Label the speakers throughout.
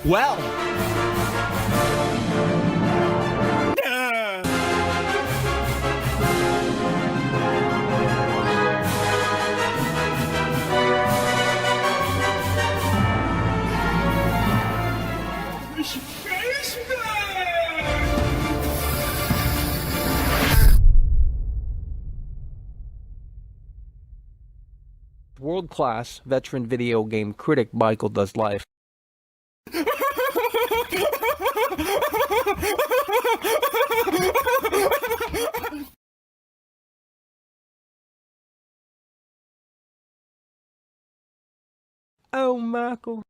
Speaker 1: Well. World-class veteran video game critic Michael Does Life. Oh, Michael.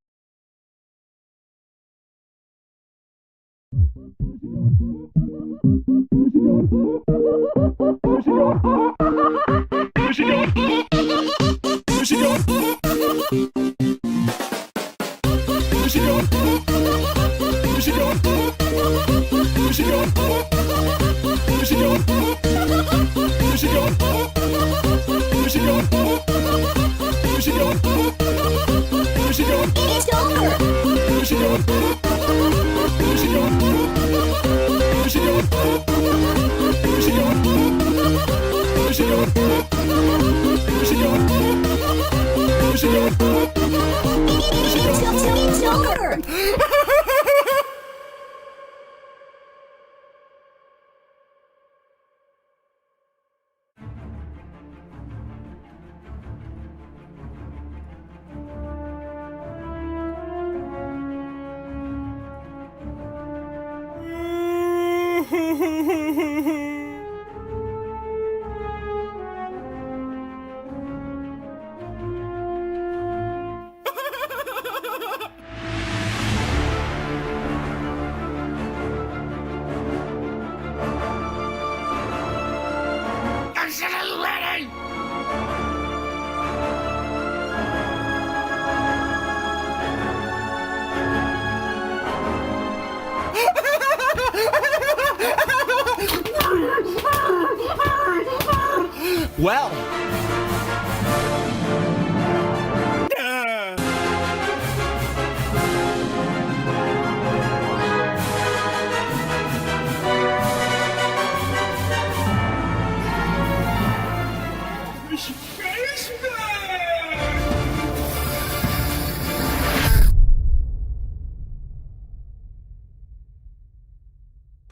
Speaker 1: Well.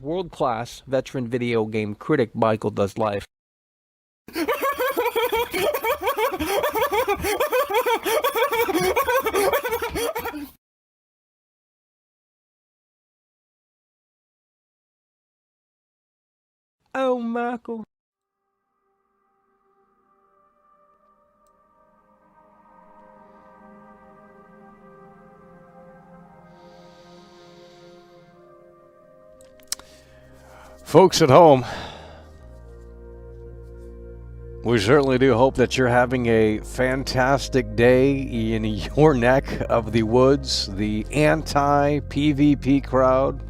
Speaker 1: World-class veteran video game critic Michael Does Life. Oh, Michael.
Speaker 2: Folks at home, We certainly do hope that you're having a fantastic day in your neck of the woods. The anti-PvP crowd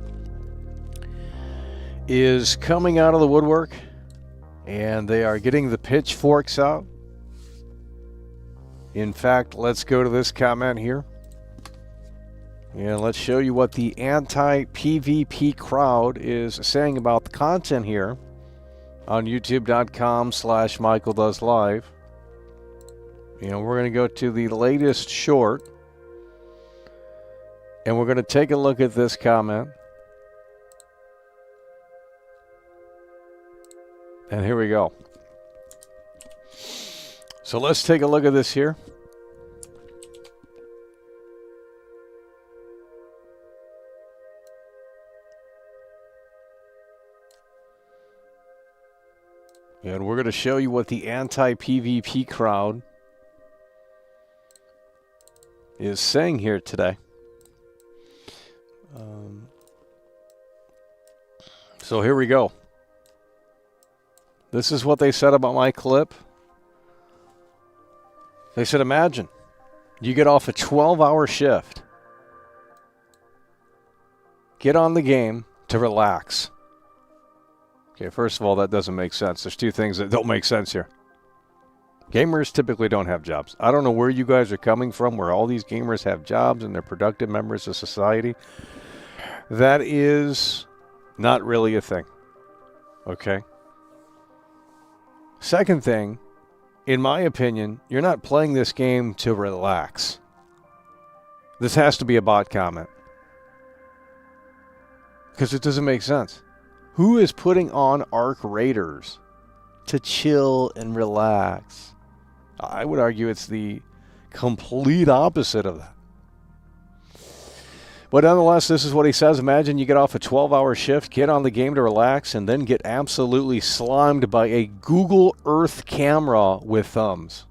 Speaker 2: is coming out of the woodwork, and they are getting the pitchforks out. In fact, let's go to this comment here. And let's show you what the anti-PvP crowd is saying about the content here on youtube.com/MichaelDoesLive. And we're going to go to the latest short, and we're going to take a look at this comment. And here we go. So let's take a look at this here. And we're going to show you what the anti-PvP crowd is saying here today. So here we go. This is what they said about my clip. They said, imagine you get off a 12-hour shift, get on the game to relax. Okay, first of all, that doesn't make sense. There's two things that don't make sense here. Gamers typically don't have jobs. I don't know where you guys are coming from, where all these gamers have jobs and they're productive members of society. That is not really a thing. Okay? Second thing, in my opinion, you're not playing this game to relax. This has to be a bot comment. Because it doesn't make sense. Who is putting on Arc Raiders to chill and relax? I would argue it's the complete opposite of that. But nonetheless, this is what he says. Imagine you get off a 12-hour shift, get on the game to relax, and then get absolutely slimed by a Google Earth camera with thumbs.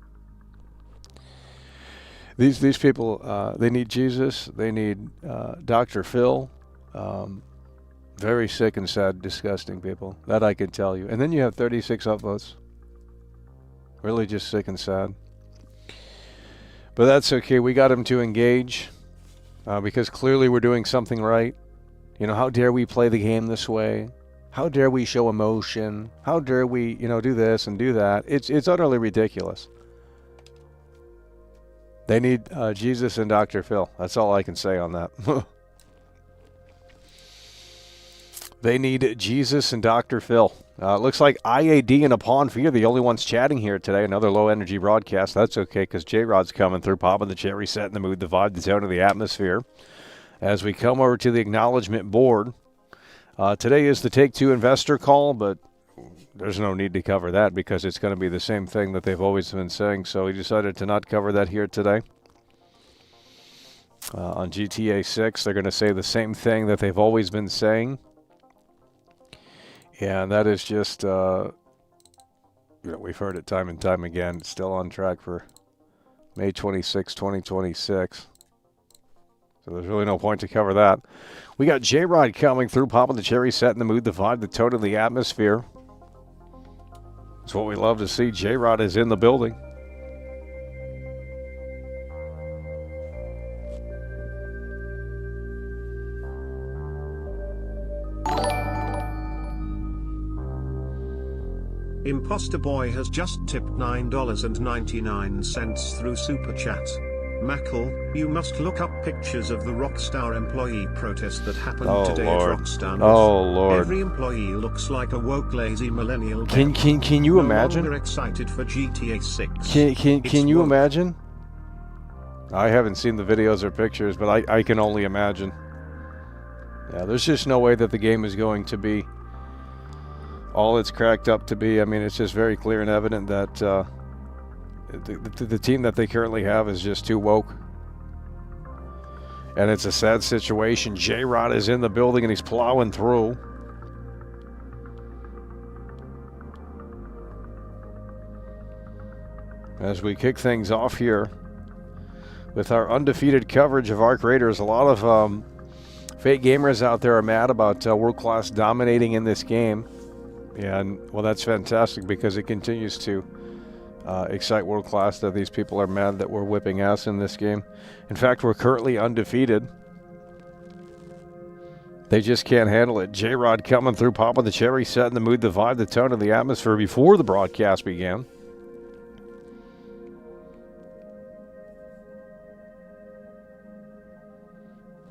Speaker 2: These people, they need Jesus. They need Dr. Phil. Very sick and sad, disgusting people. That I can tell you. And then you have 36 upvotes. Really just sick and sad. But that's okay. We got him to engage because clearly we're doing something right. You know, how dare we play the game this way? How dare we show emotion? How dare we, do this and do that? It's utterly ridiculous. They need Jesus and Dr. Phil. That's all I can say on that. They need Jesus and Dr. Phil. Looks like IAD and Upon Fear, the only ones chatting here today. Another low-energy broadcast. That's okay, because J-Rod's coming through, popping the cherry, setting the mood, the vibe, the tone of the atmosphere. As we come over to the acknowledgement board, today is the Take-Two investor call, but there's no need to cover that because it's going to be the same thing that they've always been saying. So we decided to not cover that here today. On GTA 6, they're going to say the same thing that they've always been saying. And that is just, we've heard it time and time again. It's still on track for May 26, 2026. So there's really no point to cover that. We got J-Rod coming through, popping the cherry, setting the mood, the vibe, the tone of the atmosphere. It's what we love to see. J-Rod is in the building.
Speaker 3: Imposter Boy has just tipped $9.99 through Super Chat. Mackle, you must look up pictures of the Rockstar employee protest that happened today at Rockstar.
Speaker 2: Oh Lord!
Speaker 3: Every employee looks like a woke, lazy millennial.
Speaker 2: Can you imagine?
Speaker 3: No longer excited for GTA 6.
Speaker 2: Can you imagine? I haven't seen the videos or pictures, but I can only imagine. Yeah, there's just no way that the game is going to be all it's cracked up to be. I mean, it's just very clear and evident that the team that they currently have is just too woke. And it's a sad situation. J-Rod is in the building and he's plowing through. As we kick things off here with our undefeated coverage of Arc Raiders, a lot of fake gamers out there are mad about World Class dominating in this game. Yeah, and well, that's fantastic because it continues to excite World Class that these people are mad that we're whipping ass in this game. In fact, we're currently undefeated. They just can't handle it. J-Rod coming through, popping the cherry, setting the mood, the vibe, the tone, and the atmosphere before the broadcast began.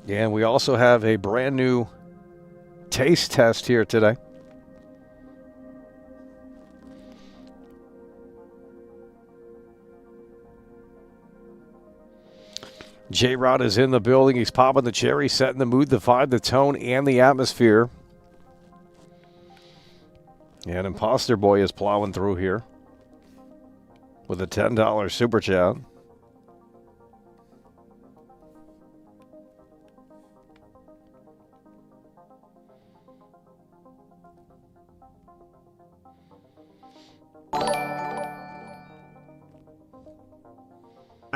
Speaker 2: Yeah, and we also have a brand new taste test here today. J-Rod is in the building. He's popping the cherry, setting the mood, the vibe, the tone, and the atmosphere. And Imposter Boy is plowing through here with a $10 super chat.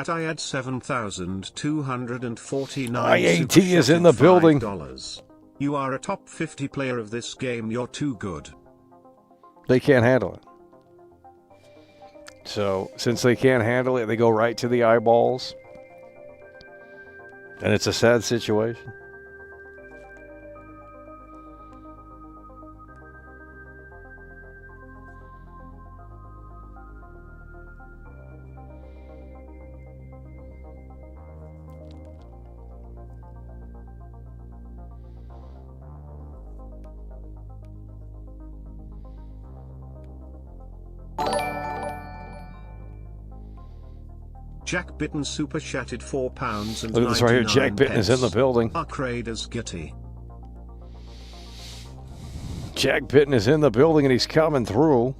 Speaker 3: I had 7,249.
Speaker 2: IAT is in the building.
Speaker 3: You are a top 50 player of this game. You're too good.
Speaker 2: They can't handle it. So, since they can't handle it, they go right to the eyeballs. And it's a sad situation.
Speaker 3: Jack Bitten super chatted £4 and
Speaker 2: look at this right here. Jack Bitten is in the building.
Speaker 3: Arcraders Gitty.
Speaker 2: Jack Bitten is in the building and he's coming through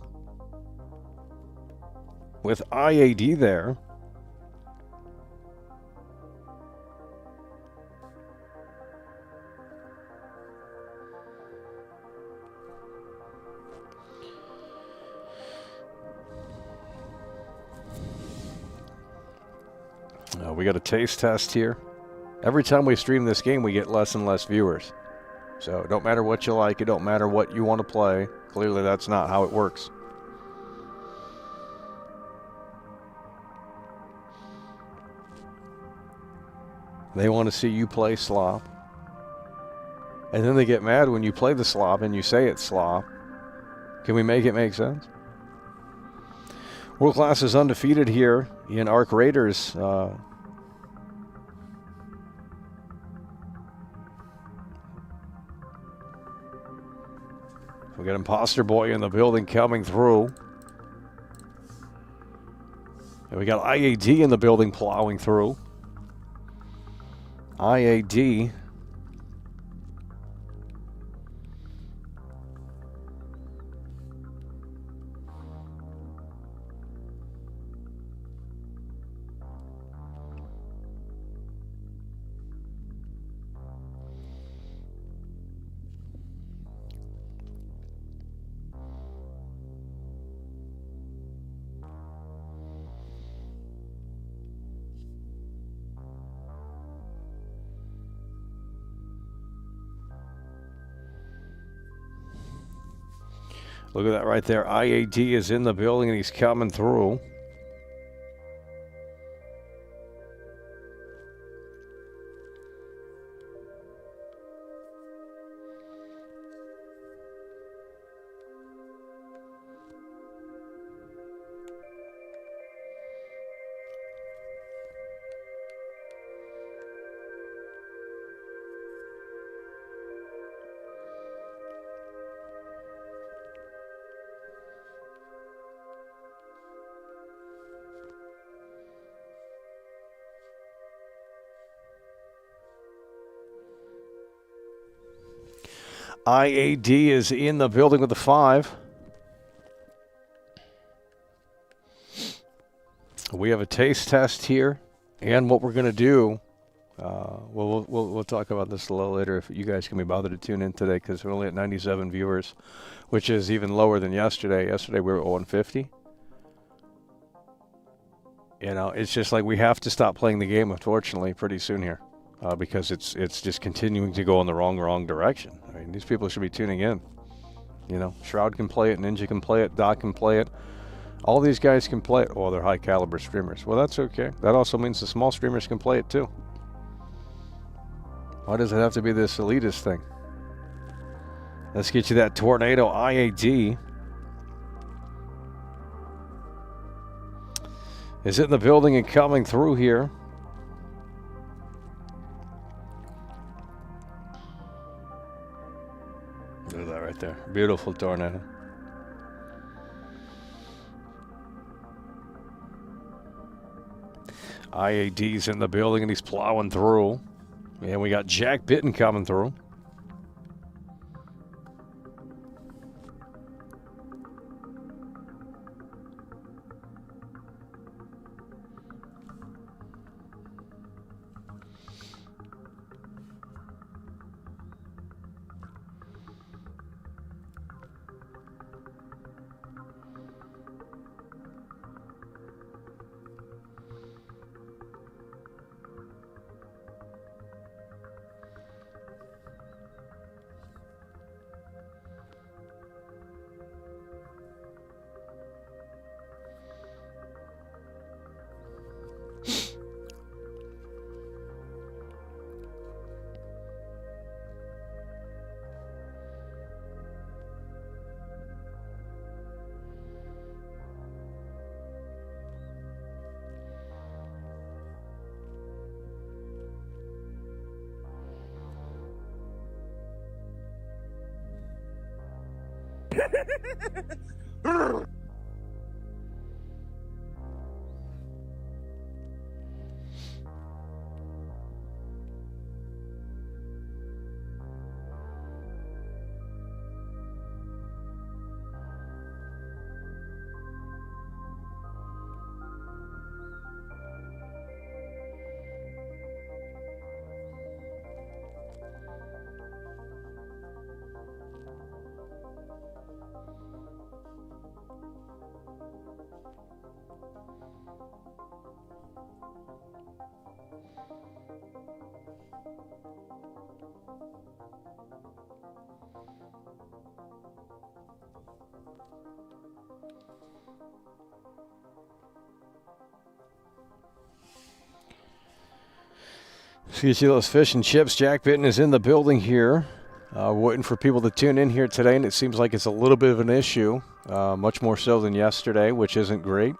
Speaker 2: with IAD there. We got a taste test here. Every time we stream this game, we get less and less viewers. So it don't matter what you like, it don't matter what you want to play. Clearly that's not how it works. They want to see you play slop. And then they get mad when you play the slop and you say it's slop. Can we make it make sense? World Class is undefeated here in Arc Raiders. We got Imposter Boy in the building coming through. And we got IAD in the building plowing through. IAD. Look at that right there. IAD is in the building and he's coming through. IAD is in the building with the 5. We have a taste test here, and what we're going to do, we'll talk about this a little later if you guys can be bothered to tune in today, because we're only at 97 viewers, which is even lower than yesterday. Yesterday we were at 150. You know, it's just like we have to stop playing the game, unfortunately, pretty soon here. Because it's just continuing to go in the wrong direction. I mean, these people should be tuning in. You know, Shroud can play it, Ninja can play it, Doc can play it. All these guys can play it. Well, they're high caliber streamers. Well, that's okay. That also means the small streamers can play it too. Why does it have to be this elitist thing? Let's get you that Tornado IAD. Is it in the building and coming through here? Look at that right there. Beautiful Tornado. IAD's in the building and he's plowing through. And we got Jack Bitten coming through. So you see those fish and chips. Jack Bitten is in the building here. Waiting for people to tune in here today, and it seems like it's a little bit of an issue, much more so than yesterday, which isn't great.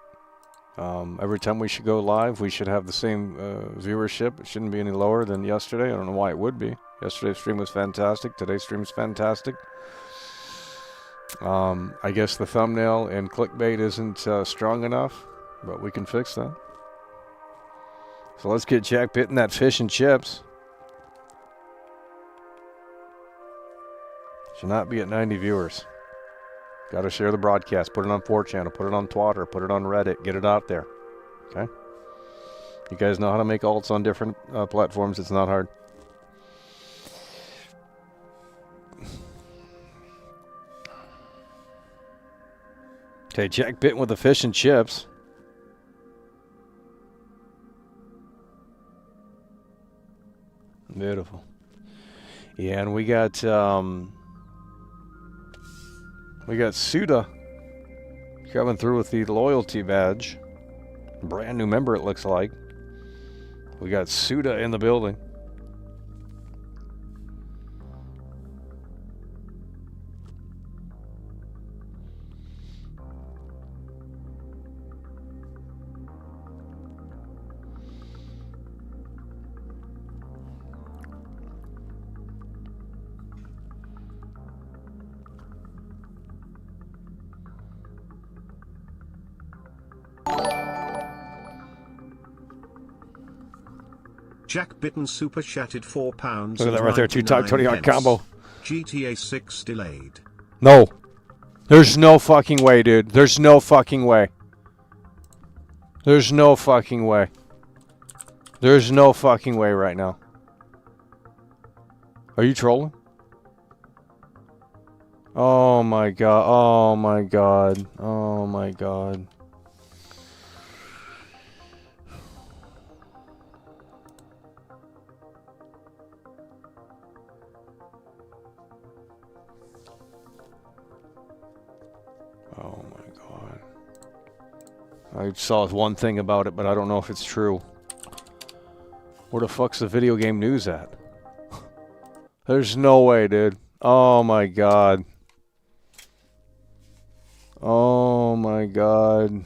Speaker 2: Every time we should go live, we should have the same viewership. It shouldn't be any lower than yesterday. I don't know why it would be. Yesterday's stream was fantastic. Today's stream is fantastic. I guess the thumbnail and clickbait isn't strong enough, but we can fix that. So let's get Jack Bitten that fish and chips. Should not be at 90 viewers. Got to share the broadcast. Put it on 4channel. Put it on Twitter. Put it on Reddit. Get it out there. Okay? You guys know how to make alts on different platforms. It's not hard. Okay, Jack Bitten with the fish and chips. Beautiful. Yeah, and we got Suda coming through with the loyalty badge. Brand new member, it looks like. We got Suda in the building.
Speaker 3: Jack Bitten super chatted £4.
Speaker 2: Look at that right there, 2 Talk 20 on combo.
Speaker 3: GTA 6 delayed.
Speaker 2: No. There's no fucking way, dude. There's no fucking way. There's no fucking way. There's no fucking way right now. Are you trolling? Oh my god. Oh my god. Oh my god. I saw one thing about it, but I don't know if it's true. Where the fuck's the video game news at? There's no way, dude. Oh my god. Oh my god.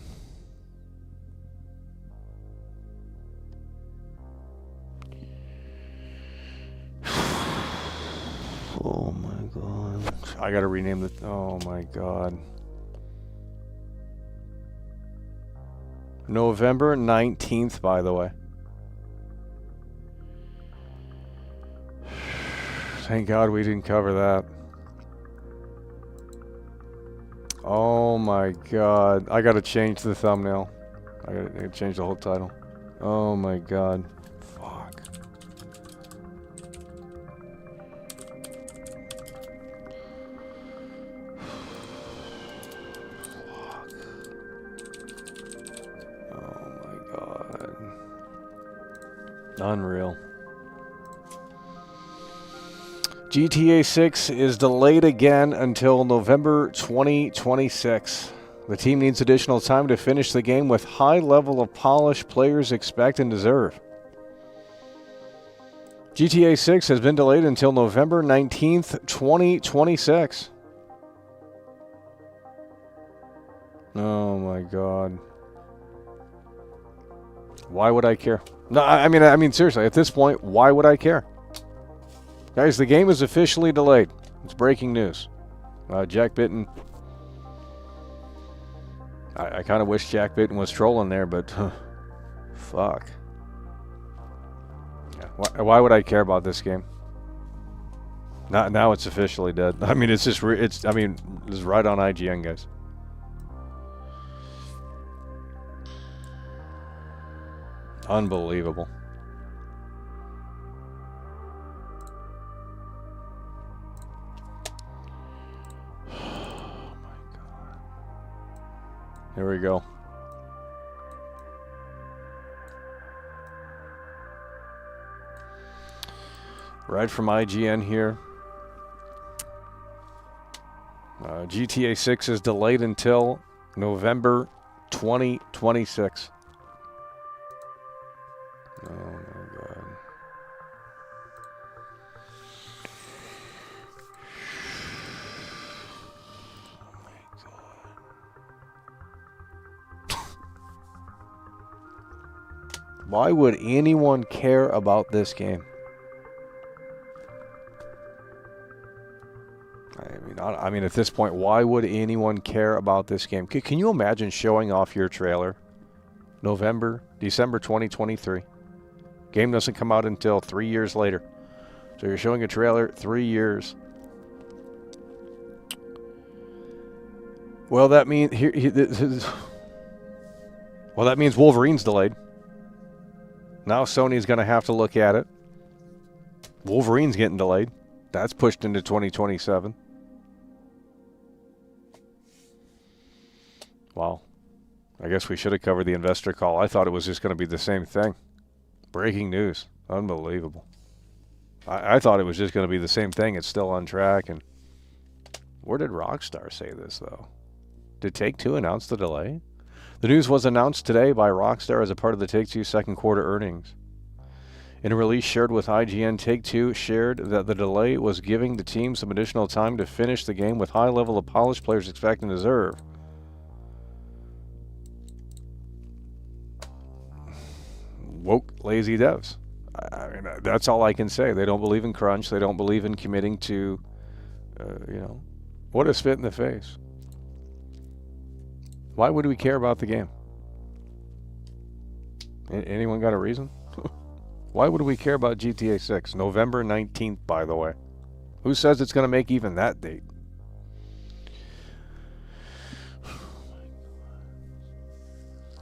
Speaker 2: Oh my god. I gotta rename the... Oh my god. November 19th, by the way. Thank God we didn't cover that. Oh my god. I gotta change the thumbnail. I gotta change the whole title. Oh my god. Fuck. Oh my god. Unreal. GTA 6 is delayed again until November 2026. The team needs additional time to finish the game with high level of polish players expect and deserve. GTA 6 has been delayed until November 19th, 2026. Oh my god. Why would I care? No, I mean seriously, at this point, why would I care? Guys, the game is officially delayed. It's breaking news. Jack Bitten. I kind of wish Jack Bitten was trolling there, but fuck. Yeah, why would I care about this game? Now it's officially dead. I mean, it's just it's right on IGN, guys. Unbelievable. Here we go. Right from IGN here. GTA 6 is delayed until November 2026. Oh my god. Why would anyone care about this game? I mean, at this point, why would anyone care about this game? Can you imagine showing off your trailer? December 2023. Game doesn't come out until 3 years later. So you're showing a trailer 3 years. Well, that means that means Wolverine's delayed. Now Sony's going to have to look at it. Wolverine's getting delayed. That's pushed into 2027. Wow. I guess we should have covered the investor call. I thought it was just going to be the same thing. Breaking news. Unbelievable. I thought it was just going to be the same thing. It's still on track. And where did Rockstar say this, though? Did Take-Two announce the delay? The news was announced today by Rockstar as a part of the Take-Two second quarter earnings. In a release shared with IGN, Take-Two shared that the delay was giving the team some additional time to finish the game with high level of polish players expect and deserve. Woke, lazy devs. I mean, that's all I can say. They don't believe in crunch. They don't believe in committing to, what a spit in the face. Why would we care about the game? Anyone got a reason? Why would we care about GTA 6? November 19th, by the way. Who says it's going to make even that date?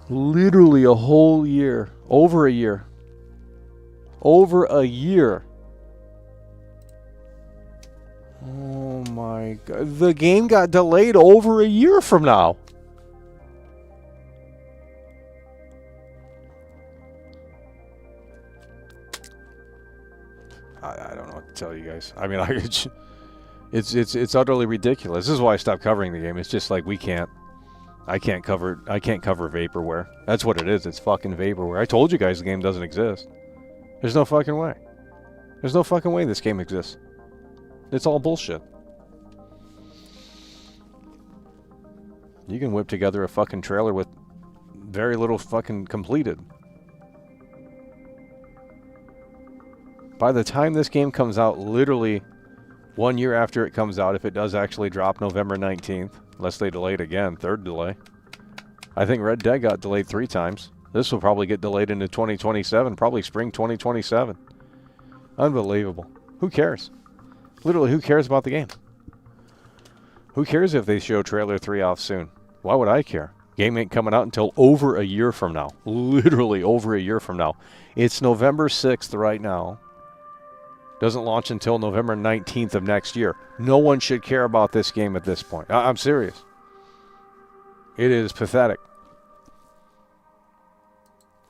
Speaker 2: Literally a whole year. Over a year. Over a year. Oh my god. The game got delayed over a year from now. I don't know what to tell you guys. I mean, it's utterly ridiculous. This is why I stopped covering the game. It's just like we can't. I can't cover vaporware. That's what it is. It's fucking vaporware. I told you guys the game doesn't exist. There's no fucking way. There's no fucking way this game exists. It's all bullshit. You can whip together a fucking trailer with very little fucking completed. By the time this game comes out, literally 1 year after it comes out, if it does actually drop November 19th, unless they delay it again, third delay. I think Red Dead got delayed 3 times. This will probably get delayed into 2027, probably spring 2027. Unbelievable. Who cares? Literally, who cares about the game? Who cares if they show trailer 3 off soon? Why would I care? Game ain't coming out until over a year from now. Literally over a year from now. It's November 6th right now. Doesn't launch until November 19th of next year. No one should care about this game at this point. I'm serious. It is pathetic.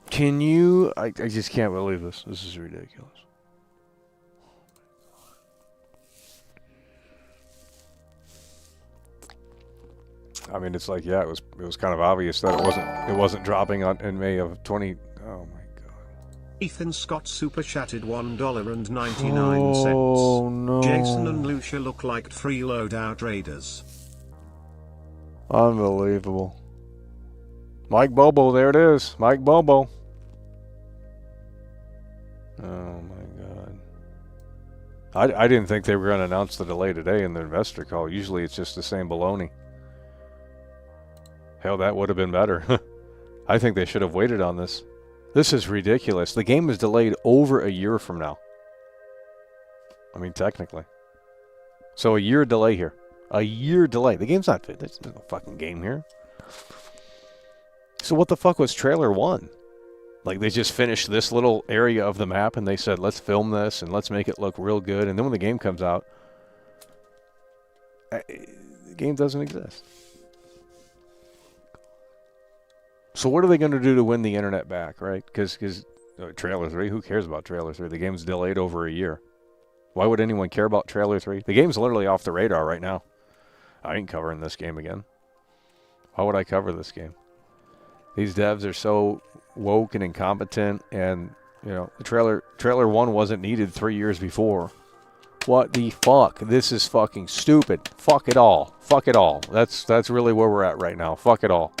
Speaker 2: Can you... I just can't believe this. This is ridiculous. I mean, it's like, yeah, it was kind of obvious that it wasn't dropping in May of 20... Oh my god.
Speaker 3: Ethan Scott super chatted $1.99.
Speaker 2: Oh no.
Speaker 3: Jason and Lucia look like 3 loadout raiders.
Speaker 2: Unbelievable. Mike Bobo, there it is. Mike Bobo. Oh my god. I didn't think they were going to announce the delay today in the investor call. Usually it's just the same baloney. Hell, that would have been better. I think they should have waited on this. This is ridiculous. The game is delayed over a year from now. I mean, technically. So a year delay here. A year delay. The game's not fit. There's no fucking game here. So what the fuck was trailer 1? Like, they just finished this little area of the map and they said, let's film this and let's make it look real good. And then when the game comes out, the game doesn't exist. So what are they going to do to win the internet back, right? Because trailer 3, who cares about trailer 3? The game's delayed over a year. Why would anyone care about trailer 3? The game's literally off the radar right now. I ain't covering this game again. Why would I cover this game? These devs are so woke and incompetent, and you know, the trailer 1 wasn't needed 3 years before. What the fuck? This is fucking stupid. Fuck it all. Fuck it all. That's really where we're at right now. Fuck it all.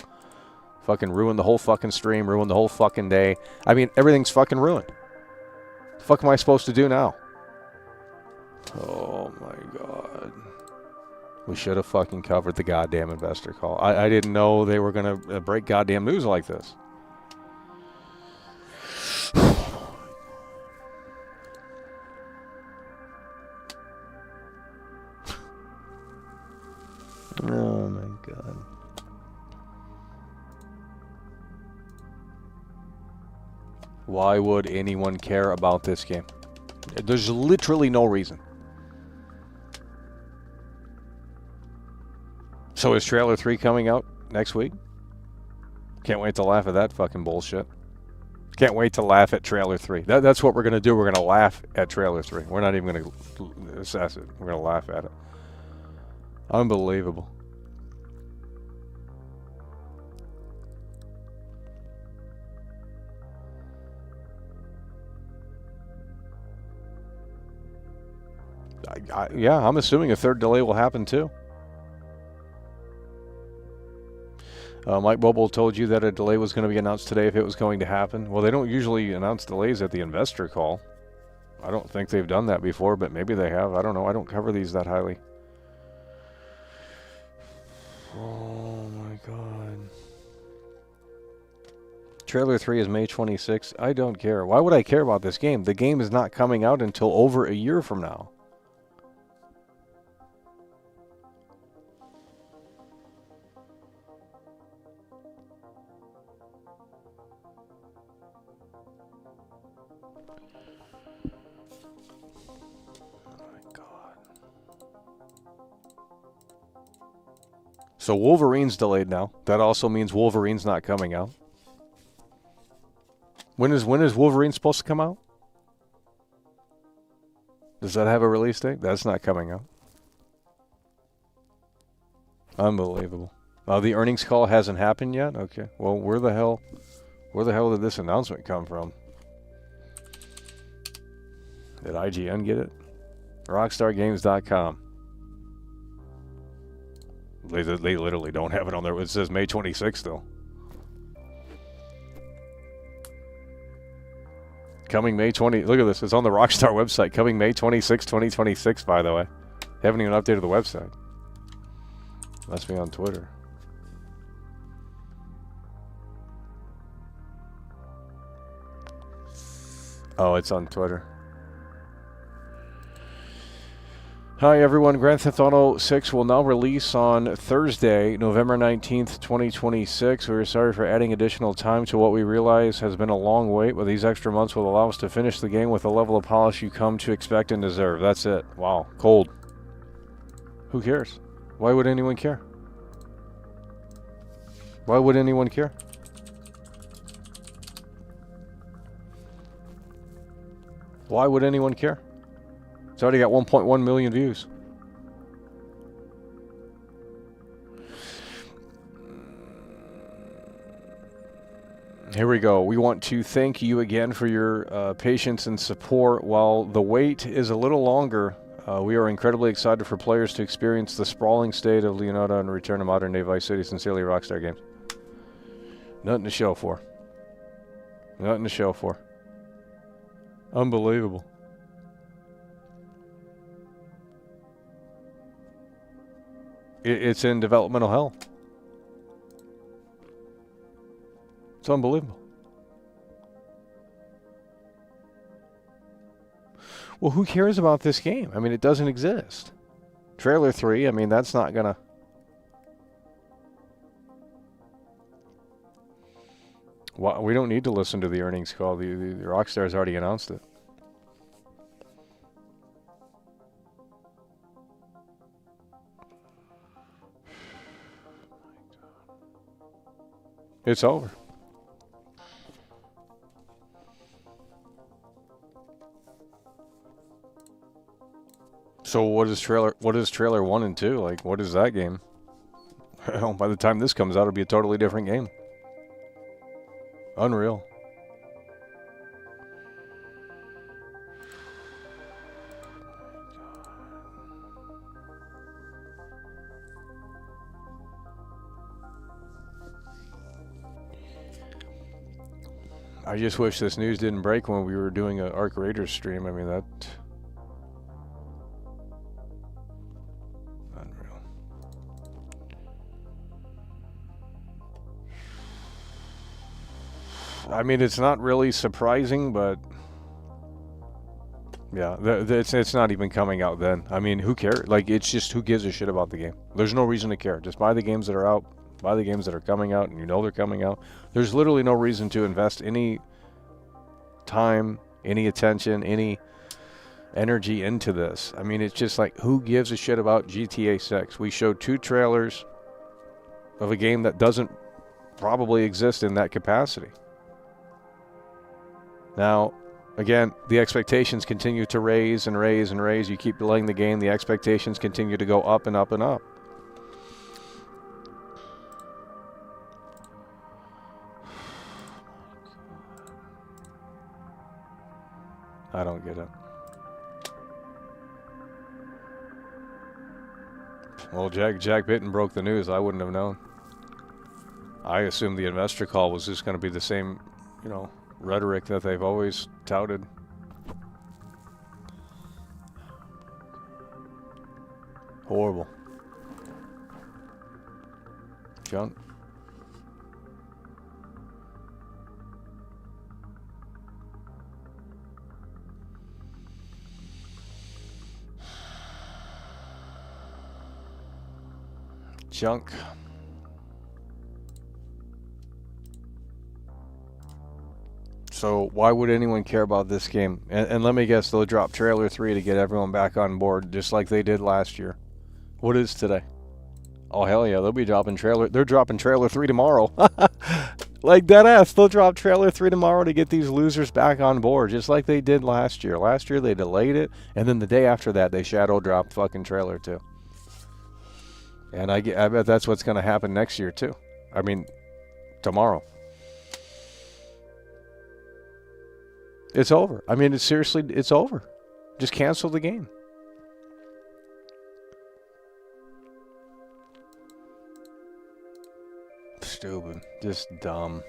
Speaker 2: Fucking ruin the whole fucking stream, ruin the whole fucking day. I mean, everything's fucking ruined. What the fuck am I supposed to do now? Oh my god. We should have fucking covered the goddamn investor call. I didn't know they were going to break goddamn news like this. Oh my god. Why would anyone care about this game? There's literally no reason. So is trailer 3 coming out next week? Can't wait to laugh at that fucking bullshit. Can't wait to laugh at trailer 3. That's what we're going to do. We're going to laugh at trailer 3. We're not even going to assess it. We're going to laugh at it. Unbelievable. Yeah, I'm assuming a third delay will happen too. Mike Bobo told you that a delay was going to be announced today if it was going to happen. Well, they don't usually announce delays at the investor call. I don't think they've done that before, but maybe they have. I don't know. I don't cover these that highly. Oh my god. Trailer 3 is May 26th. I don't care. Why would I care about this game? The game is not coming out until over a year from now. So Wolverine's delayed now. That also means Wolverine's not coming out. When is Wolverine supposed to come out? Does that have a release date? That's not coming out. Unbelievable. The earnings call hasn't happened yet? Okay. Well, where the hell did this announcement come from? Did IGN get it? RockstarGames.com. They literally don't have it on there. It says May 26th, though. Coming May 20... Look at this. It's on the Rockstar website. Coming May 26, 2026, by the way. Haven't even updated the website. Must be on Twitter. Oh, it's on Twitter. Hi everyone, Grand Theft Auto 6 will now release on Thursday, November 19th, 2026. We're sorry for adding additional time to what we realize has been a long wait, but these extra months will allow us to finish the game with the level of polish you come to expect and deserve. That's it. Wow. Cold. Who cares? Why would anyone care? Why would anyone care? Why would anyone care? It's already got 1.1 million views. Here we go. We want to thank you again for your patience and support. While the wait is a little longer, we are incredibly excited for players to experience the sprawling state of Leonardo and return to modern-day Vice City. Sincerely, Rockstar Games. Nothing to show for. Nothing to show for. Unbelievable. It's in developmental hell. It's unbelievable. Well, who cares about this game? I mean, it doesn't exist. Trailer 3, I mean, that's not gonna... Well, we don't need to listen to the earnings call. The Rockstar's already announced it. It's over. So what is trailer 1 and 2? Like, what is that game? Well, by the time this comes out, it'll be a totally different game. Unreal. I just wish this news didn't break when we were doing an Arc Raiders stream. I mean, that... Unreal. I mean, it's not really surprising, but... Yeah, it's not even coming out then. I mean, who cares? Like, it's just, who gives a shit about the game? There's no reason to care. Just buy the games that are out. Buy the games that are coming out, and you know they're coming out. There's literally no reason to invest any time, any attention, any energy into this. I mean, it's just like, who gives a shit about GTA 6? We showed 2 trailers of a game that doesn't probably exist in that capacity. Now, again, the expectations continue to raise and raise and raise. You keep delaying the game, the expectations continue to go up and up and up. I don't get it. Well, Jack Bitton broke the news. I wouldn't have known. I assumed the investor call was just going to be the same, you know, rhetoric that they've always touted. Horrible. Junk. Junk. So why would anyone care about this game? And let me guess, they'll drop trailer 3 to get everyone back on board, just like they did last year. What is today? Oh hell yeah, they'll be dropping trailer. They're dropping trailer 3 tomorrow. Like dead ass, they'll drop trailer 3 tomorrow to get these losers back on board, just like they did last year. Last year they delayed it, and then the day after that they shadow dropped fucking trailer 2. And I bet that's what's going to happen next year, too. I mean, tomorrow. It's over. I mean, it's over. Just cancel the game. Stupid. Just dumb.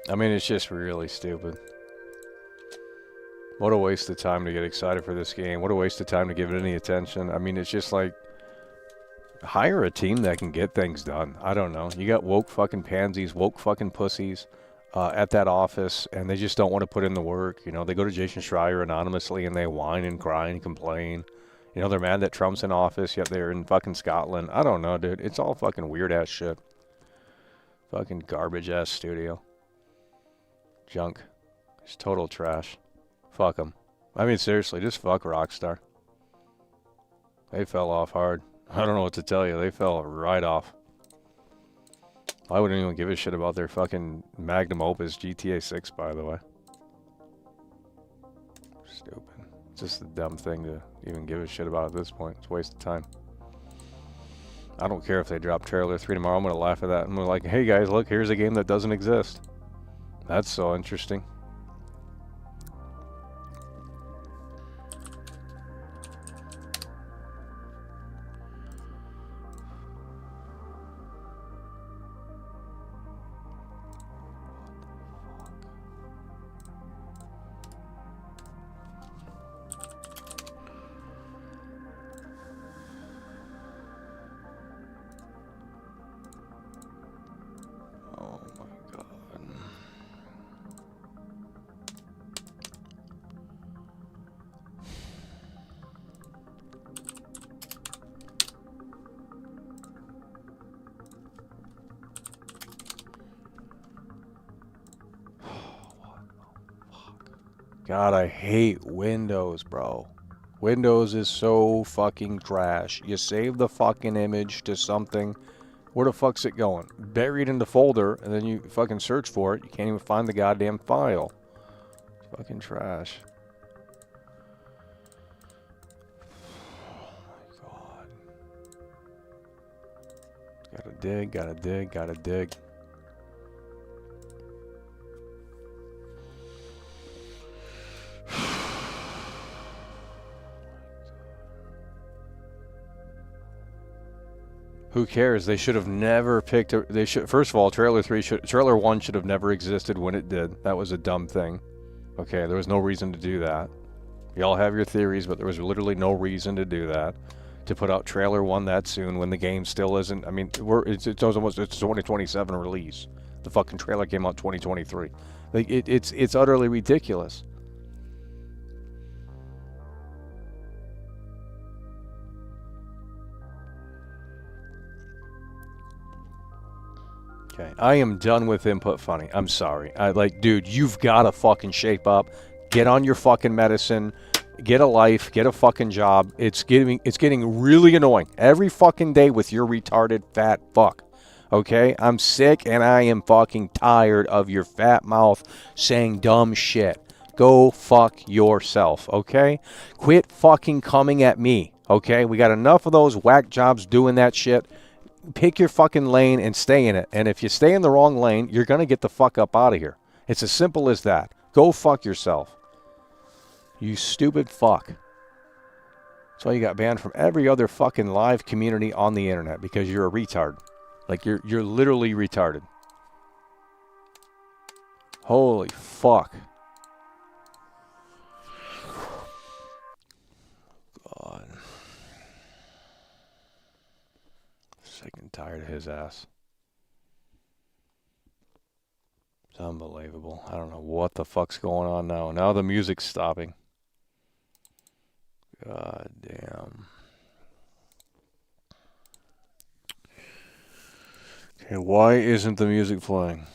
Speaker 2: I mean, it's just really stupid. What a waste of time to get excited for this game. What a waste of time to give it any attention. I mean, it's just like, hire a team that can get things done. I don't know. You got woke fucking pansies, woke fucking pussies at that office, and they just don't want to put in the work. You know, they go to Jason Schreier anonymously, and they whine and cry and complain. You know, they're mad that Trump's in office, yet they're in fucking Scotland. I don't know, dude. It's all fucking weird-ass shit. Fucking garbage-ass studio. Junk. It's total trash. Fuck them. I mean, seriously, just fuck Rockstar. They fell off hard. I don't know what to tell you. They fell right off. I wouldn't even give a shit about their fucking magnum opus GTA 6, by the way. Stupid. It's just a dumb thing to even give a shit about at this point. It's a waste of time. I don't care if they drop Trailer 3 tomorrow. I'm going to laugh at that. I'm gonna like, hey guys, look, here's a game that doesn't exist. That's so interesting. God, I hate Windows, bro. Windows is so fucking trash. You save the fucking image to something. Where the fuck's it going? Buried in the folder, and then you fucking search for it. You can't even find the goddamn file. It's fucking trash. Oh my god. Gotta dig, gotta dig, gotta dig. Who cares? They should have never picked a, they should, first of all, Trailer 1 should have never existed when it did. That was a dumb thing. Okay, there was no reason to do that. Y'all have your theories, but there was literally no reason to do that. To put out Trailer 1 that soon when the game still isn't, I mean, it's 2027 release. The fucking trailer came out 2023. Like, it's utterly ridiculous. Okay, I am done with Input Funny. I'm sorry. Dude, you've got to fucking shape up. Get on your fucking medicine. Get a life. Get a fucking job. It's getting really annoying every fucking day with your retarded fat fuck. Okay? I'm sick and I am fucking tired of your fat mouth saying dumb shit. Go fuck yourself, okay? Quit fucking coming at me, okay? We got enough of those whack jobs doing that shit. Pick your fucking lane and stay in it. And if you stay in the wrong lane, you're going to get the fuck up out of here. It's as simple as that. Go fuck yourself. You stupid fuck. That's why you got banned from every other fucking live community on the internet, because you're a retard. Like, you're literally retarded. Holy fuck. God. Sick and tired of his ass. It's unbelievable. I don't know what the fuck's going on now. Now the music's stopping. God damn. Okay, why isn't the music playing?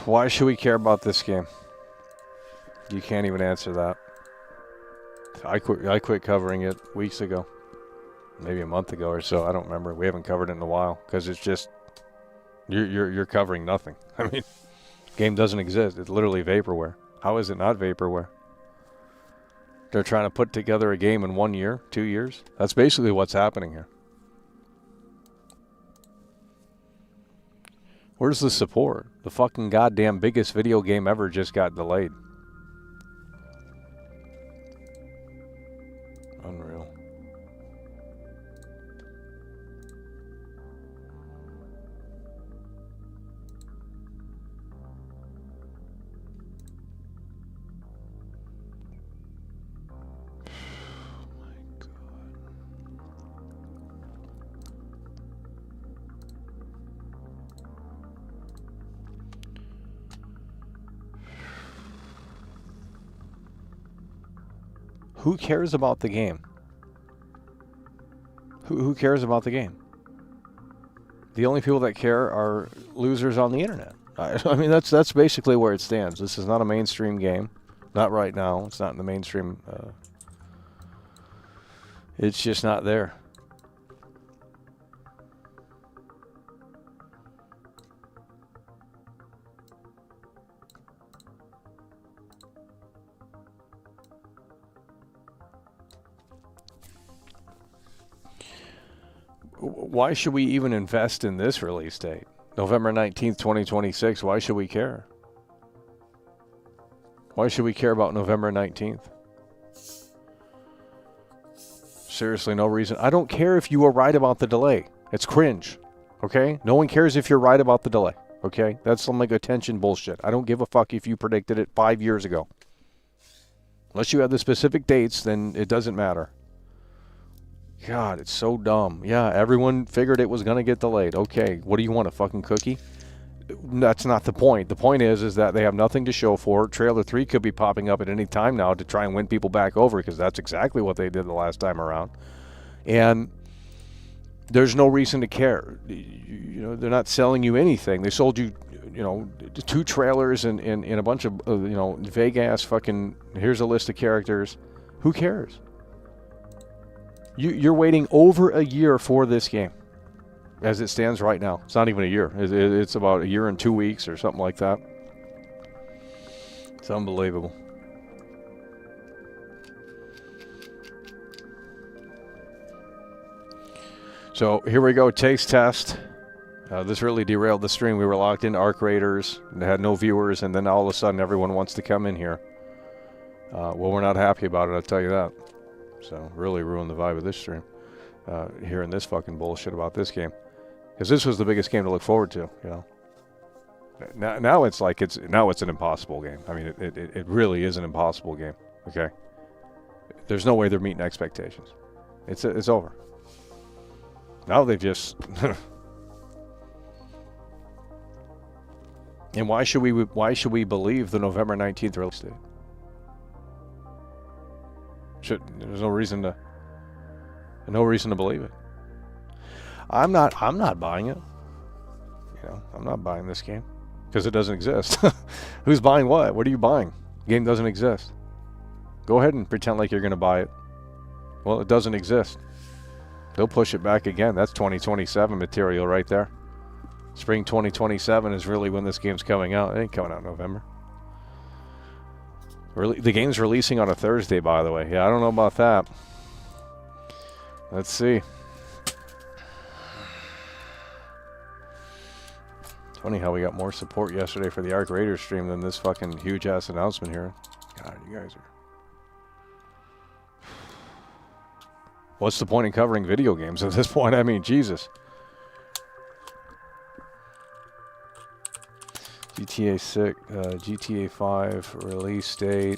Speaker 2: Why should we care about this game? You can't even answer that. I quit covering it weeks ago. maybe a month ago or so. I don't remember. We haven't covered it in a while because it's just you're covering nothing. I mean, game doesn't exist. It's literally vaporware. How is it not vaporware? They're trying to put together a game in 1 year, 2 years. That's basically what's happening here. Where's the support? The fucking goddamn biggest video game ever just got delayed. Unreal. Who cares about the game? Who cares about the game? The only people that care are losers on the internet. I mean, that's basically where it stands. This is not a mainstream game. Not right now. It's not in the mainstream. It's just not there. Why should we even invest in this release date? November 19th, 2026. Why should we care? Why should we care about November 19th? Seriously, no reason. I don't care if you were right about the delay. It's cringe. Okay? No one cares if you're right about the delay. Okay? That's some like attention bullshit. I don't give a fuck if you predicted it 5 years ago. Unless you have the specific dates, then it doesn't matter. God, it's so dumb. Yeah, everyone figured it was going to get delayed. Okay, what do you want, a fucking cookie? That's not the point. The point is that they have nothing to show for it. Trailer 3 could be popping up at any time now to try and win people back over, because that's exactly what they did the last time around. And there's no reason to care. You know, they're not selling you anything. They sold you, you know, 2 trailers and a bunch of, you know, vague-ass fucking, here's a list of characters. Who cares? You're waiting over a year for this game, as it stands right now. It's not even a year. It's about a year and 2 weeks or something like that. It's unbelievable. So here we go, taste test. This really derailed the stream. We were locked into Arc Raiders and had no viewers, and then all of a sudden everyone wants to come in here. Well, we're not happy about it, I'll tell you that. So, really ruined the vibe of this stream. Hearing this fucking bullshit about this game. Because this was the biggest game to look forward to, you know. Now it's like, now it's an impossible game. I mean, it really is an impossible game, okay? There's no way they're meeting expectations. It's over. Now they've just... And why should we believe the November 19th release date? There's no reason to believe it. I'm not buying it. You know, I'm not buying this game because it doesn't exist. Who's buying what? What are you buying? Game doesn't exist. Go ahead and pretend like you're going to buy it. Well, it doesn't exist. They'll push it back again. That's 2027 material right there. Spring 2027 is really when this game's coming out. It ain't coming out in November. The game's releasing on a Thursday, by the way. Yeah, I don't know about that. Let's see. Funny how we got more support yesterday for the Arc Raiders stream than this fucking huge-ass announcement here. God, you guys are... What's the point in covering video games at this point? I mean, Jesus. GTA 6, GTA 5 release date.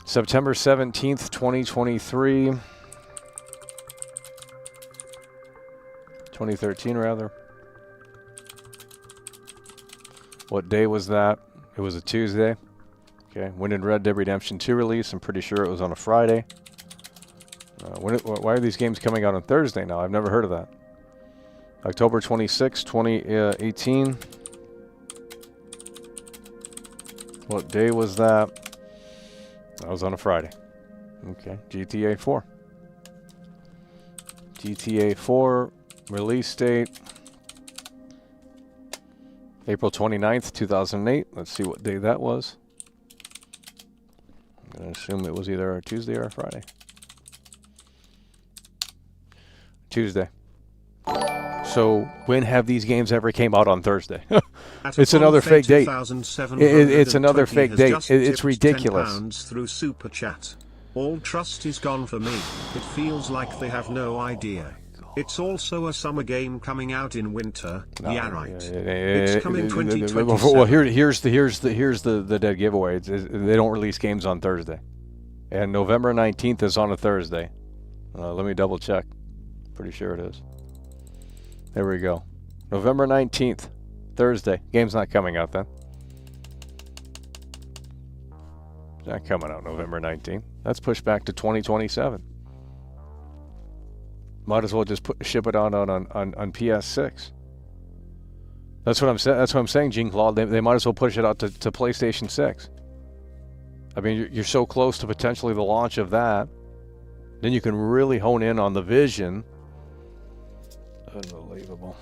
Speaker 2: September 17th, 2023. 2013, rather. What day was that? It was a Tuesday. Okay. When did Red Dead Redemption 2 release? I'm pretty sure it was on a Friday. Why are these games coming out on Thursday now? I've never heard of that. October 26, 2018. What day was that? That was on a Friday. Okay, GTA 4. GTA 4 release date April 29th, 2008. Let's see what day that was. I'm going to assume it was either a Tuesday or a Friday. Tuesday. So when have these games ever came out on Thursday? It's another fake date. It's another fake date. It's ridiculous.
Speaker 3: £10 through Super Chat. All trust is gone for me. It feels like they have no idea. It's also a summer game coming out in winter. Yeah, right. It's coming 2027.
Speaker 2: Well, here's the dead giveaway. They don't release games on Thursday, and November 19th is on a Thursday. Let me double check. Pretty sure it is. There we go. November 19th, Thursday. Game's not coming out then. It's not coming out November 19th. That's pushed back to 2027. Might as well just ship it on PS6. That's what I'm saying. That's what I'm saying, Jean-Claude. They might as well push it out to PlayStation 6. I mean, you're so close to potentially the launch of that. Then you can really hone in on the vision. Unbelievable.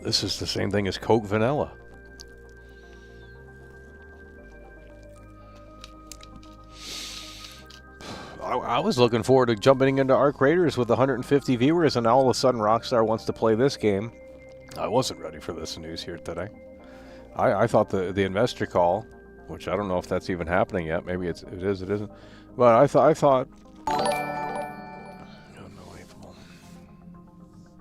Speaker 2: This is the same thing as Coke Vanilla. I was looking forward to jumping into Arc Raiders with 150 viewers, and all of a sudden Rockstar wants to play this game. I wasn't ready for this news here today. I thought the investor call, which I don't know if that's even happening yet. Maybe it is, it isn't. But I thought. Unbelievable.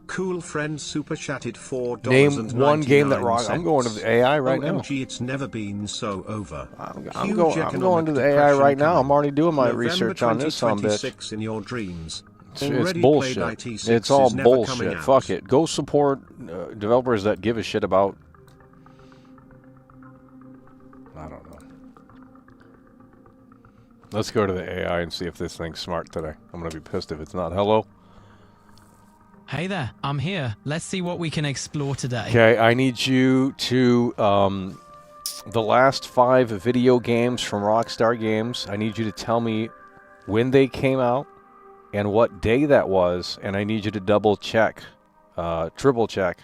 Speaker 3: Cool friend super chatted $4.
Speaker 2: Name one game that Rockstar. I'm going to the AI right now.
Speaker 3: OMG, it's never been so over.
Speaker 2: I'm going to the AI right now. I'm already doing my research on this bitch.
Speaker 3: In your dreams.
Speaker 2: It's bullshit. It's all bullshit. Fuck it. Go support developers that give a shit about. I don't know. Let's go to the AI and see if this thing's smart today. I'm going to be pissed if it's not. Hello?
Speaker 4: Hey there, I'm here. Let's see what we can explore today.
Speaker 2: Okay, I need you to, the last 5 video games from Rockstar Games, I need you to tell me when they came out and what day that was, and I need you to double check, triple check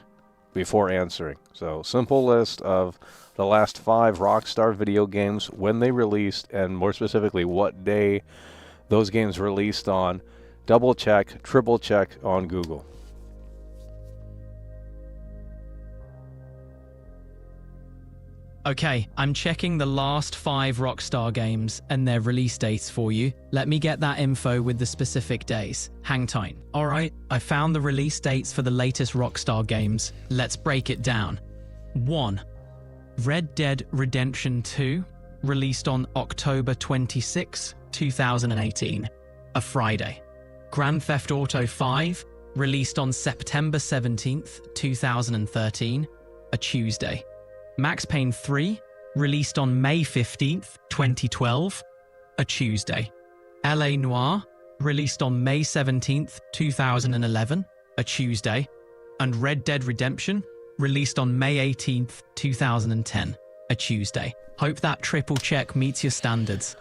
Speaker 2: before answering. So, simple list of the last 5 Rockstar video games, when they released, and more specifically, what day those games released on. Double check, triple check on Google.
Speaker 4: Okay, I'm checking the last 5 Rockstar games and their release dates for you. Let me get that info with the specific days. Hang tight. Alright, I found the release dates for the latest Rockstar games. Let's break it down. 1. Red Dead Redemption 2, released on October 26, 2018, a Friday. Grand Theft Auto 5, released on September 17th, 2013, a Tuesday. Max Payne 3, released on May 15th, 2012, a Tuesday. L.A. Noire, released on May 17th, 2011, a Tuesday. And Red Dead Redemption, released on May 18th, 2010, a Tuesday. Hope that triple check meets your standards.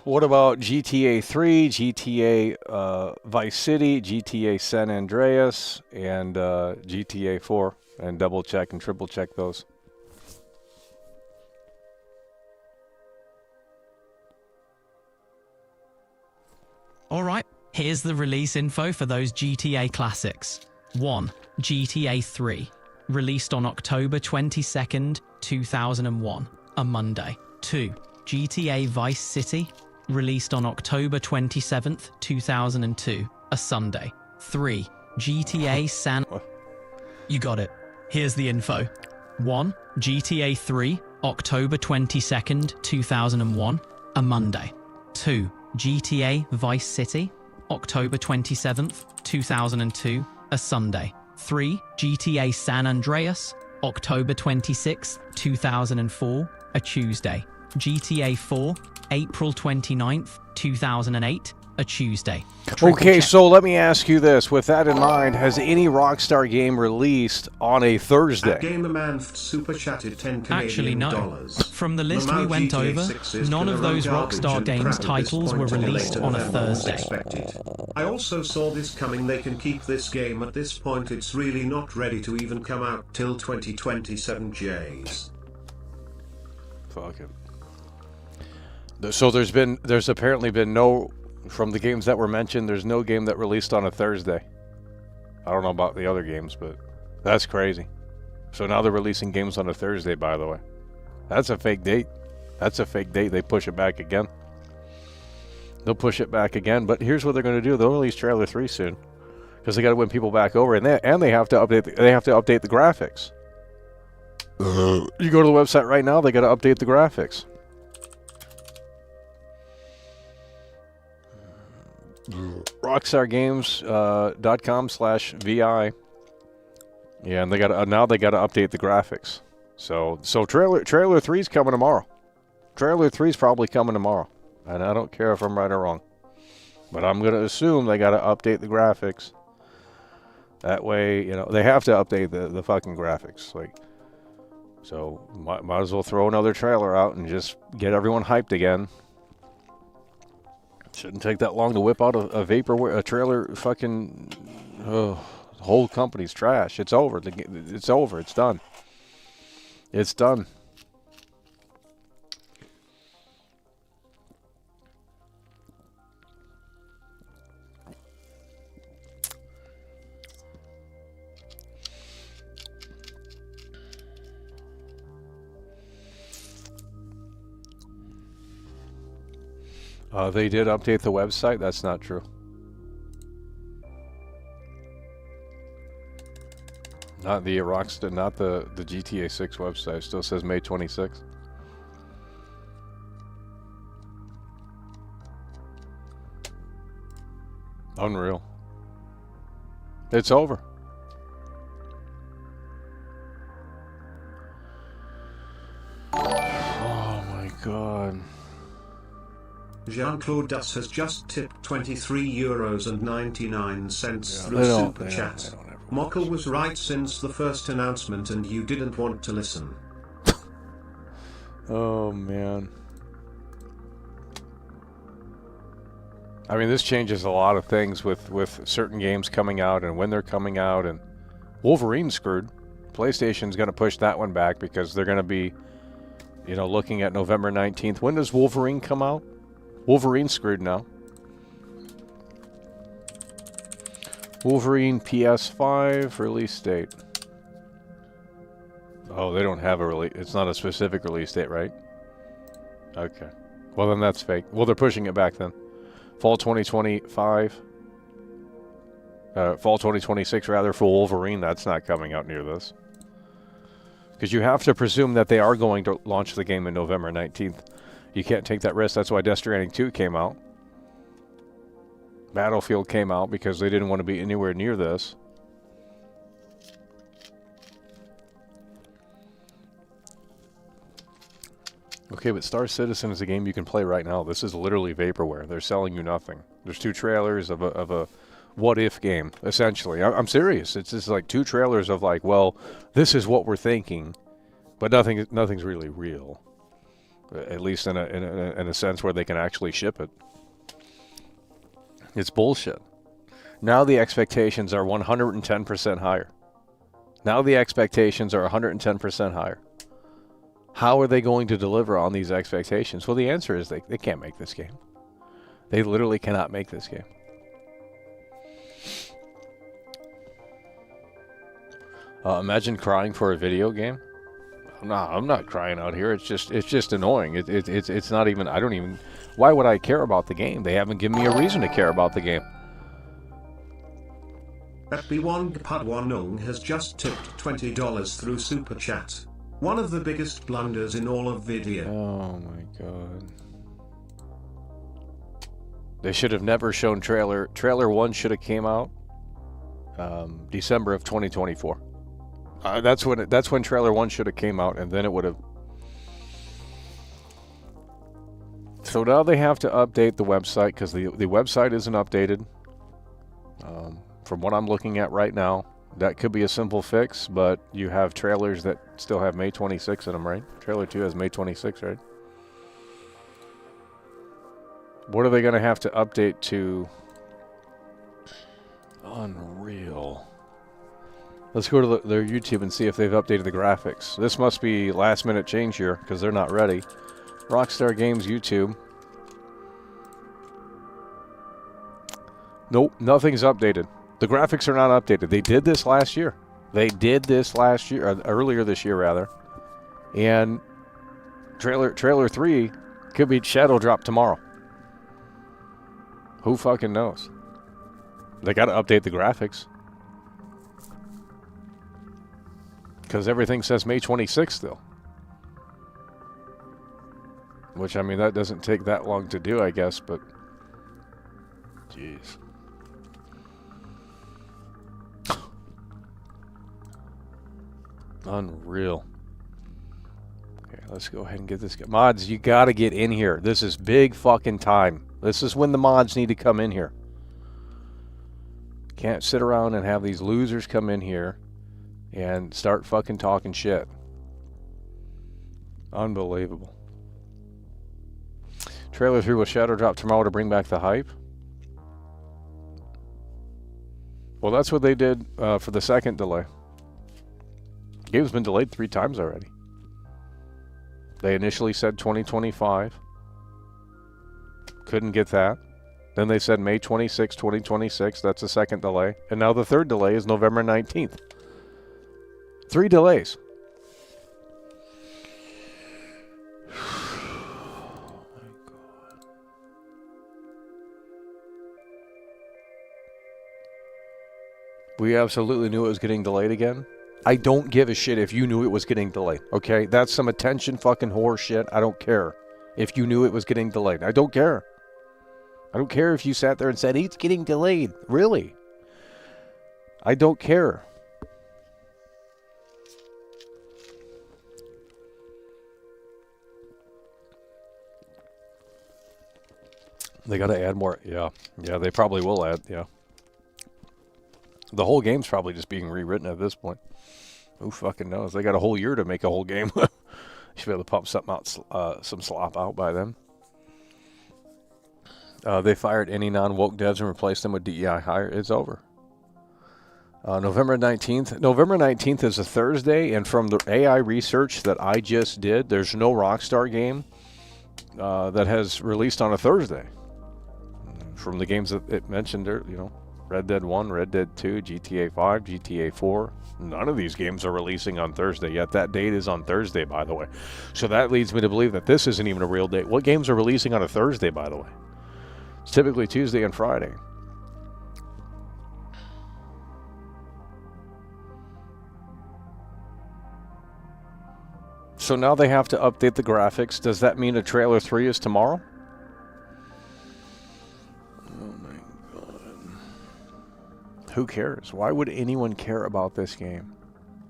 Speaker 2: What about GTA 3, GTA Vice City, GTA San Andreas, and GTA 4? And double check and triple check those.
Speaker 4: Alright, here's the release info for those GTA classics. 1. GTA 3, released on October 22nd, 2001, a Monday. 2. GTA Vice City, released on October 27th, 2002, a Sunday. 3. GTA San... You got it. Here's the info. 1. GTA 3, October 22nd, 2001, a Monday. 2. GTA Vice City, October 27th, 2002, a Sunday. 3. GTA San Andreas, October 26th, 2004, a Tuesday. GTA 4, April 29th, 2008, a Tuesday. Triple
Speaker 2: Okay,
Speaker 4: check.
Speaker 2: so let me ask you this. With that in mind, has any Rockstar game released on a Thursday?
Speaker 3: Gamerman super chatted 10
Speaker 4: Actually,
Speaker 3: Canadian
Speaker 4: no.
Speaker 3: dollars.
Speaker 4: From the list we
Speaker 3: Lamau
Speaker 4: went
Speaker 3: GTA
Speaker 4: over,
Speaker 3: 6 is
Speaker 4: none of
Speaker 3: gonna
Speaker 4: those
Speaker 3: run garbage
Speaker 4: Rockstar
Speaker 3: and
Speaker 4: Games
Speaker 3: crap at this
Speaker 4: titles were
Speaker 3: point until
Speaker 4: released
Speaker 3: later
Speaker 4: on a
Speaker 3: November was
Speaker 4: Thursday.
Speaker 3: expected. I also saw this coming. They can keep this game at this point. It's really not ready to even come out till 2027 J's.
Speaker 2: Fuck it. So there's apparently been no, from the games that were mentioned, there's no game that released on a Thursday. I don't know about the other games, but that's crazy. So now they're releasing games on a Thursday, by the way. That's a fake date. That's a fake date. They push it back again. They'll push it back again, but here's what they're going to do. They'll release trailer 3 soon because they got to win people back over, and they have to update the graphics. You go to the website right now, they got to update the graphics. RockstarGames.com/VI. Yeah, and they got now they got to update the graphics. So trailer 3's coming tomorrow. Trailer 3's probably coming tomorrow, and I don't care if I'm right or wrong, but I'm gonna assume they got to update the graphics. That way, they have to update the fucking graphics. So might as well throw another trailer out and just get everyone hyped again. Shouldn't take that long to whip out a trailer. Fucking, the whole company's trash. It's over. It's over. It's done. It's done. They did update the website. That's not true. Not the Rockstar, not the GTA 6 website. It still says May 26th. Unreal. It's over. Oh my god.
Speaker 3: Jean-Claude Duss has just tipped €23.99 through Super Chat. Mockle was right since the first announcement and you didn't want to listen.
Speaker 2: Oh man. I mean, this changes a lot of things with certain games coming out and when they're coming out, and Wolverine's screwed. PlayStation's going to push that one back because they're going to be, looking at November 19th. When does Wolverine come out? Wolverine's screwed now. Wolverine PS5 release date. Oh, they don't have a release. It's not a specific release date, right? Okay. Well, then that's fake. Well, they're pushing it back then. Fall 2025. Fall 2026, rather, for Wolverine. That's not coming out near this. Because you have to presume that they are going to launch the game in November 19th. You can't take that risk. That's why Death Stranding 2 came out. Battlefield came out because they didn't want to be anywhere near this. Okay, but Star Citizen is a game you can play right now. This is literally vaporware. They're selling you nothing. There's 2 trailers of a what-if game, essentially. I'm serious. It's just like 2 trailers of well, this is what we're thinking, but nothing's really real. At least in a sense where they can actually ship it. It's bullshit. Now the expectations are 110% higher. Now the expectations are 110% higher. How are they going to deliver on these expectations? Well, the answer is they can't make this game. They literally cannot make this game. Imagine crying for a video game. I'm not crying out here. It's just annoying. It's not even. I don't even. Why would I care about the game? They haven't given me a reason to care about the game.
Speaker 3: FB1 Padwanung has just tipped $20 through Super Chat. One of the biggest blunders in all of video.
Speaker 2: Oh my god. They should have never shown trailer. Trailer 1 should have came out December of 2024. That's when trailer 1 should have came out, and then it would have. So now they have to update the website because the website isn't updated. From what I'm looking at right now, that could be a simple fix, but you have trailers that still have May 26 in them, right? Trailer 2 has May 26, right? What are they going to have to update to? Unreal. Let's go to their YouTube and see if they've updated the graphics. This must be last minute change here because they're not ready. Rockstar Games YouTube. Nope, nothing's updated. The graphics are not updated. They did this last year. Earlier this year rather. And trailer 3 could be shadow drop tomorrow. Who fucking knows? They got to update the graphics. Because everything says May 26th still. Which, I mean, that doesn't take that long to do, I guess, but... Jeez. Unreal. Okay, let's go ahead and get this guy. Mods, you got to get in here. This is big fucking time. This is when the mods need to come in here. Can't sit around and have these losers come in here and start fucking talking shit. Unbelievable. Trailer 3 will shadow drop tomorrow to bring back the hype. Well, that's what they did for the second delay. The game's been delayed 3 times already. They initially said 2025. Couldn't get that. Then they said May 26, 2026. That's the second delay. And now the third delay is November 19th. 3 delays. We absolutely knew it was getting delayed again. I don't give a shit if you knew it was getting delayed, okay? That's some attention fucking horse shit. I don't care if you knew it was getting delayed. I don't care. I don't care if you sat there and said, it's getting delayed. Really? I don't care. They got to add more. Yeah. Yeah, they probably will add. Yeah. The whole game's probably just being rewritten at this point. Who fucking knows? They got a whole year to make a whole game. Should be able to pump something out, some slop out by then. They fired any non-woke devs and replaced them with DEI hire. It's over. November 19th. November 19th is a Thursday, and from the AI research that I just did, there's no Rockstar game that has released on a Thursday. From the games that it mentioned there, you know, Red Dead 1, Red Dead 2, GTA 5, GTA 4. None of these games are releasing on Thursday yet. That date is on Thursday, by the way. So that leads me to believe that this isn't even a real date. What games are releasing on a Thursday, by the way? It's typically Tuesday and Friday. So now they have to update the graphics. Does that mean a trailer 3 is tomorrow? Oh my god. Who cares? Why would anyone care about this game?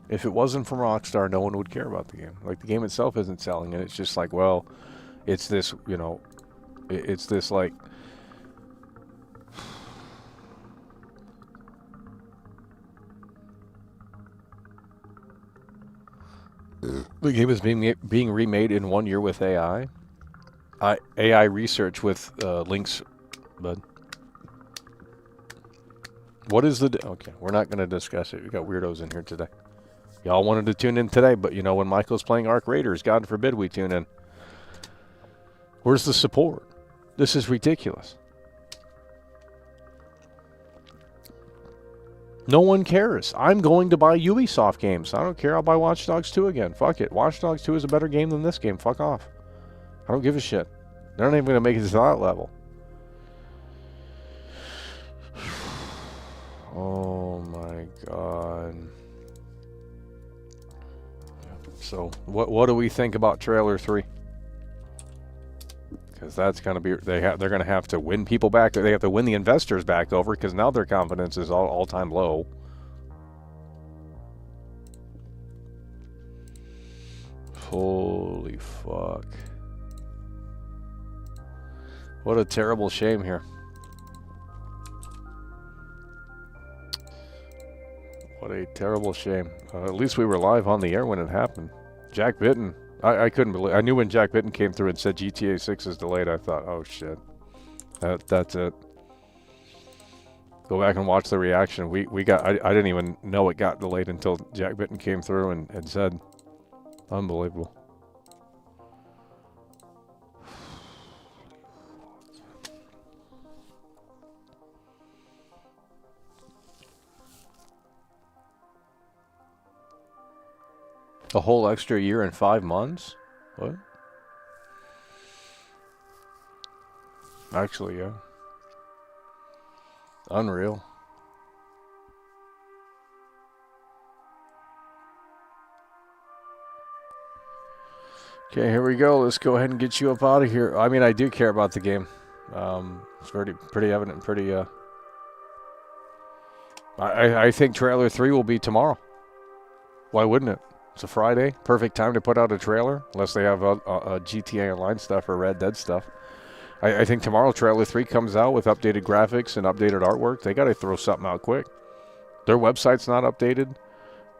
Speaker 2: If it wasn't from Rockstar, no one would care about the game. Like, the game itself isn't selling, and it's just like, well, it's this, you know, it's this, like... The game is being remade in 1 year with AI. AI research with links, bud. What is the... Okay, we're not going to discuss it. We got weirdos in here today. Y'all wanted to tune in today, but you know, when Michael's playing Ark Raiders, God forbid we tune in. Where's the support? This is ridiculous. No one cares. I'm going to buy Ubisoft games. I don't care. I'll buy Watch Dogs 2 again. Fuck it. Watch Dogs 2 is a better game than this game. Fuck off. I don't give a shit. They're not even going to make it to that level. Oh my god. So, what do we think about trailer 3? Because that's going to be... They're going to have to win people back. They have to win the investors back over, because now their confidence is all-time low. Holy fuck. What a terrible shame here. What a terrible shame. At least we were live on the air when it happened. Jack Bitten. I couldn't believe. I knew when Jack Bitten came through and said GTA 6 is delayed. I thought, oh shit, that's it. Go back and watch the reaction. We got. I didn't even know it got delayed until Jack Bitten came through and said, unbelievable. A whole extra year and 5 months? What? Actually, yeah. Unreal. Okay, here we go. Let's go ahead and get you up out of here. I mean, I do care about the game. It's pretty evident, pretty, I think trailer 3 will be tomorrow. Why wouldn't it? It's a Friday. Perfect time to put out a trailer, unless they have GTA Online stuff or Red Dead stuff. I think tomorrow trailer 3 comes out with updated graphics and updated artwork. They got to throw something out quick. Their website's not updated.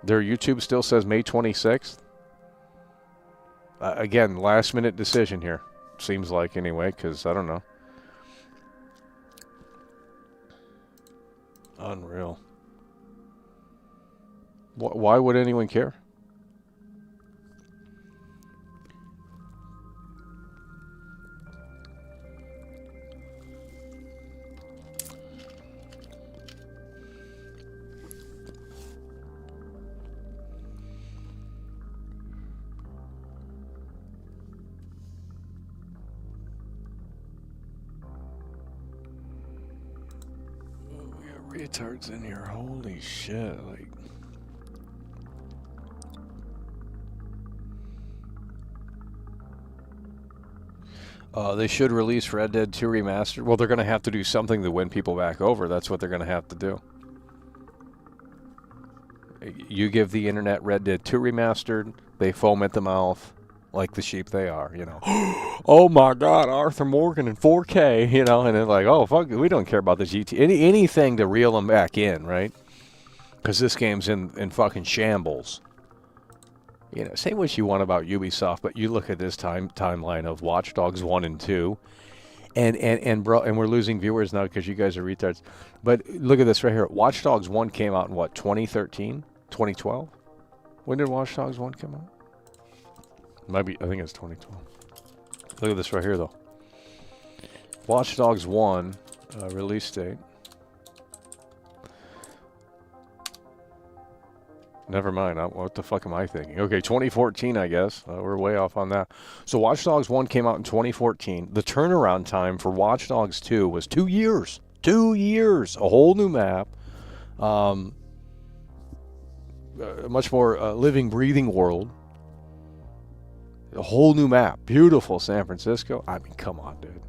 Speaker 2: Their YouTube still says May 26th. Again, last minute decision here. Seems like anyway, because I don't know. Unreal. Why would anyone care? Retards in here, holy shit, like they should release Red Dead 2 Remastered. Well, they're going to have to do something to win people back over. That's what they're going to have to do. You give the internet Red Dead 2 Remastered, they foam at the mouth like the sheep they are, you know. Oh my God, Arthur Morgan in 4K, you know, and they're like, oh fuck, we don't care about the GT. Anything to reel them back in, right? Because this game's in fucking shambles. You know, say what you want about Ubisoft, but you look at this timeline of Watch Dogs 1 and 2, and we're losing viewers now because you guys are retards. But look at this right here. Watch Dogs 1 came out in what, 2013? 2012? When did Watch Dogs 1 come out? Might be, I think it's 2012. Look at this right here, though. Watch Dogs 1 release date. Never mind. What the fuck am I thinking? Okay, 2014, I guess. We're way off on that. So Watch Dogs 1 came out in 2014. The turnaround time for Watch Dogs 2 was 2 years. 2 years. A whole new map. A much more living, breathing world. A whole new map. Beautiful San Francisco. I mean, come on, dude.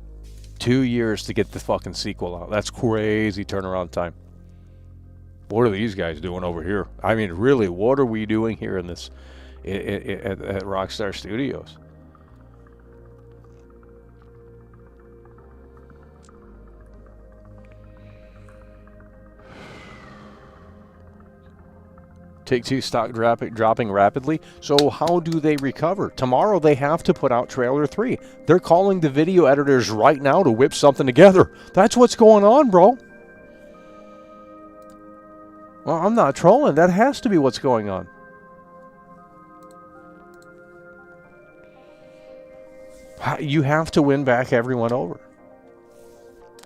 Speaker 2: 2 years to get the fucking sequel out. That's crazy turnaround time. What are these guys doing over here? I mean, really, what are we doing here in this at Rockstar Studios? Take-Two stock dropping rapidly. So how do they recover? Tomorrow they have to put out trailer 3. They're calling the video editors right now to whip something together. That's what's going on, bro. Well, I'm not trolling. That has to be what's going on. You have to win back everyone over.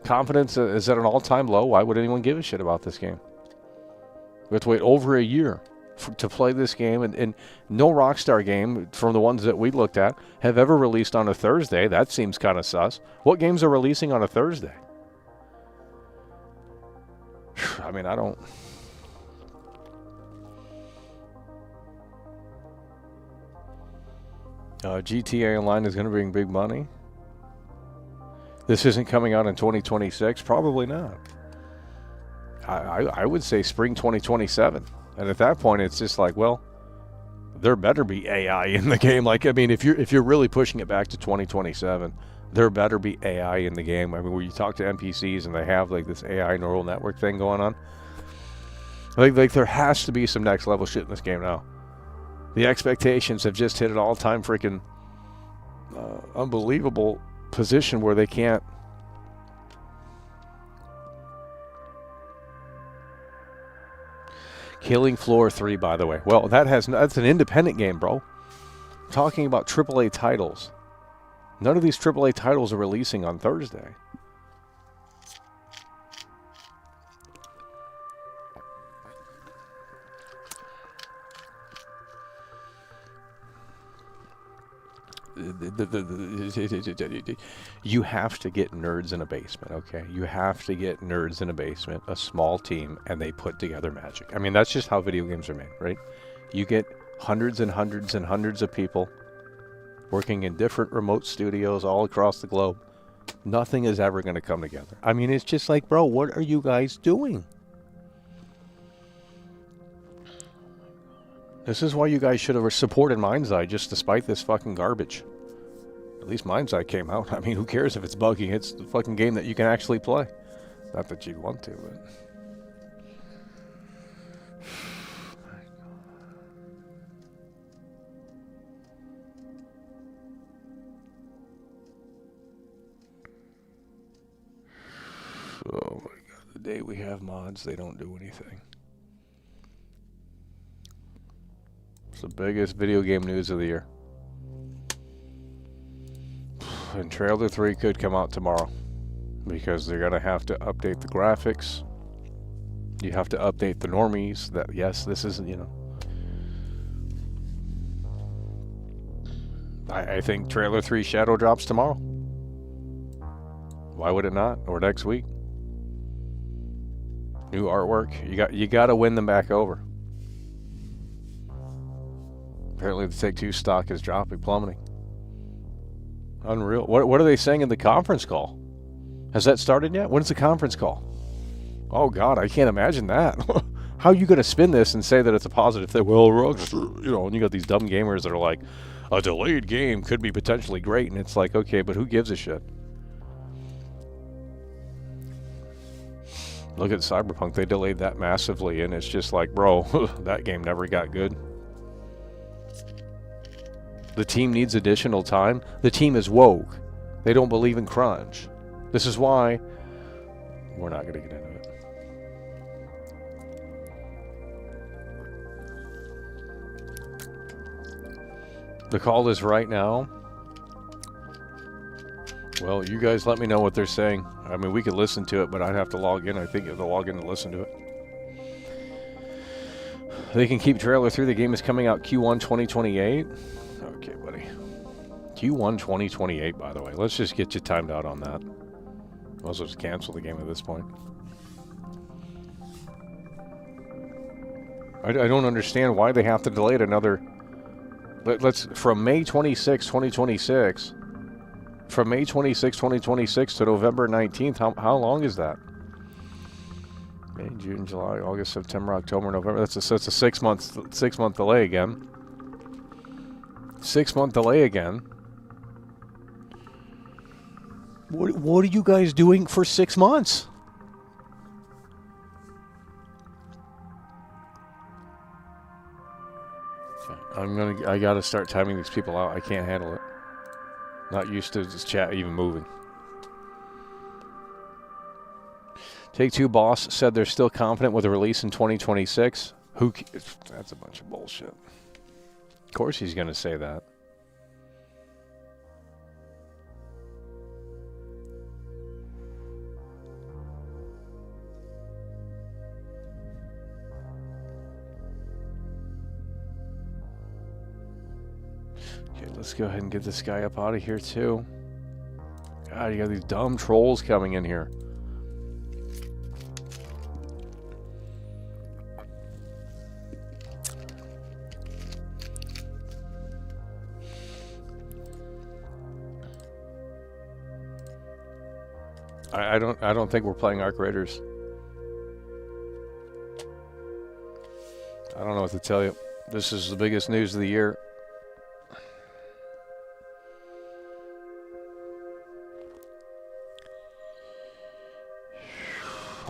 Speaker 2: Confidence is at an all-time low. Why would anyone give a shit about this game? We have to wait over a year to play this game, and no Rockstar game from the ones that we looked at have ever released on a Thursday. That seems kind of sus. What games are releasing on a Thursday? I mean, I don't... GTA Online is going to bring big money. This isn't coming out in 2026? Probably not. I would say spring 2027. And at that point, it's just like, well, there better be AI in the game. Like, I mean, if you're really pushing it back to 2027, There better be AI in the game. I mean, where you talk to NPCs and they have like this AI neural network thing going on. Like there has to be some next level shit in this game now. The expectations have just hit an all-time freaking unbelievable position where they can't. Killing Floor 3, by the way. Well, that's an independent game, bro. I'm talking about AAA titles. None of these AAA titles are releasing on Thursday. You have to get nerds in a basement, okay? You have to get nerds in a basement, a small team, and they put together magic. I mean, that's just how video games are made, right? You get hundreds and hundreds and hundreds of people working in different remote studios all across the globe. Nothing is ever going to come together. I mean, it's just like, bro, what are you guys doing? This is why you guys should have supported Mind's Eye just despite this fucking garbage. At least Mind's Eye came out. I mean, who cares if it's buggy? It's the fucking game that you can actually play. Not that you'd want to, but... Oh my god, the day we have mods, they don't do anything. It's the biggest video game news of the year. And Trailer 3 could come out tomorrow. Because they're going to have to update the graphics. You have to update the normies. That, yes, this isn't, you know. I think Trailer 3 Shadow drops tomorrow. Why would it not? Or next week? New artwork. You got to win them back over. Apparently the Take-Two stock is plummeting. Unreal. What are they saying in the conference call? Has that started yet? When's the conference call? Oh god, I can't imagine that. How are you going to spin this and say that it's a positive thing? Well, you know, and you got these dumb gamers that are like, a delayed game could be potentially great, and it's like, okay, but who gives a shit? Look at Cyberpunk, they delayed that massively, and it's just like, bro, that game never got good. The team needs additional time. The team is woke. They don't believe in crunch. This is why we're not going to get into it. The call is right now. Well, you guys let me know what they're saying. I mean, we could listen to it, but I'd have to log in. I think you have to log in to listen to it. They can keep Trailer 3. The game is coming out Q1 2028. Okay, buddy. Q1 2028, by the way. Let's just get you timed out on that. Might as well just cancel the game at this point. I don't understand why they have to delay it another... Let's from May 26, 2026... From May 26, 2026 to November 19th, how long is that? May, June, July, August, September, October, November. That's a 6-month delay again. 6-month delay again. What are you guys doing for 6 months? Okay, I gotta start timing these people out. I can't handle it. Not used to this chat even moving. Take-Two boss said they're still confident with a release in 2026. That's a bunch of bullshit. Of course he's going to say that. Let's go ahead and get this guy up out of here, too. God, you got these dumb trolls coming in here. I don't think we're playing Arc Raiders. I don't know what to tell you. This is the biggest news of the year.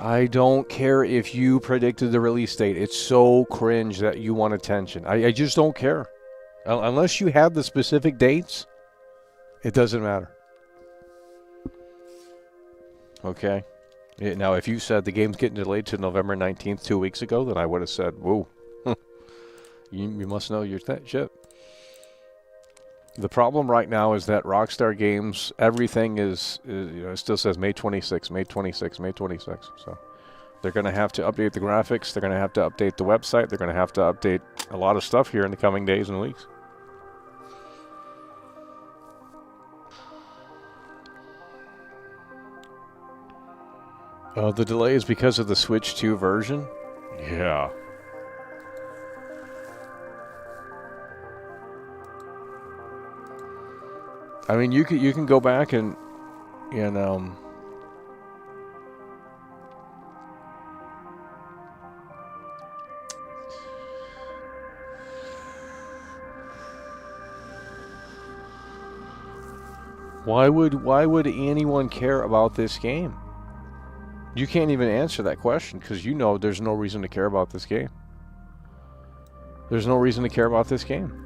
Speaker 2: I don't care if you predicted the release date. It's so cringe that you want attention. I just don't care. Unless you have the specific dates, it doesn't matter. Okay? Now, if you said the game's getting delayed to November 19th 2 weeks ago, then I would have said, whoa, you must know your shit. The problem right now is that Rockstar Games, everything is it still says May 26, May 26, May 26. So they're going to have to update the graphics. They're going to have to update the website. They're going to have to update a lot of stuff here in the coming days and weeks. The delay is because of the Switch 2 version? Yeah. I mean, you can go back and why would anyone care about this game? You can't even answer that question because you know there's no reason to care about this game. There's no reason to care about this game.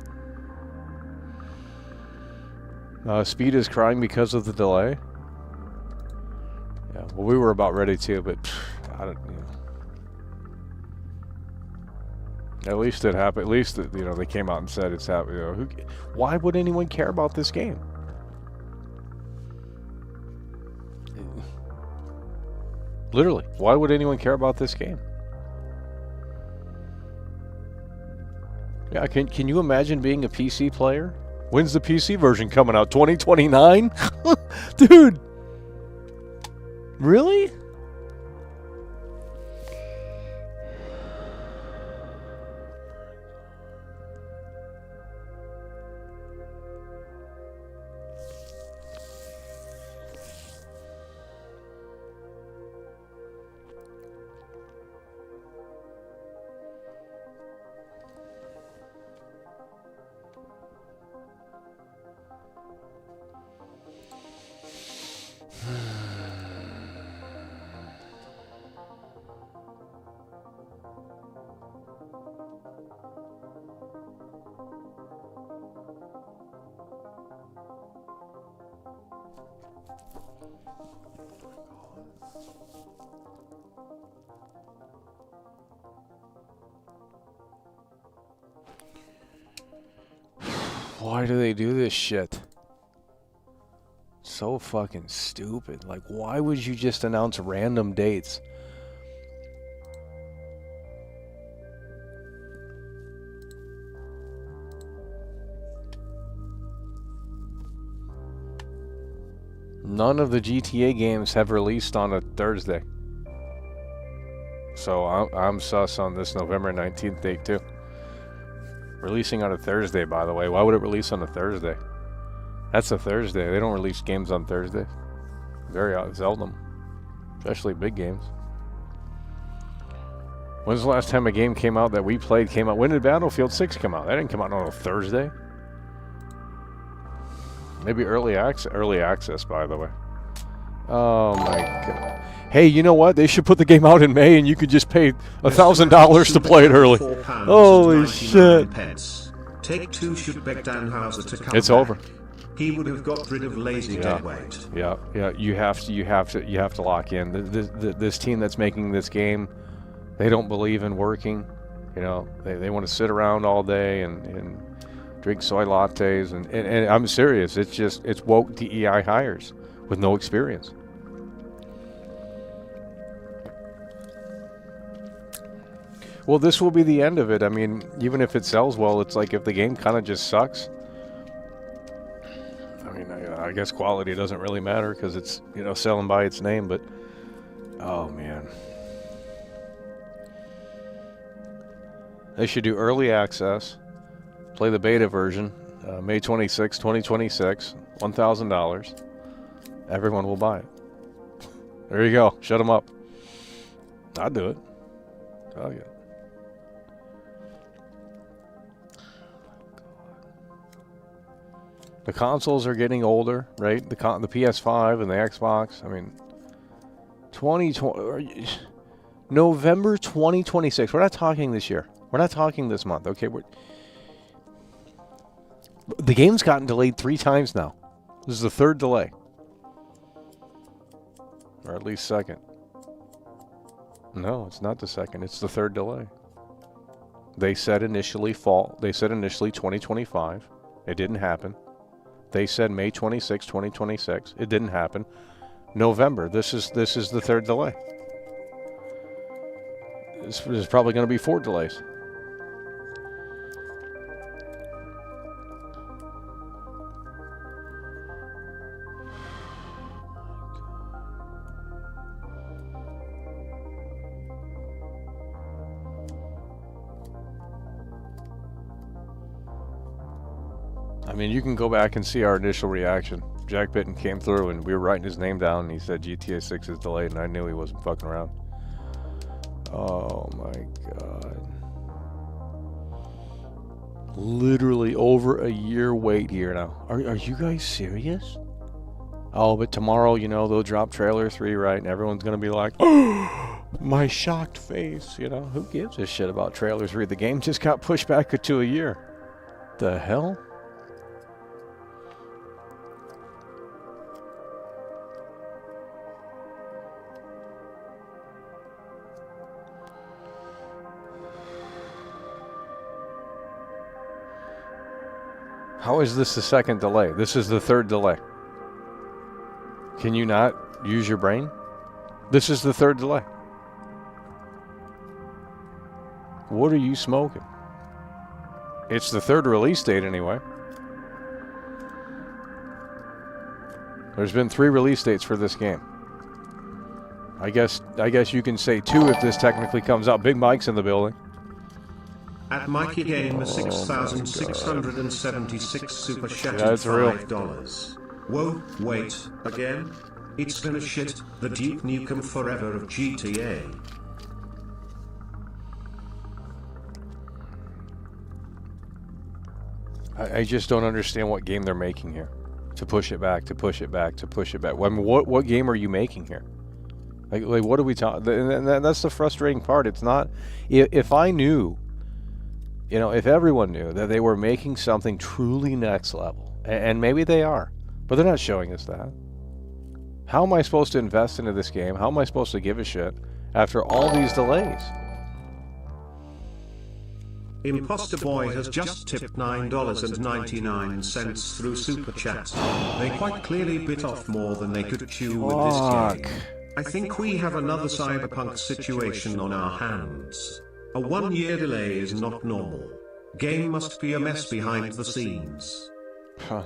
Speaker 2: Speed is crying because of the delay. Yeah, well, we were about ready to, but I don't. At least it happened. At least they came out and said it's happening. Why would anyone care about this game? Literally, why would anyone care about this game? Yeah, can you imagine being a PC player? When's the PC version coming out? 2029? Dude! Really? Why do they do this shit? So fucking stupid. Like, why would you just announce random dates? None of the GTA games have released on a Thursday. So I'm sus on this November 19th date too. Releasing on a Thursday, by the way. Why would it release on a Thursday? That's a Thursday. They don't release games on Thursday. Very seldom. Especially big games. When's the last time a game came out that we played came out? When did Battlefield 6 come out? That didn't come out on a Thursday. Maybe early access, by the way. Oh my god. Hey, you know what? They should put the game out in May and you could just pay $1,000 to play it early. Holy shit.
Speaker 3: Take-Two should beg Danhauser to come
Speaker 2: It's
Speaker 3: back.
Speaker 2: over.
Speaker 3: He would have got rid of lazy deadweight.
Speaker 2: Yeah. You have to lock in. This team that's making this game, they don't believe in working. You know, they want to sit around all day and drink soy lattes and I'm serious. It's woke DEI hires with no experience. Well, this will be the end of it. I mean, even if it sells well, it's like if the game kind of just sucks. I mean, I guess quality doesn't really matter because it's, selling by its name, but oh man. They should do early access, play the beta version, May 26, 2026, $1,000. Everyone will buy it. There you go. Shut them up. I'd do it. Oh, yeah. The consoles are getting older, right? The PS5 and the Xbox. I mean, 2020, November 2026. We're not talking this year. We're not talking this month. Okay, the game's gotten delayed 3 times now. This is the 3rd delay. Or at least 2nd. No, it's not the 2nd. It's the 3rd delay. They said initially 2025. It didn't happen. They said May 26, 2026. It didn't happen. November. This is the 3rd delay. There's probably going to be 4 delays. I mean, you can go back and see our initial reaction. Jack Bitten came through and we were writing his name down and he said GTA 6 is delayed and I knew he wasn't fucking around. Oh my God. Literally over a year wait here now. Are you guys serious? Oh, but tomorrow, you know, they'll drop trailer 3, right? And everyone's going to be like, oh, my shocked face. You know, who gives a shit about trailer 3? The game just got pushed back to a year. The hell? How is this the 2nd delay? This is the 3rd delay. Can you not use your brain? This is the 3rd delay. What are you smoking? It's the 3rd release date anyway. There's been 3 release dates for this game. I guess you can say 2 if this technically comes out. Big Mike's in the building.
Speaker 3: At Mikey Gamer 6,676 super chatted
Speaker 2: Yeah, it's real.
Speaker 3: $5. Whoa, wait, again? It's gonna shit, the Duke Nukem Forever of GTA.
Speaker 2: I just don't understand what game they're making here. To push it back, to push it back, to push it back. I mean, what game are you making here? Like what are we talking? And that's the frustrating part. It's not. If I knew, you know, if everyone knew that they were making something truly next level, and maybe they are, but they're not showing us that. How am I supposed to invest into this game? How am I supposed to give a shit after all these delays?
Speaker 3: Imposter Boy has just tipped $9.99 through Super Chat. They quite clearly bit off more than they could chew with this game. I think we have another Cyberpunk situation on our hands. A 1-year delay is not normal. Game must be a mess behind the scenes.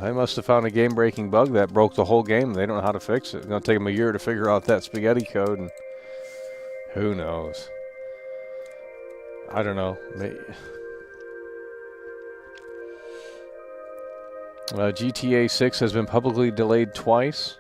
Speaker 2: They must have found a game-breaking bug that broke the whole game. They don't know how to fix it. It's going to take them a year to figure out that spaghetti code, and who knows? I don't know. GTA 6 has been publicly delayed twice.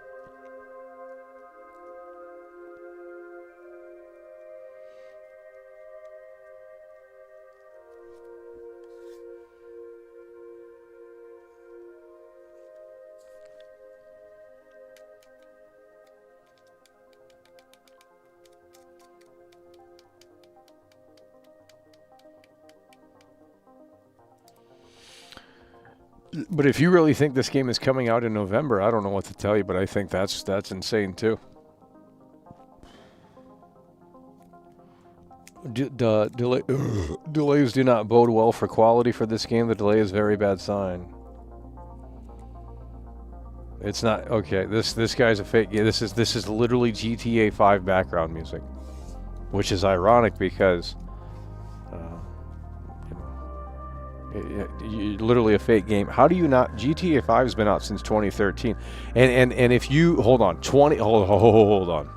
Speaker 2: But if you really think this game is coming out in November, I don't know what to tell you, but I think that's insane too. Delays do not bode well for quality for this game. The delay is a very bad sign. It's not okay. This guy's a fake. Yeah, this is literally GTA 5 background music, which is ironic because literally a fake game. How do you not? GTA 5 has been out since 2013, and if you hold on, hold on.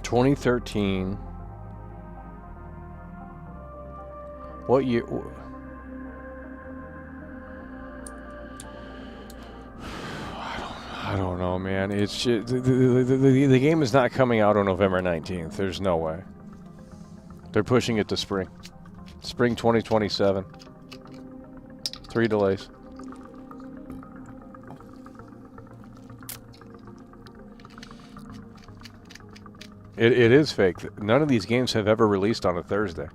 Speaker 2: 2013. What year? I don't know, man. It's just, the game is not coming out on November 19th. There's no way. They're pushing it to spring. Spring 2027. 3 delays. It is fake. None of these games have ever released on a Thursday.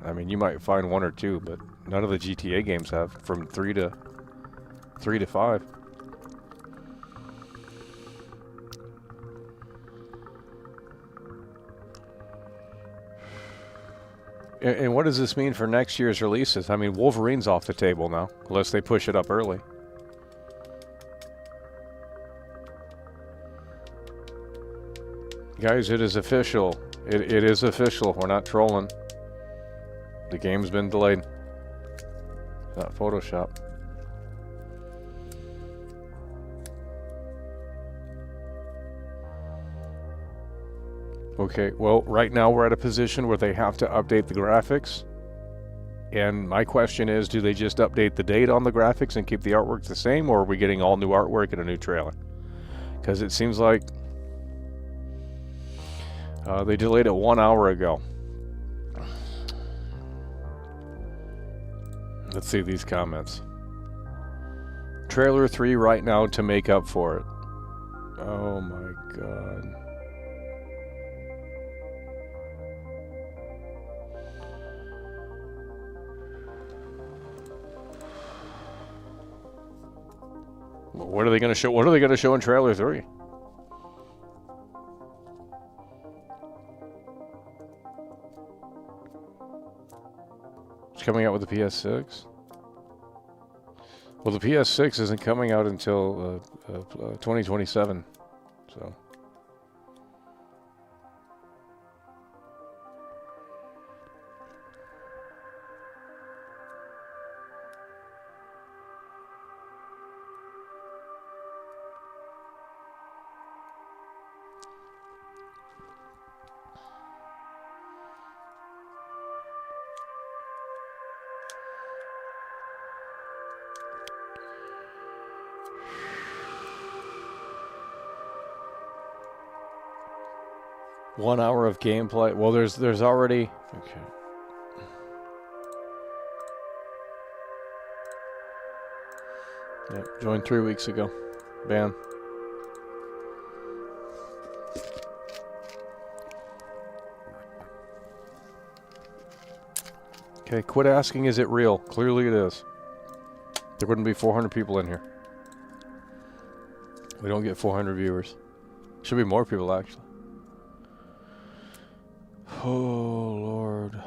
Speaker 2: I mean, you might find one or two, but none of the GTA games have, from 3 to 5. And what does this mean for next year's releases? I mean, Wolverine's off the table now, unless they push it up early. Guys, it is official. It is official. We're not trolling. The game's been delayed. It's not Photoshop. Okay, well, right now we're at a position where they have to update the graphics. And my question is, do they just update the date on the graphics and keep the artwork the same, or are we getting all new artwork and a new trailer? Because it seems like they delayed it 1 hour ago. Let's see these comments. Trailer 3 right now to make up for it. Oh my god. What are they going to show? What are they going to show in trailer 3? It's coming out with the PS6. Well, the PS6 isn't coming out until 2027, so. One hour of gameplay. Well, there's already. Okay. Yep, joined 3 weeks ago. Ban. Okay, quit asking, is it real? Clearly it is. There wouldn't be 400 people in here. We don't get 400 viewers. Should be more people, actually. Oh, Lord.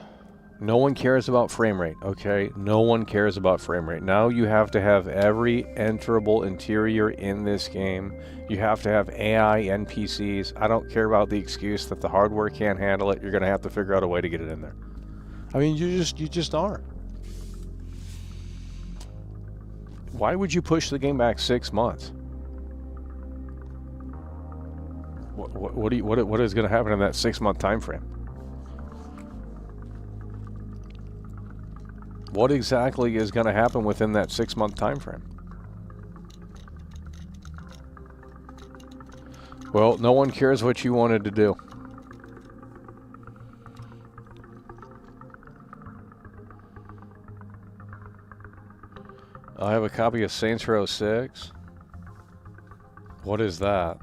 Speaker 2: No one cares about frame rate, okay? No one cares about frame rate. Now you have to have every enterable interior in this game. You have to have AI NPCs. I don't care about the excuse that the hardware can't handle it. You're going to have to figure out a way to get it in there. I mean, you just are. Why would you push the game back 6 months? What is going to happen in that 6 month time frame? What exactly is going to happen within that 6 month time frame? Well, no one cares what you wanted to do. I have a copy of Saints Row 6. What is that?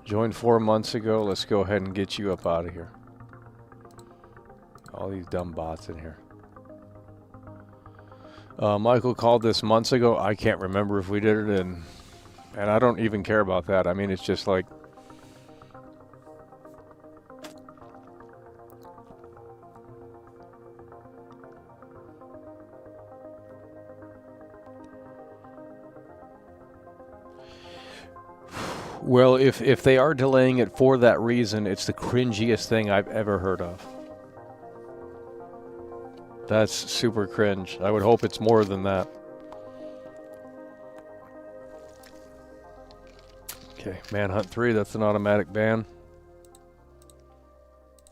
Speaker 2: Joined 4 months ago. Let's go ahead and get you up out of here. All these dumb bots in here. Michael called this months ago. I can't remember if we did it, and I don't even care about that. I mean, it's just like, well, if they are delaying it for that reason, it's the cringiest thing I've ever heard of. That's super cringe. I would hope it's more than that. Okay, Manhunt 3, that's an automatic ban.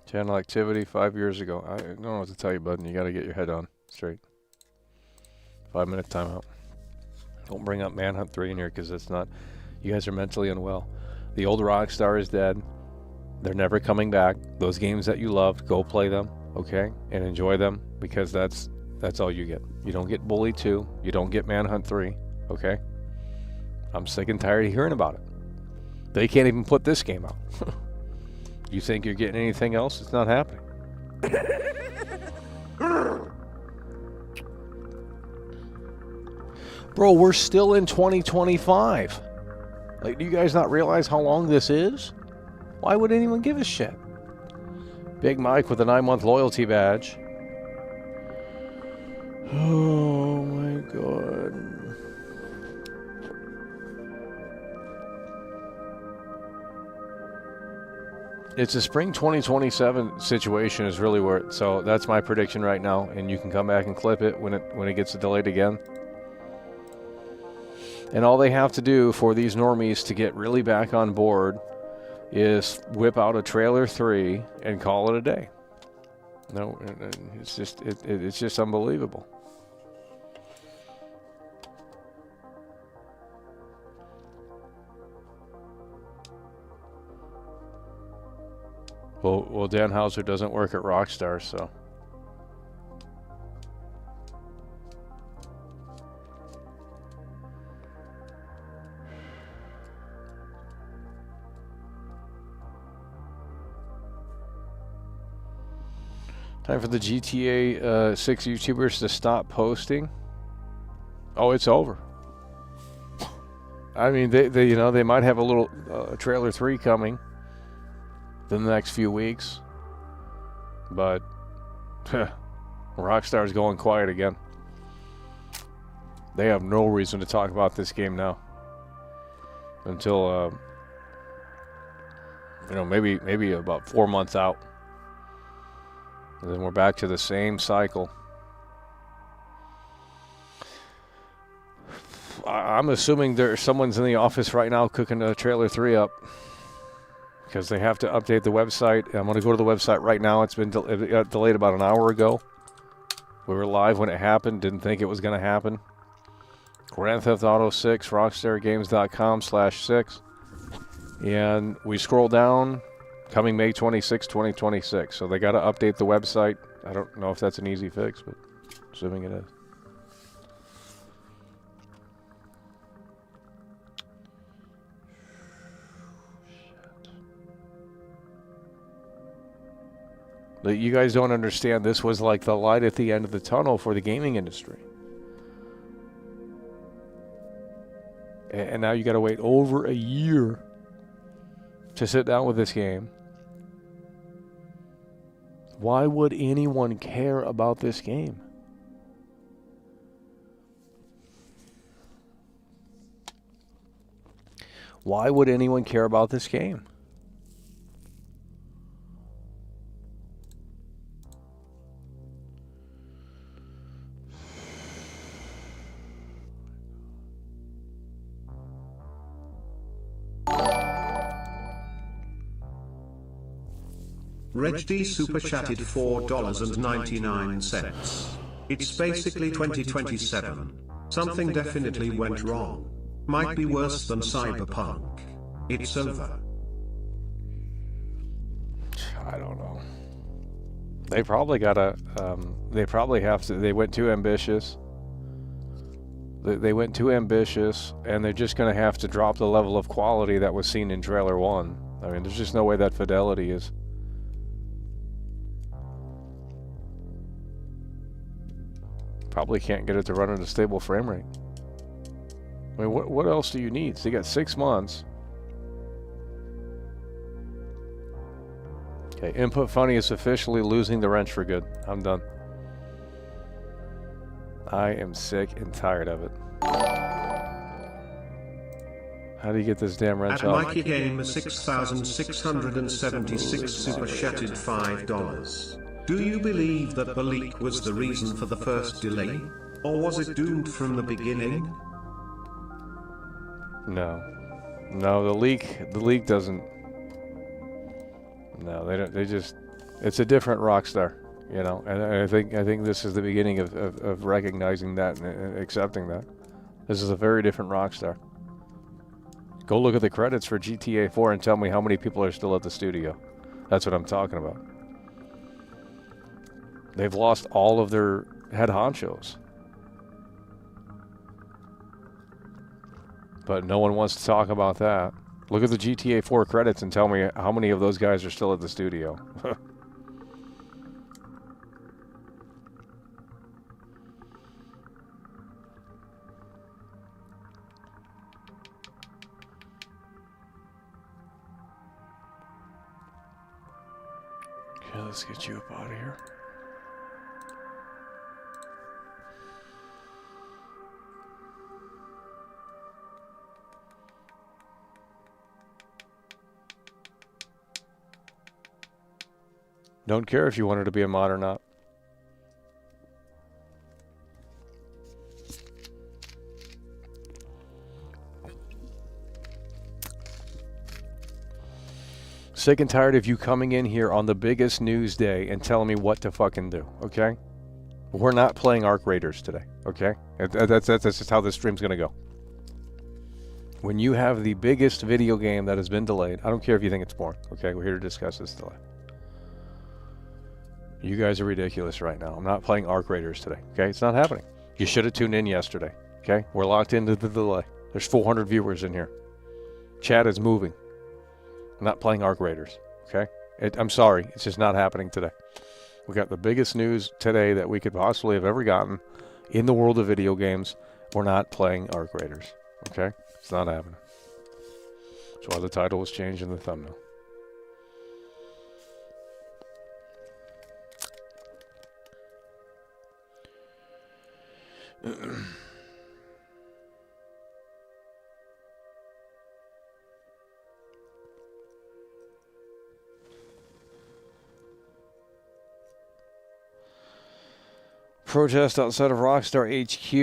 Speaker 2: Channel activity 5 years ago. I don't know what to tell you, bud. You got to get your head on straight. 5 minute timeout. Don't bring up Manhunt 3 in here because it's not. You guys are mentally unwell. The old Rockstar is dead. They're never coming back. Those games that you loved, go play them, okay? And enjoy them, because that's all you get. You don't get Bully 2. You don't get Manhunt 3, okay? I'm sick and tired of hearing about it. They can't even put this game out. You think you're getting anything else? It's not happening. Bro, we're still in 2025. Like, do you guys not realize how long this is? Why would anyone give a shit? Big Mike with a 9-month loyalty badge. Oh my god. It's a spring 2027 situation is really where so that's my prediction right now, and you can come back and clip it when it gets delayed again. And all they have to do for these normies to get really back on board is whip out a trailer 3 and call it a day. No, it's just unbelievable. Well, Dan Houser doesn't work at Rockstar, so. Time for the GTA 6 YouTubers to stop posting. Oh, it's over. I mean, they might have a little trailer 3 coming in the next few weeks, but Rockstar's going quiet again. They have no reason to talk about this game now until maybe about 4 months out, and then we're back to the same cycle. I'm assuming someone's in the office right now cooking a trailer 3 up, because they have to update the website. I'm going to go to the website right now. It's been delayed about an hour ago. We were live when it happened. Didn't think it was going to happen. Grand Theft Auto 6, rockstargames.com/6. And we scroll down, coming May 26, 2026. So they got to update the website. I don't know if that's an easy fix, but assuming it is. But you guys don't understand, this was like the light at the end of the tunnel for the gaming industry. And now you got to wait over a year to sit down with this game. Why would anyone care about this game? Why would anyone care about this game?
Speaker 3: Reg D super chatted $4.99. It's basically 2027. Something definitely went wrong. Might be worse than Cyberpunk. It's over.
Speaker 2: I don't know. They probably gotta, they probably have to, they went too ambitious. They went too ambitious, and they're just gonna have to drop the level of quality that was seen in trailer 1. I mean, there's just no way that fidelity is. Probably can't get it to run at a stable frame rate. I mean, what else do you need? So you got 6 months. Okay, Input Funny is officially losing the wrench for good. I'm done. I am sick and tired of it. How do you get this damn wrench off?
Speaker 3: At Mikey Gamer 6,676 super chatted $5. Do you believe that the leak was the reason for the first delay? Or was it doomed from the beginning?
Speaker 2: No. No, the leak doesn't. No, they don't. They just, it's a different Rockstar, you know. And I think this is the beginning of recognizing that and accepting that. This is a very different Rockstar. Go look at the credits for GTA 4 and tell me how many people are still at the studio. That's what I'm talking about. They've lost all of their head honchos. But no one wants to talk about that. Look at the GTA 4 credits and tell me how many of those guys are still at the studio. Okay, let's get you up out of here. Don't care if you wanted to be a mod or not. Sick and tired of you coming in here on the biggest news day and telling me what to fucking do, okay? We're not playing Arc Raiders today, okay? That's just how this stream's gonna go. When you have the biggest video game that has been delayed, I don't care if you think it's boring, okay? We're here to discuss this delay. You guys are ridiculous right now. I'm not playing Arc Raiders today, okay? It's not happening. You should have tuned in yesterday, okay? We're locked into the delay. There's 400 viewers in here. Chat is moving. I'm not playing Arc Raiders, okay? I'm sorry. It's just not happening today. We got the biggest news today that we could possibly have ever gotten in the world of video games. We're not playing Arc Raiders, okay? It's not happening. That's why the title was changed in the thumbnail. Protest outside of Rockstar HQ.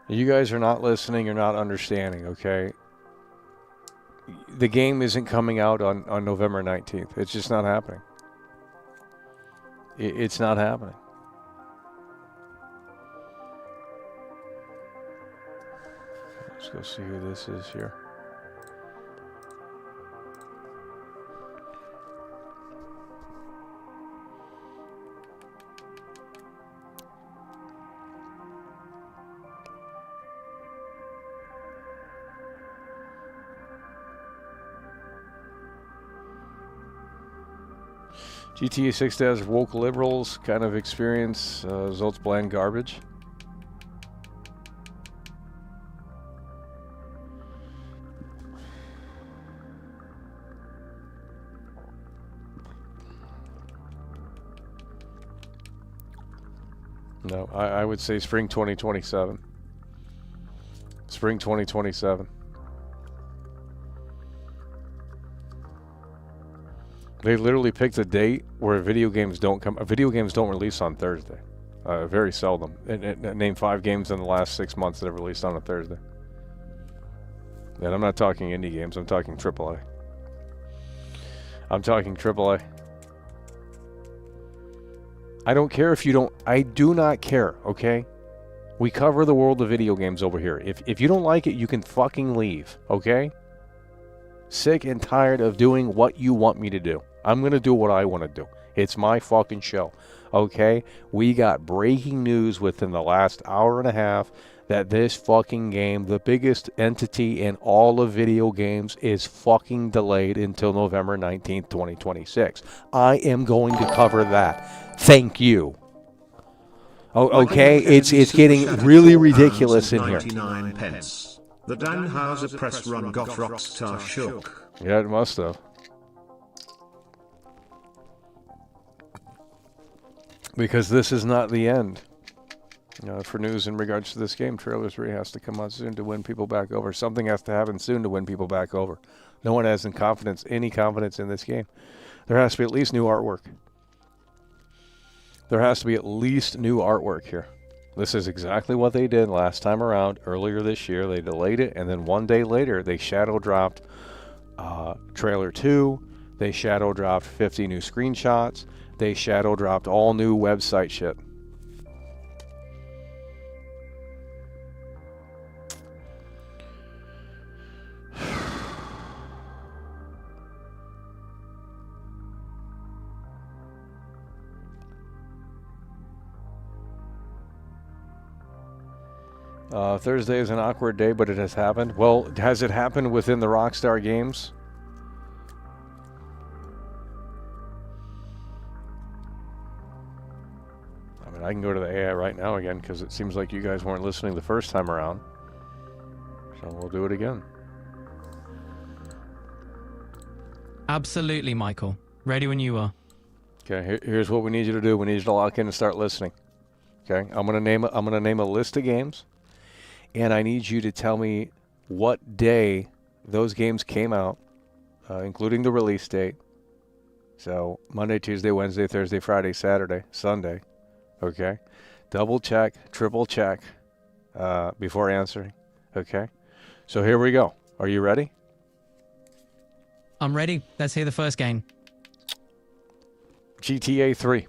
Speaker 2: You guys are not listening, you're not understanding, okay? The game isn't coming out on November 19th. It's just not happening. It's not happening. Let's go see who this is here. GTA 6 has woke liberals kind of experience, results bland garbage. No, I would say spring 2027. Spring 2027. They literally picked a date where video games don't release on Thursday. Very seldom. Name 5 games in the last 6 months that have released on a Thursday. And I'm not talking indie games. I'm talking AAA. I'm talking AAA. I don't care if you don't. I do not care, okay? We cover the world of video games over here. If you don't like it, you can fucking leave, okay? Sick and tired of doing what you want me to do. I'm going to do what I want to do. It's my fucking show, okay? We got breaking news within the last hour and a half that this fucking game, the biggest entity in all of video games, is fucking delayed until November 19th, 2026. I am going to cover that. Thank you. Oh, okay, it's getting really ridiculous in here.
Speaker 3: The Dan Houser press run got Rockstar shook.
Speaker 2: Yeah, it must have. Because this is not the end. For news in regards to this game, Trailer 3 has to come out soon to win people back over. Something has to happen soon to win people back over. No one has any confidence in this game. There has to be at least new artwork. There has to be at least new artwork here. This is exactly what they did last time around, earlier this year. They delayed it, and then one day later, they shadow dropped Trailer 2. They shadow dropped 50 new screenshots. They shadow dropped all new website shit. Thursday is an awkward day, but it has happened. Well, has it happened within the Rockstar Games? I mean, I can go to the AI right now again because it seems like you guys weren't listening the first time around. So we'll do it again.
Speaker 4: Absolutely, Michael. Ready when you are.
Speaker 2: Okay, here's what we need you to do. We need you to lock in and start listening. Okay, I'm gonna name a list of games, and I need you to tell me what day those games came out, including the release date. So Monday, Tuesday, Wednesday, Thursday, Friday, Saturday, Sunday. Okay, double check, triple check before answering. Okay, so here we go. Are you ready?
Speaker 4: I'm ready. Let's hear the first game.
Speaker 2: GTA 3.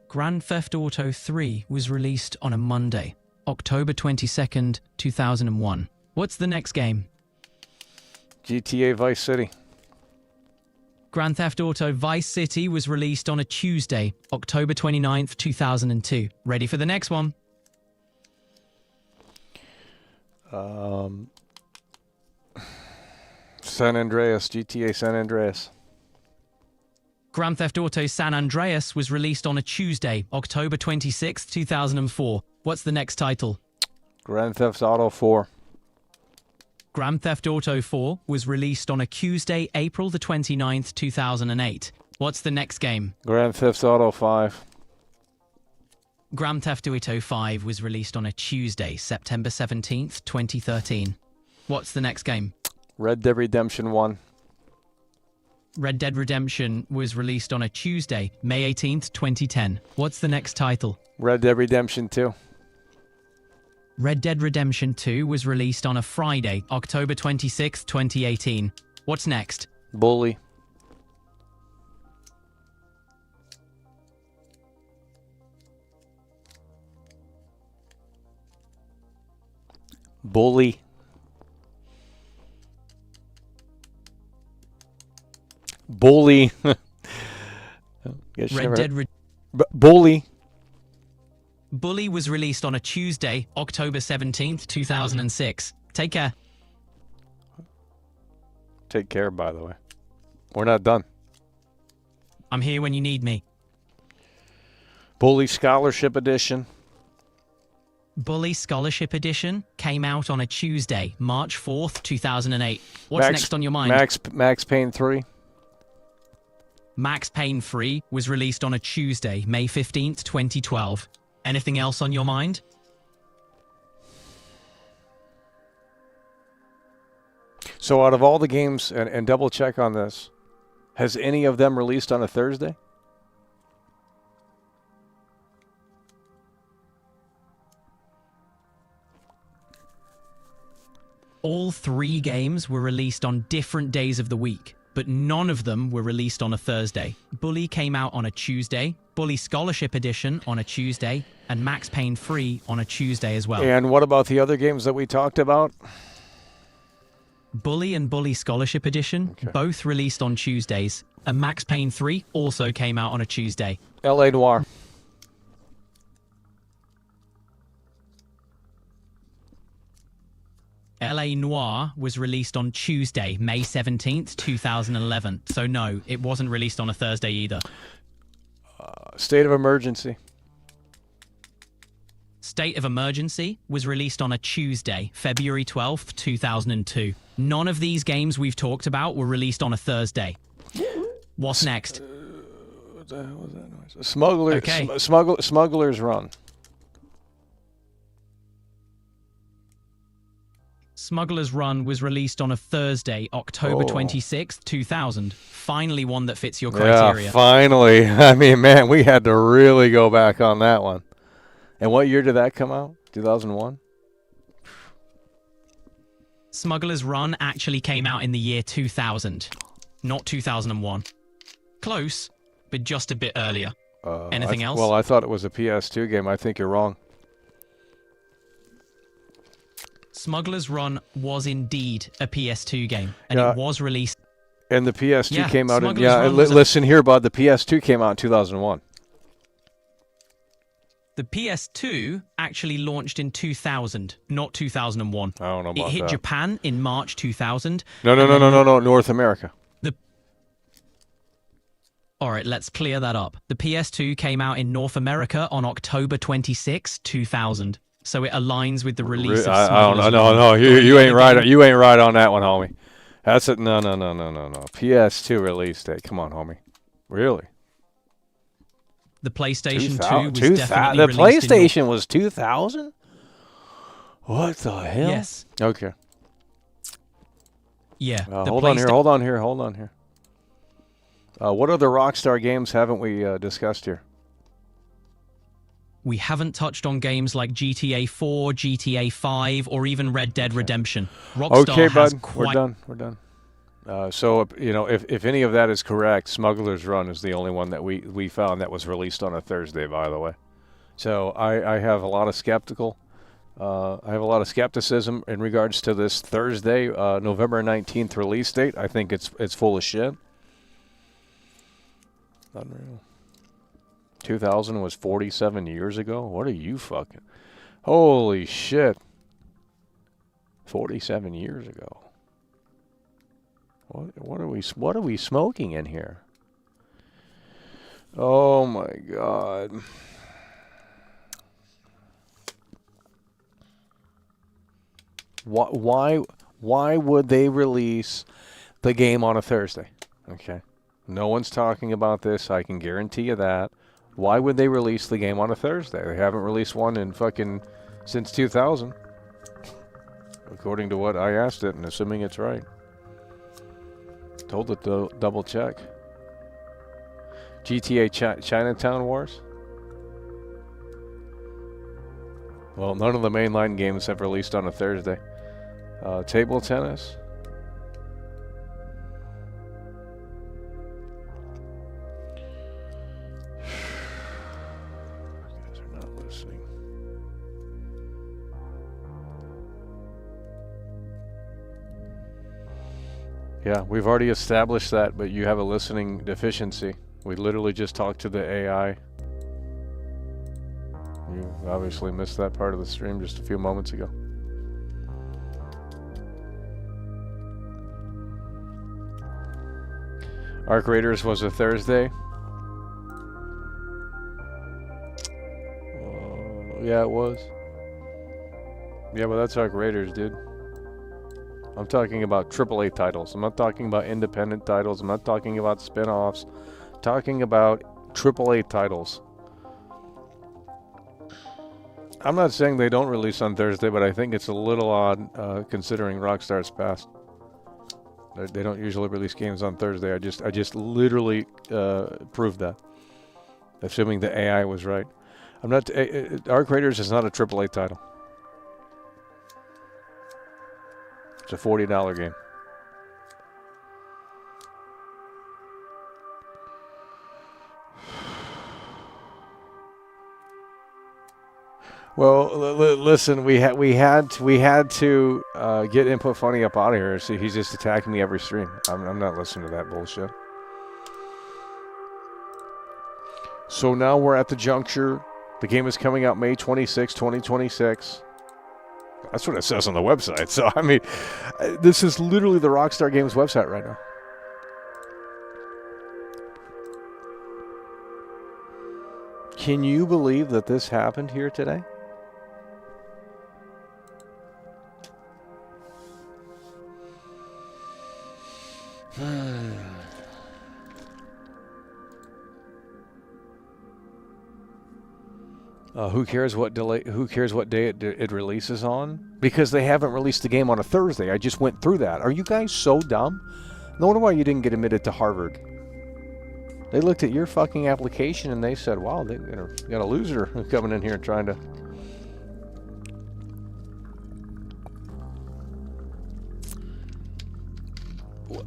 Speaker 4: Grand Theft Auto 3 was released on a Monday, October 22nd, 2001. What's the next game?
Speaker 2: GTA Vice City.
Speaker 4: Grand Theft Auto Vice City was released on a Tuesday, October 29th, 2002. Ready for the next one?
Speaker 2: San Andreas, GTA San Andreas.
Speaker 4: Grand Theft Auto San Andreas was released on a Tuesday, October 26th, 2004. What's the next title?
Speaker 2: Grand Theft Auto 4.
Speaker 4: Grand Theft Auto 4 was released on a Tuesday, April the 29th, 2008. What's the next game?
Speaker 2: Grand Theft Auto 5.
Speaker 4: Grand Theft Auto 5 was released on a Tuesday, September 17th, 2013. What's the next game?
Speaker 2: Red Dead Redemption 1.
Speaker 4: Red Dead Redemption was released on a Tuesday, May 18th, 2010. What's the next title?
Speaker 2: Red Dead Redemption 2.
Speaker 4: Red Dead Redemption 2 was released on a Friday, October 26th, 2018. What's next?
Speaker 2: Bully. Bully. Bully.
Speaker 4: Red Dead
Speaker 2: Bully.
Speaker 4: Bully was released on a Tuesday, October 17th, 2006. Take care.
Speaker 2: Take care, by the way. We're not done.
Speaker 4: I'm here when you need me.
Speaker 2: Bully Scholarship Edition.
Speaker 4: Bully Scholarship Edition came out on a Tuesday, March 4th, 2008. What's next on your mind?
Speaker 2: Max Payne 3.
Speaker 4: Max Payne 3 was released on a Tuesday, May 15th, 2012. Anything else on your mind?
Speaker 2: So out of all the games, and double check on this, has any of them released on a Thursday?
Speaker 4: All 3 games were released on different days of the week, but none of them were released on a Thursday. Bully came out on a Tuesday, Bully Scholarship Edition on a Tuesday, and Max Payne 3 on a Tuesday as well.
Speaker 2: And what about the other games that we talked about?
Speaker 4: Bully and Bully Scholarship Edition both released on Tuesdays, and Max Payne 3 also came out on a Tuesday.
Speaker 2: L.A. Noire.
Speaker 4: L.A. Noire was released on Tuesday, May 17th, 2011. So no, it wasn't released on a Thursday either.
Speaker 2: State of Emergency.
Speaker 4: State of Emergency was released on a Tuesday, February 12th, 2002. None of these games we've talked about were released on a Thursday. What's next?
Speaker 2: What the hell was that noise? Smuggler's Run.
Speaker 4: Smuggler's Run was released on a Thursday, October 26th, 2000. Finally one that fits your criteria.
Speaker 2: Yeah, finally. I mean, man, we had to really go back on that one. And what year did that come out? 2001?
Speaker 4: Smuggler's Run actually came out in the year 2000, not 2001. Close, but just a bit earlier. Anything else?
Speaker 2: Well, I thought it was a PS2 game. I think you're wrong.
Speaker 4: Smuggler's Run was indeed a PS2 game, and it was released.
Speaker 2: And the PS2 came out in...
Speaker 4: Smuggler's Run was
Speaker 2: listen here, bud. The PS2 came out in 2001.
Speaker 4: The PS2 actually launched in 2000, not 2001.
Speaker 2: I don't know about
Speaker 4: It hit
Speaker 2: that.
Speaker 4: Japan in March 2000.
Speaker 2: No, North America.
Speaker 4: All right, let's clear that up. The PS2 came out in North America on October 26, 2000. So it aligns with the release of
Speaker 2: I don't know.
Speaker 4: Smuggler's
Speaker 2: No,
Speaker 4: Run.
Speaker 2: you ain't right. You ain't right on that one, homie. That's it. No. PS2 release date. Come on, homie. Really?
Speaker 4: The PlayStation 2
Speaker 2: 2000
Speaker 4: was definitely
Speaker 2: The
Speaker 4: released in
Speaker 2: PlayStation was 2000? What the hell?
Speaker 4: Yes.
Speaker 2: Okay.
Speaker 4: Yeah. the
Speaker 2: Hold on here. What other Rockstar games haven't we discussed here?
Speaker 4: We haven't touched on games like GTA 4, GTA 5, or even Red Dead Redemption. Rockstar
Speaker 2: Okay,
Speaker 4: has
Speaker 2: bud.
Speaker 4: quite...
Speaker 2: We're done. So, if any of that is correct, Smuggler's Run is the only one that we found that was released on a Thursday, by the way. So I have a lot of skepticism in regards to this Thursday, November 19th release date. I think it's full of shit. Unreal. 2000 was 47 years ago? What are you fucking... Holy shit. 47 years ago. What are we smoking in here? Oh my god. Why would they release the game on a Thursday? Okay. No one's talking about this. I can guarantee you that. Why would they release the game on a Thursday? They haven't released one in fucking since 2000. According to what I asked it, and assuming it's right. Told it to double check. GTA Chinatown Wars? Well, none of the mainline games have released on a Thursday. Table tennis? Yeah, we've already established that, but you have a listening deficiency. We literally just talked to the AI. You obviously missed that part of the stream just a few moments ago. Arc Raiders was a Thursday. Yeah, it was. Yeah, but that's Arc Raiders, dude. I'm talking about AAA titles. I'm not talking about independent titles. I'm not talking about spin-offs. I'm talking about AAA titles. I'm not saying they don't release on Thursday, but I think it's a little odd considering Rockstar's past. They don't usually release games on Thursday. I just literally proved that, assuming the AI was right. I'm not. Arc Raiders is not a AAA title. It's a $40 game. Well, listen, we had to get Input Funny up out of here. So he's just attacking me every stream. I'm not listening to that bullshit. So now we're at the juncture. The game is coming out May 26, 2026. That's what it says on the website. So, I mean, this is literally the Rockstar Games website right now. Can you believe that this happened here today? Who cares what delay? Who cares what day it releases on? Because they haven't released the game on a Thursday. I just went through that. Are you guys so dumb? No wonder why you didn't get admitted to Harvard. They looked at your fucking application and they said, "Wow, they got a loser coming in here and trying to."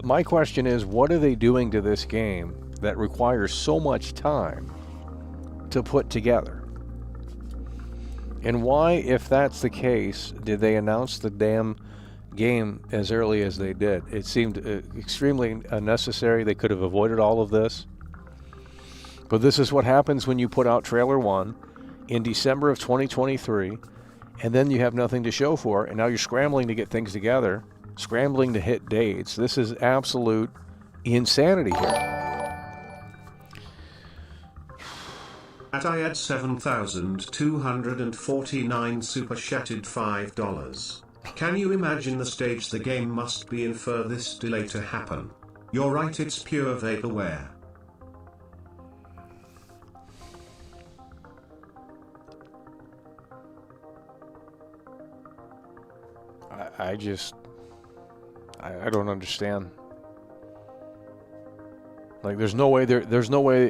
Speaker 2: My question is, what are they doing to this game that requires so much time to put together? And why, if that's the case, did they announce the damn game as early as they did? It seemed extremely unnecessary. They could have avoided all of this. But this is what happens when you put out Trailer 1 in December of 2023, and then you have nothing to show for it, and now you're scrambling to get things together, scrambling to hit dates. This is absolute insanity here.
Speaker 3: At I had 7,249 super chatted $5. Can you imagine the stage the game must be in for this delay to happen? You're right, it's pure vaporware.
Speaker 2: I don't understand. Like, there's no way,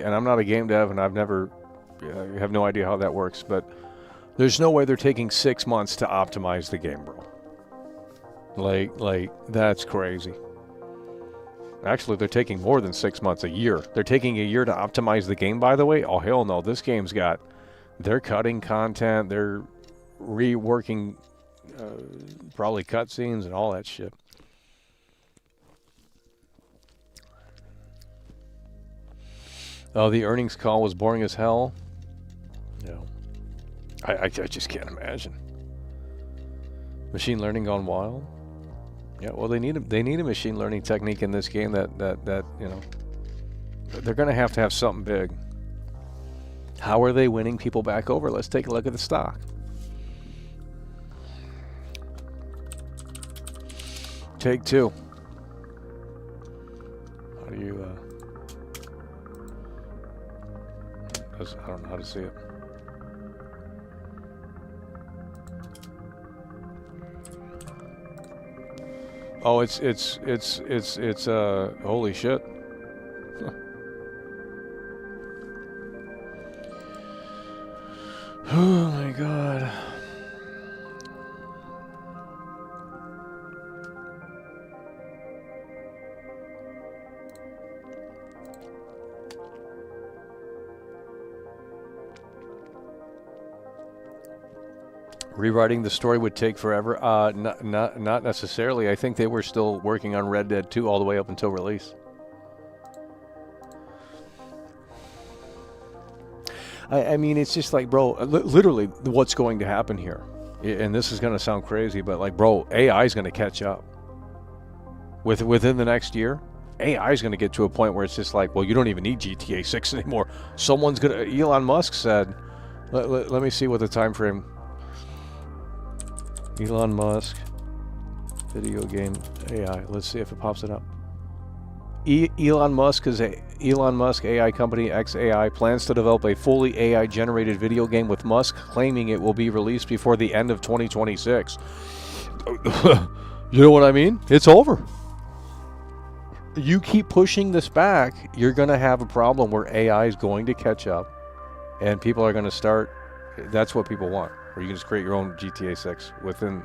Speaker 2: and I'm not a game dev, and I've never, I have no idea how that works, but there's no way they're taking 6 months to optimize the game, bro. Like, that's crazy. Actually, they're taking more than 6 months, a year. They're taking a year to optimize the game, by the way. Oh, hell no. This game's got, they're cutting content, they're reworking probably cutscenes and all that shit. Oh, the earnings call was boring as hell. No, I just can't imagine. Machine learning gone wild. Yeah, well, they need a machine learning technique in this game that you know, they're gonna have to have something big. How are they winning people back over? Let's take a look at the stock. Take two. How do you? I don't know how to see it. Oh, it's holy shit. Oh my god. Rewriting the story would take forever. Not necessarily. I think they were still working on Red Dead 2 all the way up until release. I mean, it's just like, bro, literally what's going to happen here. And this is going to sound crazy, but like, bro, AI is going to catch up. Within the next year, AI is going to get to a point where it's just like, well, you don't even need GTA 6 anymore. Someone's going to, Elon Musk said, let me see what the time frame. Elon Musk, video game AI. Let's see if it pops it up. Elon Musk AI company xAI plans to develop a fully AI-generated video game, with Musk claiming it will be released before the end of 2026. You know what I mean? It's over. You keep pushing this back, you're going to have a problem where AI is going to catch up, and people are going to start. That's what people want. Or you can just create your own GTA 6 within,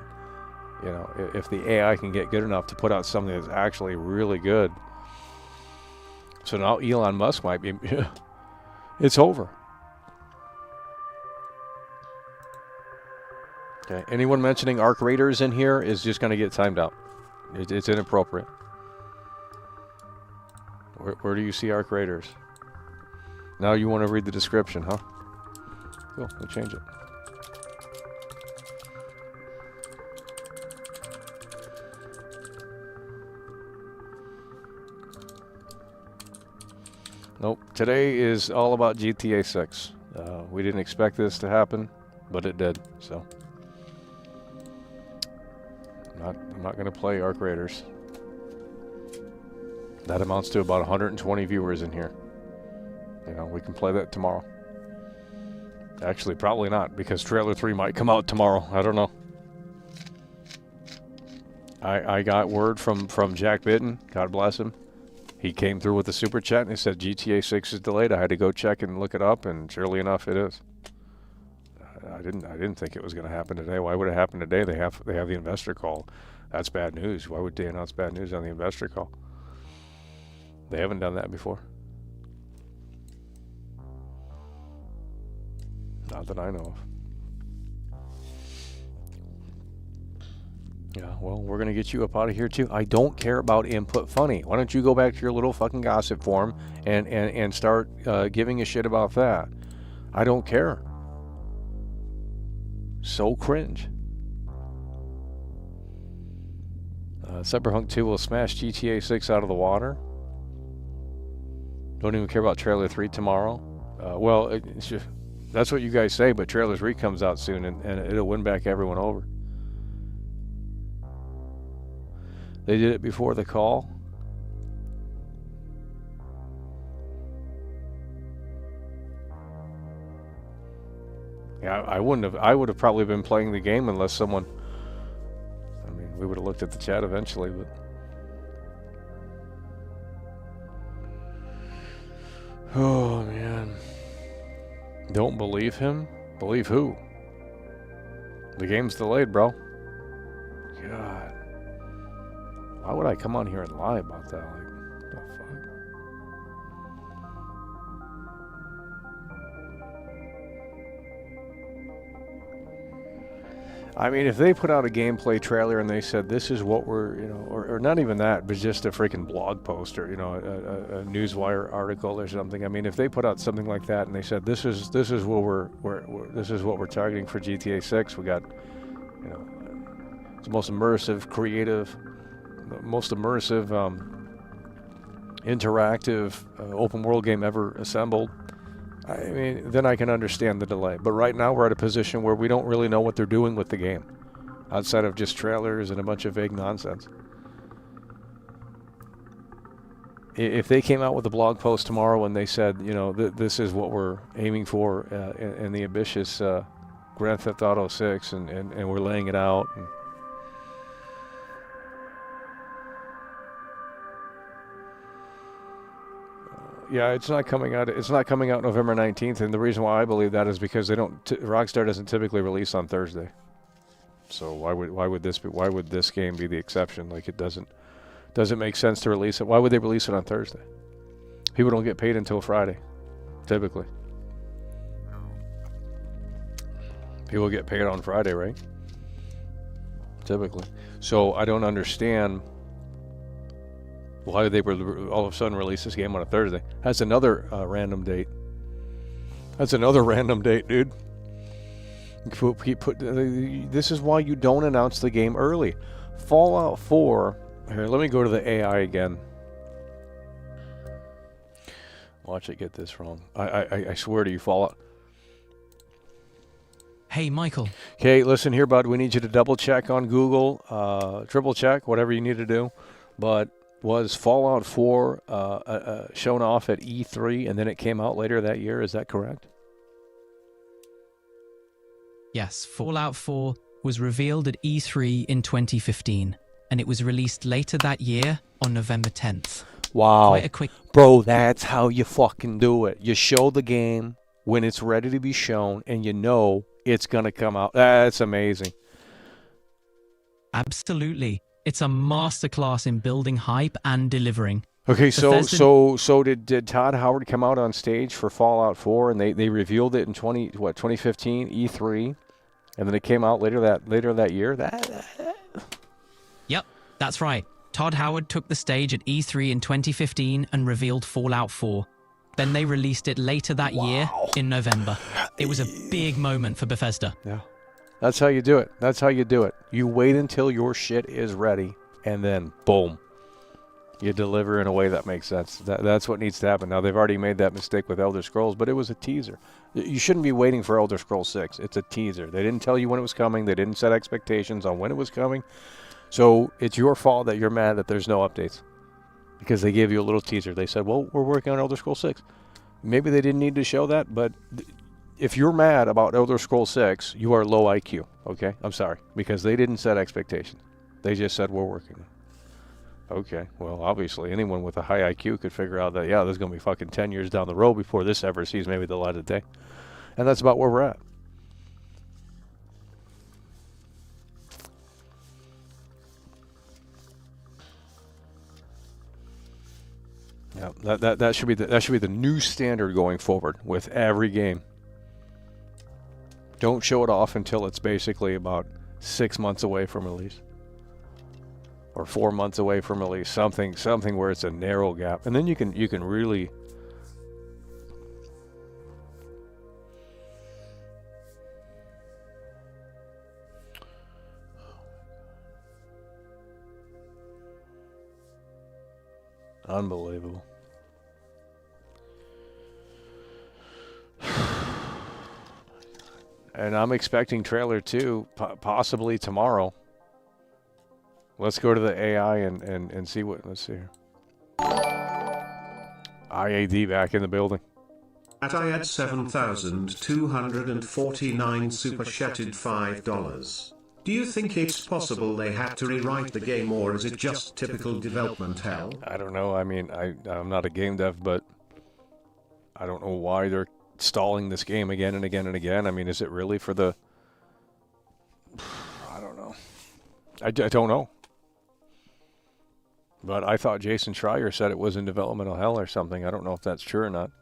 Speaker 2: you know, if the AI can get good enough to put out something that's actually really good. So now Elon Musk might be, it's over. Okay, anyone mentioning Arc Raiders in here is just going to get timed out. It's inappropriate. Where do you see Arc Raiders? Now you want to read the description, huh? Cool, we'll change it. Nope. Today is all about GTA 6. We didn't expect this to happen, but it did. So I'm not going to play Arc Raiders. That amounts to about 120 viewers in here. You know, we can play that tomorrow. Actually, probably not, because Trailer 3 might come out tomorrow. I don't know. I got word from Jack Bitten. God bless him. He came through with a super chat and he said GTA 6 is delayed. I had to go check and look it up, and surely enough, it is. I didn't think it was going to happen today. Why would it happen today? They have the investor call. That's bad news. Why would they announce bad news on the investor call? They haven't done that before. Not that I know of. Yeah, well, we're going to get you up out of here too. I don't care about Input Funny. Why don't you go back to your little fucking gossip forum and start giving a shit about that? I don't care. So cringe. Cyberpunk 2 will smash GTA 6 out of the water. Don't even care about Trailer 3 tomorrow. Well, it's just, that's what you guys say, but Trailer 3 comes out soon, and it'll win back everyone over. They did it before the call. Yeah, I wouldn't have. I would have probably been playing the game unless someone. I mean, we would have looked at the chat eventually, but. Oh man. Don't believe him? Believe who? The game's delayed, bro. God. Why would I come on here and lie about that? Like, what the fuck? I mean, if they put out a gameplay trailer and they said this is what we're, you know, or not even that, but just a freaking blog post or, you know, a Newswire article or something. I mean, if they put out something like that and they said this is what this is what we're targeting for GTA 6, we got, you know, it's the most immersive, creative, most immersive, interactive open world game ever assembled. I mean, then I can understand the delay. But right now we're at a position where we don't really know what they're doing with the game, outside of just trailers and a bunch of vague nonsense. If they came out with a blog post tomorrow and they said, you know, this is what we're aiming for in the ambitious Grand Theft Auto 6, and we're laying it out. And yeah, it's not coming out. It's not coming out November 19th, and the reason why I believe that is because they don't. Rockstar doesn't typically release on Thursday. So why would this game be the exception? Like, it doesn't make sense to release it. Why would they release it on Thursday? People don't get paid until Friday, typically. People get paid on Friday, right? Typically. So I don't understand why would they all of a sudden release this game on a Thursday. That's another random date. That's another random date, dude. This is why you don't announce the game early. Fallout 4. Here, let me go to the AI again. Watch it get this wrong. I swear to you, Fallout.
Speaker 4: Hey, Michael.
Speaker 2: Okay, listen here, bud. We need you to double check on Google, triple check, whatever you need to do. But was Fallout 4 shown off at E3 and then it came out later that year? Is that correct?
Speaker 4: Yes, Fallout 4 was revealed at E3 in 2015, and it was released later that year on November 10th.
Speaker 2: Wow.
Speaker 4: Quite a quick...
Speaker 2: Bro, that's how you fucking do it. You show the game when it's ready to be shown, and you know it's going to come out. That's amazing.
Speaker 4: Absolutely. It's a masterclass in building hype and delivering.
Speaker 2: Okay,
Speaker 4: Bethesda...
Speaker 2: so did Todd Howard come out on stage for Fallout 4 and they revealed it in 2015 E3, and then it came out later that year?
Speaker 4: Yep, that's right. Todd Howard took the stage at E3 in 2015 and revealed Fallout 4. Then they released it later that year in November. It was a big moment for Bethesda.
Speaker 2: Yeah. That's how you do it. That's how you do it. You wait until your shit is ready, and then, boom, you deliver in a way that makes sense. That's what needs to happen. Now, they've already made that mistake with Elder Scrolls, but it was a teaser. You shouldn't be waiting for Elder Scrolls 6. It's a teaser. They didn't tell you when it was coming. They didn't set expectations on when it was coming. So it's your fault that you're mad that there's no updates, because they gave you a little teaser. They said, well, we're working on Elder Scrolls 6. Maybe they didn't need to show that, but... if you're mad about Elder Scrolls 6, you are low IQ, okay? I'm sorry, because they didn't set expectations. They just said, we're working. Okay, well, obviously, anyone with a high IQ could figure out that, yeah, there's going to be fucking 10 years down the road before this ever sees maybe the light of day. And that's about where we're at. Yeah, that should be the new standard going forward with every game. Don't show it off until it's basically about 6 months away from release, or 4 months away from release. Something where it's a narrow gap, and then you can really. Unbelievable. And I'm expecting trailer 2 possibly tomorrow. Let's go to the AI and see what. Let's see here. IAD back in the building.
Speaker 3: At I had 7,249 super chatted $5. Do you think it's possible they had to rewrite the game, or is it just typical development hell?
Speaker 2: I don't know. I mean, I'm not a game dev, but I don't know why they're stalling this game again and again and again. I mean, is it really for the... I don't know. I don't know. But I thought Jason Schreier said it was in developmental hell or something. I don't know if that's true or not.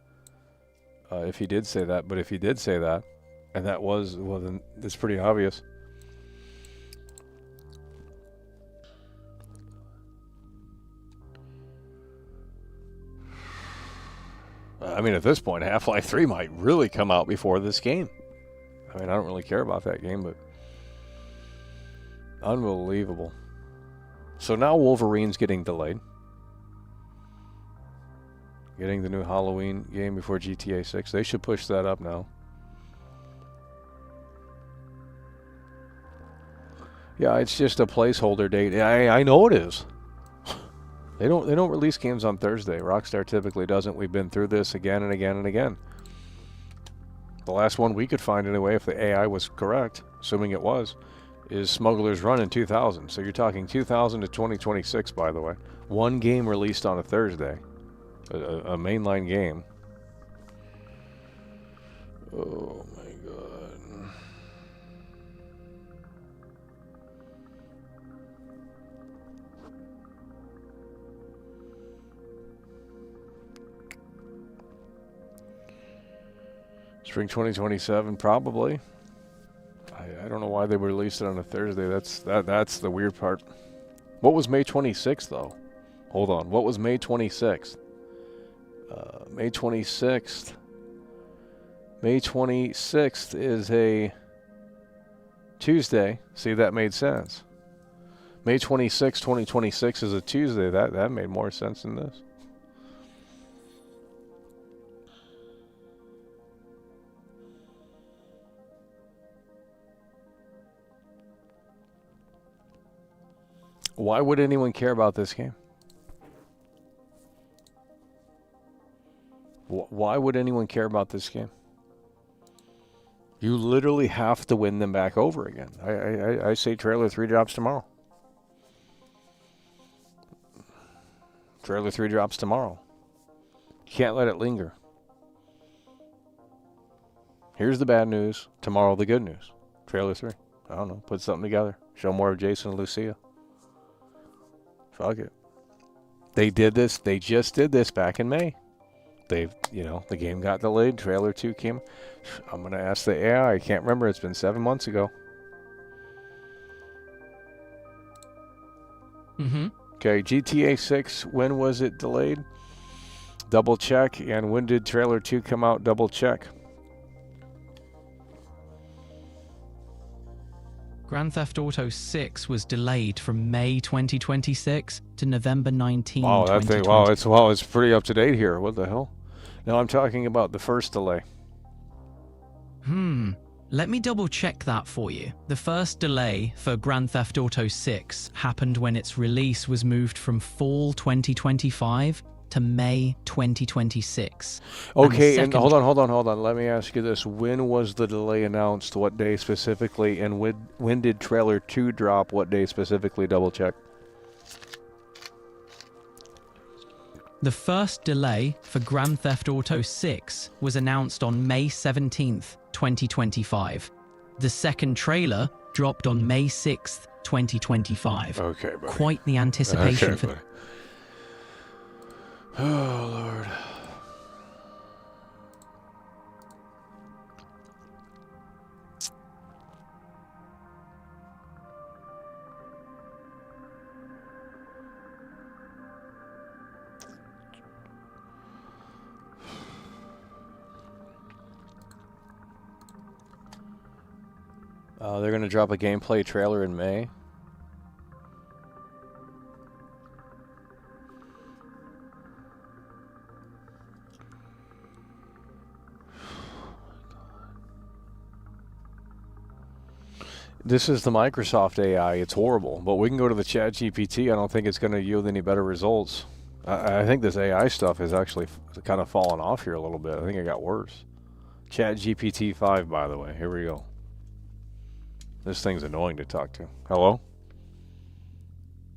Speaker 2: If he did say that, but if he did say that, and that was, well, then it's pretty obvious. I mean, at this point, Half-Life 3 might really come out before this game. I mean, I don't really care about that game, but unbelievable. So now Wolverine's getting delayed. Getting the new Halloween game before GTA 6. They should push that up now. Yeah, it's just a placeholder date. I know it is. They don't release games on Thursday. Rockstar typically doesn't. We've been through this again and again and again. The last one we could find anyway, if the AI was correct, assuming it was, is Smuggler's Run in 2000. So you're talking 2000 to 2026, by the way. One game released on a Thursday. A mainline game. Oh my god. Spring 2027, probably. I don't know why they released it on a Thursday. That's the weird part. What was May 26th, though? Hold on. What was May 26th? May 26th. May 26th is a Tuesday. See, that made sense. May 26th, 2026 is a Tuesday. That made more sense than this. Why would anyone care about this game? Why would anyone care about this game? You literally have to win them back over again. I say trailer 3 drops tomorrow. Trailer 3 drops tomorrow. You can't let it linger. Here's the bad news. Tomorrow the good news. Trailer 3. I don't know. Put something together. Show more of Jason and Lucia. Fuck it. They did this. They just did this back in May. The game got delayed. Trailer 2 came. I'm going to ask the AI. I can't remember. It's been 7 months ago.
Speaker 4: Mm-hmm.
Speaker 2: Okay, GTA 6, when was it delayed? Double check. And when did trailer 2 come out? Double check.
Speaker 4: Grand Theft Auto 6 was delayed from May 2026 to November 19,
Speaker 2: Wow, that
Speaker 4: 2020.
Speaker 2: thing, it's pretty up to date here. What the hell? No, I'm talking about the first delay.
Speaker 4: Let me double check that for you. The first delay for Grand Theft Auto 6 happened when its release was moved from fall 2025 to May 2026.
Speaker 2: Okay, and hold on. Let me ask you this. When was the delay announced? What day specifically? And when did trailer 2 drop? What day specifically? Double check.
Speaker 4: The first delay for Grand Theft Auto 6 was announced on May 17th, 2025. The second trailer dropped on May 6th, 2025.
Speaker 2: Okay, buddy.
Speaker 4: Quite the anticipation for...
Speaker 2: Buddy. Oh, Lord. They're going to drop a gameplay trailer in May. This is the Microsoft AI. It's horrible, but we can go to the Chat GPT. I don't think it's going to yield any better results. I think this AI stuff is actually kind of fallen off here a little bit. I think it got worse. Chat GPT 5, by the way. Here we go. This thing's annoying to talk to. Hello?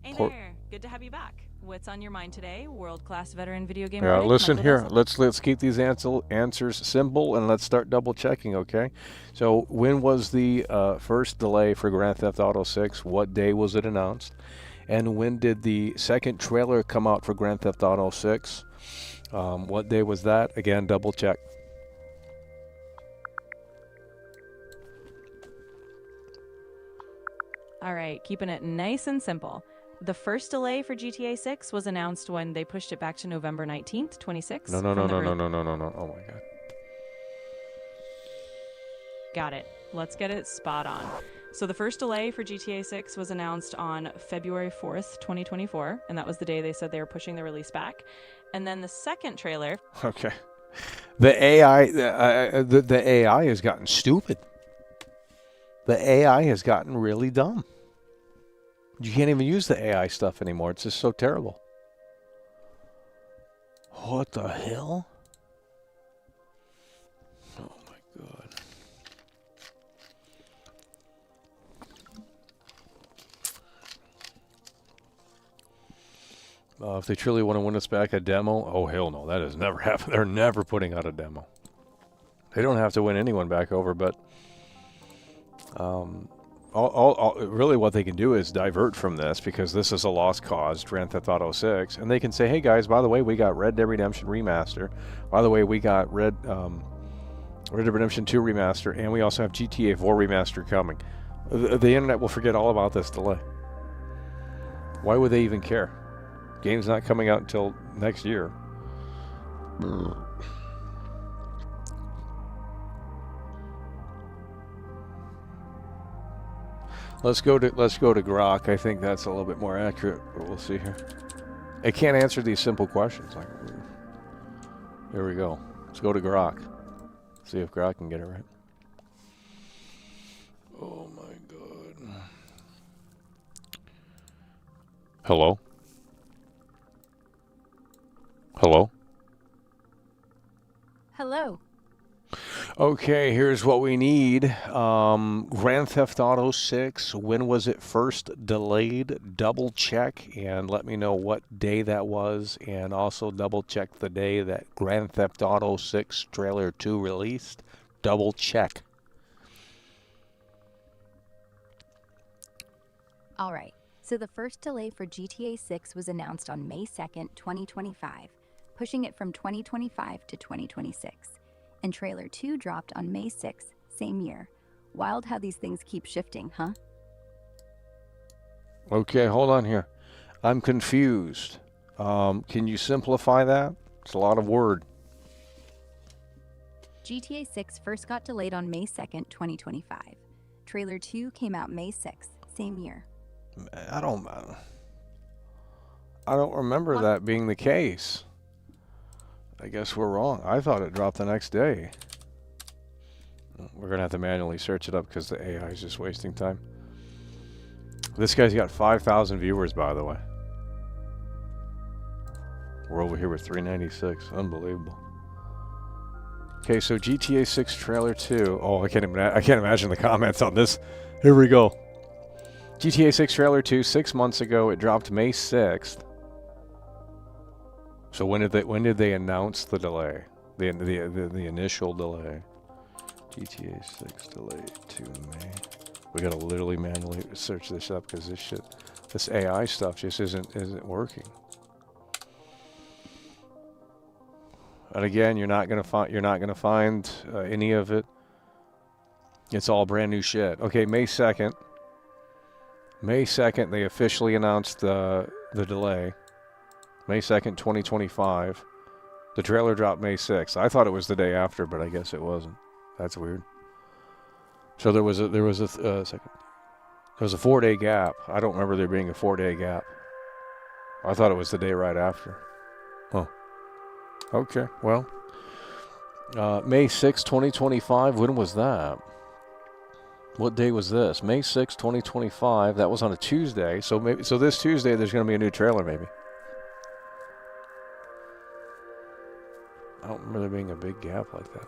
Speaker 5: Hey there. Good to have you back. What's on your mind today, world-class veteran video game?
Speaker 2: Yeah,
Speaker 5: critic
Speaker 2: listen
Speaker 5: Michael
Speaker 2: here.
Speaker 5: Dessel?
Speaker 2: Let's keep these answers simple and let's start double checking, okay? So when was the first delay for Grand Theft Auto 6? What day was it announced? And when did the second trailer come out for Grand Theft Auto 6? What day was that? Again, double check.
Speaker 5: All right, keeping it nice and simple. The first delay for GTA 6 was announced when they pushed it back to November 19th, 26.
Speaker 2: No. Oh my God.
Speaker 5: Got it. Let's get it spot on. So the first delay for GTA 6 was announced on February 4th, 2024, and that was the day they said they were pushing the release back. And then the second trailer...
Speaker 2: Okay. The AI, the AI has gotten stupid. The AI has gotten really dumb. You can't even use the AI stuff anymore. It's just so terrible. What the hell? Oh my God. If they truly want to win us back a demo, oh hell no, that has never happened. They're never putting out a demo. They don't have to win anyone back over, but really what they can do is divert from this, because this is a lost cause, Grand Theft Auto 6, and they can say, hey guys, by the way, we got Red Dead Redemption Remaster. By the way, we got Red Dead Redemption 2 Remaster, and we also have GTA 4 Remaster coming. The internet will forget all about this delay. Why would they even care? Game's not coming out until next year. Let's go to Grok. I think that's a little bit more accurate, but we'll see here. It can't answer these simple questions. Like, here we go. Let's go to Grok. See if Grok can get it right. Oh my God. Hello? Hello?
Speaker 6: Hello.
Speaker 2: Okay, here's what we need. Grand Theft Auto 6, when was it first delayed? Double check and let me know what day that was, and also double check the day that Grand Theft Auto 6 Trailer 2 released. Double check.
Speaker 6: All right. So the first delay for GTA 6 was announced on May 2nd, 2025, pushing it from 2025 to 2026. And Trailer 2 dropped on May 6th, same year. Wild how these things keep shifting, huh?
Speaker 2: Okay, hold on here. I'm confused. Can you simplify that? It's a lot of word.
Speaker 6: GTA 6 first got delayed on May 2nd, 2025. Trailer 2 came out May 6th, same year.
Speaker 2: I don't remember that being the case. I guess we're wrong. I thought it dropped the next day. We're going to have to manually search it up because the AI is just wasting time. This guy's got 5,000 viewers, by the way. We're over here with 396. Unbelievable. Okay, so GTA 6 Trailer 2. Oh, I can't imagine the comments on this. Here we go. GTA 6 Trailer 2, 6 months ago. It dropped May 6th. So when did they announce the delay? The initial delay. GTA 6 delayed to May. We gotta literally manually search this up because this AI stuff just isn't working. And again, you're not gonna find any of it. It's all brand new shit. Okay, May 2nd. May 2nd, they officially announced the delay. May 2nd, 2025. The trailer dropped May 6th. I thought it was the day after, but I guess it wasn't. That's weird. So there was a 4-day gap. I don't remember there being a 4-day gap. I thought it was the day right after. Oh. Okay, well. May 6th, 2025. When was that? What day was this? May 6, 2025. That was on a Tuesday. So this Tuesday there's going to be a new trailer maybe. I don't remember there being a big gap like that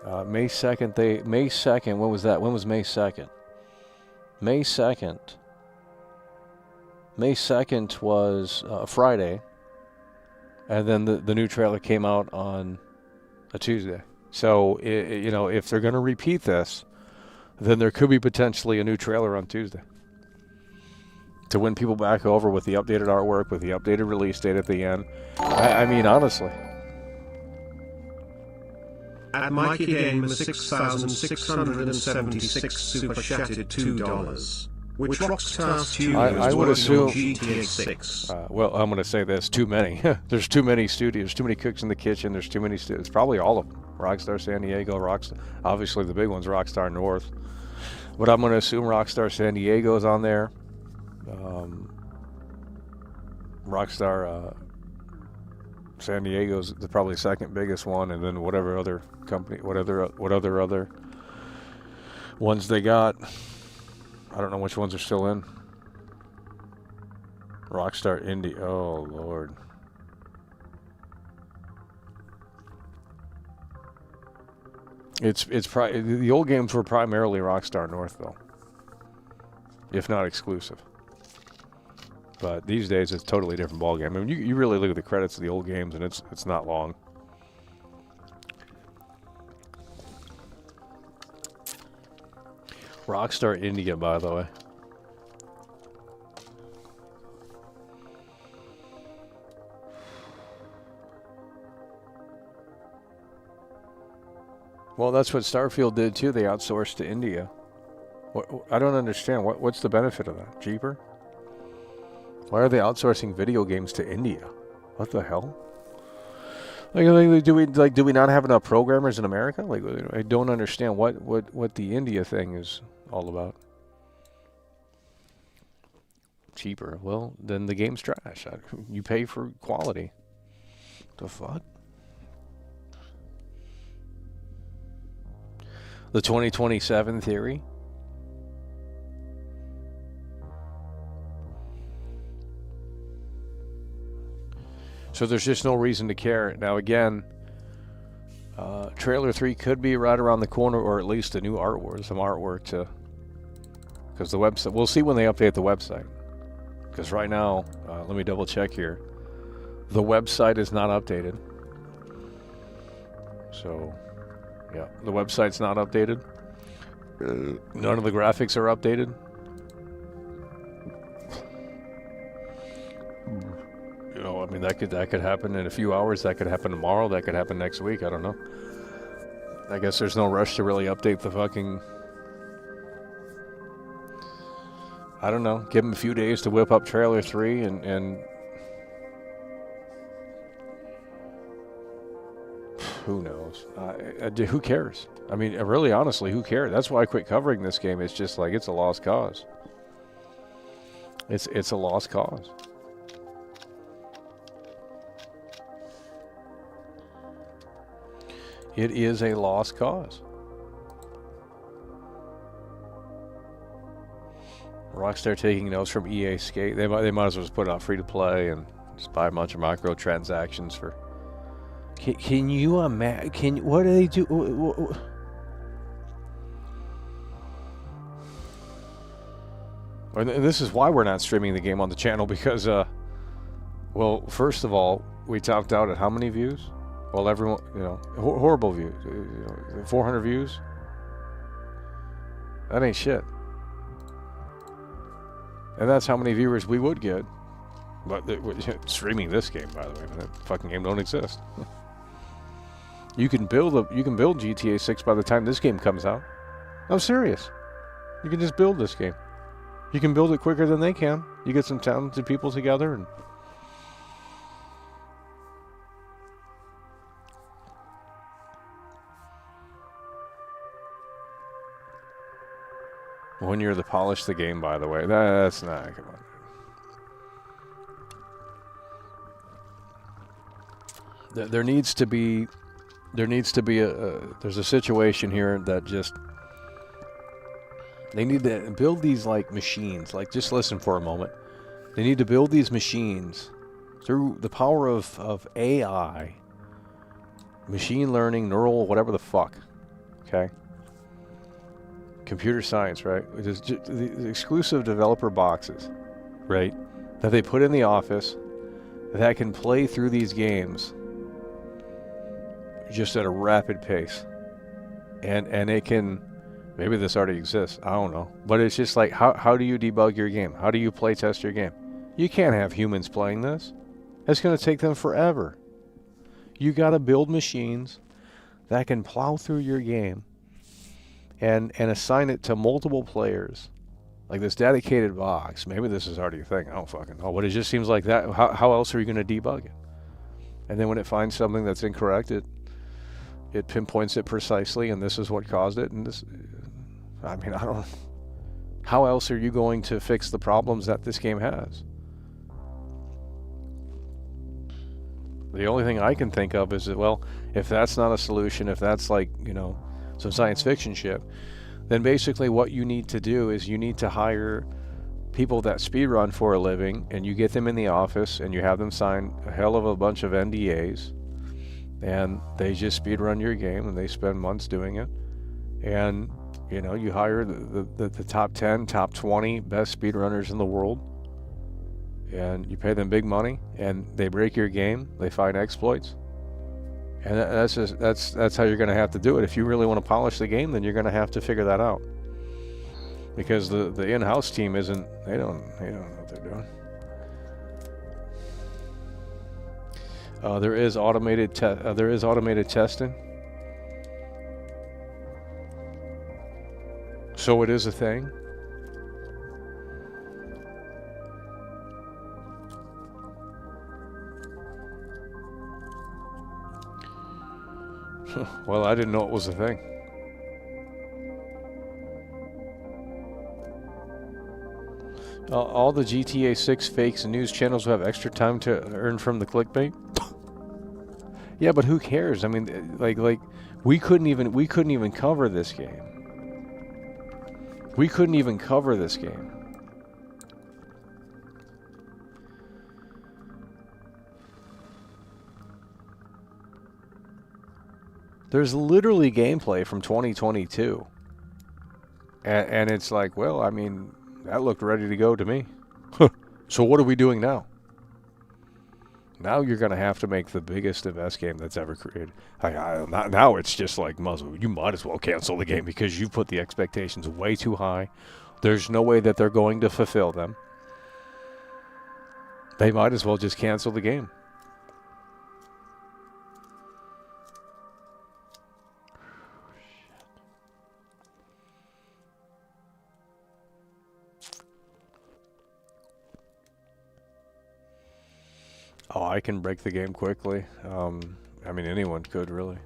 Speaker 2: though. May 2nd, when was that? When was May 2nd? May 2nd. May 2nd was Friday. And then the new trailer came out on a Tuesday. So, if they're going to repeat this, then there could be potentially a new trailer on Tuesday to win people back over with the updated artwork, with the updated release date at the end. I mean, honestly.
Speaker 3: At Mikey Gamer 6,676 super chatted $2. Which Rockstar Studios
Speaker 2: I would assume
Speaker 3: GTA 6?
Speaker 2: Well, I'm going to say this: too many. There's too many studios, too many cooks in the kitchen. There's too many studios. Probably all of them. Rockstar San Diego, Rockstar. Obviously, the big ones, Rockstar North. But I'm going to assume Rockstar San Diego's on there. Rockstar San Diego's probably the second biggest one, and then whatever other company, what other ones they got. I don't know which ones are still in. Rockstar Indie. Oh, Lord. It's the old games were primarily Rockstar North, though. If not exclusive. But these days, it's a totally different ballgame. I mean, you really look at the credits of the old games, and it's not long. Rockstar India, by the way. Well, that's what Starfield did too. They outsourced to India. I don't understand. What's the benefit of that? Cheaper? Why are they outsourcing video games to India? What the hell? Like, do we not have enough programmers in America? Like, I don't understand what the India thing is all about. Cheaper. Well, then the game's trash. You pay for quality. The fuck? The 2027 theory? So there's just no reason to care. Now again, trailer 3 could be right around the corner, or at least a new artwork, some artwork to, because the website, we'll see when they update the website. Because right now, let me double check here. The website is not updated. So, yeah, the website's not updated. None of the graphics are updated. You know, I mean, that could happen in a few hours. That could happen tomorrow. That could happen next week. I don't know. I guess there's no rush to really update the fucking... I don't know. Give them a few days to whip up trailer 3 and who knows? Who cares? I mean, really, honestly, who cares? That's why I quit covering this game. It's just like, it's a lost cause. It's a lost cause. It is a lost cause. Rockstar taking notes from EA Skate. They might as well just put it out free to play and just buy a bunch of microtransactions for. Can you imagine? What do they do? And this is why we're not streaming the game on the channel, because, well, first of all, we topped out at how many views? Well, everyone, you know, horrible views. 400 views? That ain't shit. And that's how many viewers we would get. But streaming this game, by the way, that fucking game don't exist. You can build GTA 6 by the time this game comes out. I'm serious. You can just build this game. You can build it quicker than they can. You get some talented people together and when you're to polish the game, by the way, that's not, come on. There needs to be there's a situation here that just, They need to build these like machines. Like, just listen for a moment. They need to build these machines through the power of AI, machine learning, neural, whatever the fuck. Okay? Computer science, right? It is the exclusive developer boxes, right? That they put in the office that can play through these games just at a rapid pace. And it can, maybe this already exists, I don't know. But it's just like, how do you debug your game? How do you play test your game? You can't have humans playing this. It's going to take them forever. You got to build machines that can plow through your game and assign it to multiple players. Like this dedicated box. Maybe this is already a thing. I don't fucking know. But it just seems like that. How else are you going to debug it? And then when it finds something that's incorrect, it pinpoints it precisely, and this is what caused it. And this, I mean, I don't. How else are you going to fix the problems that this game has? The only thing I can think of is that, well, if that's not a solution, if that's like, you know, some science fiction shit, then basically what you need to do is you need to hire people that speedrun for a living, and you get them in the office and you have them sign a hell of a bunch of NDAs, and they just speedrun your game, and they spend months doing it. And, you know, you hire the top 10, top 20 best speedrunners in the world, and you pay them big money, and they break your game, they find exploits. And that's how you're going to have to do it. If you really want to polish the game, then you're going to have to figure that out. Because the in-house team isn't, they don't know what they're doing. There is automated testing. So it is a thing. Well, I didn't know it was a thing. All the GTA 6 fakes and news channels will have extra time to earn from the clickbait. Yeah, but who cares? I mean, like we couldn't even cover this game. We couldn't even cover this game. There's literally gameplay from 2022. And it's like, well, I mean, that looked ready to go to me. So what are we doing now? Now you're going to have to make the biggest and best game that's ever created. Now it's just like muzzle. You might as well cancel the game because you put the expectations way too high. There's no way that they're going to fulfill them. They might as well just cancel the game. Oh, I can break the game quickly. I mean, anyone could, really.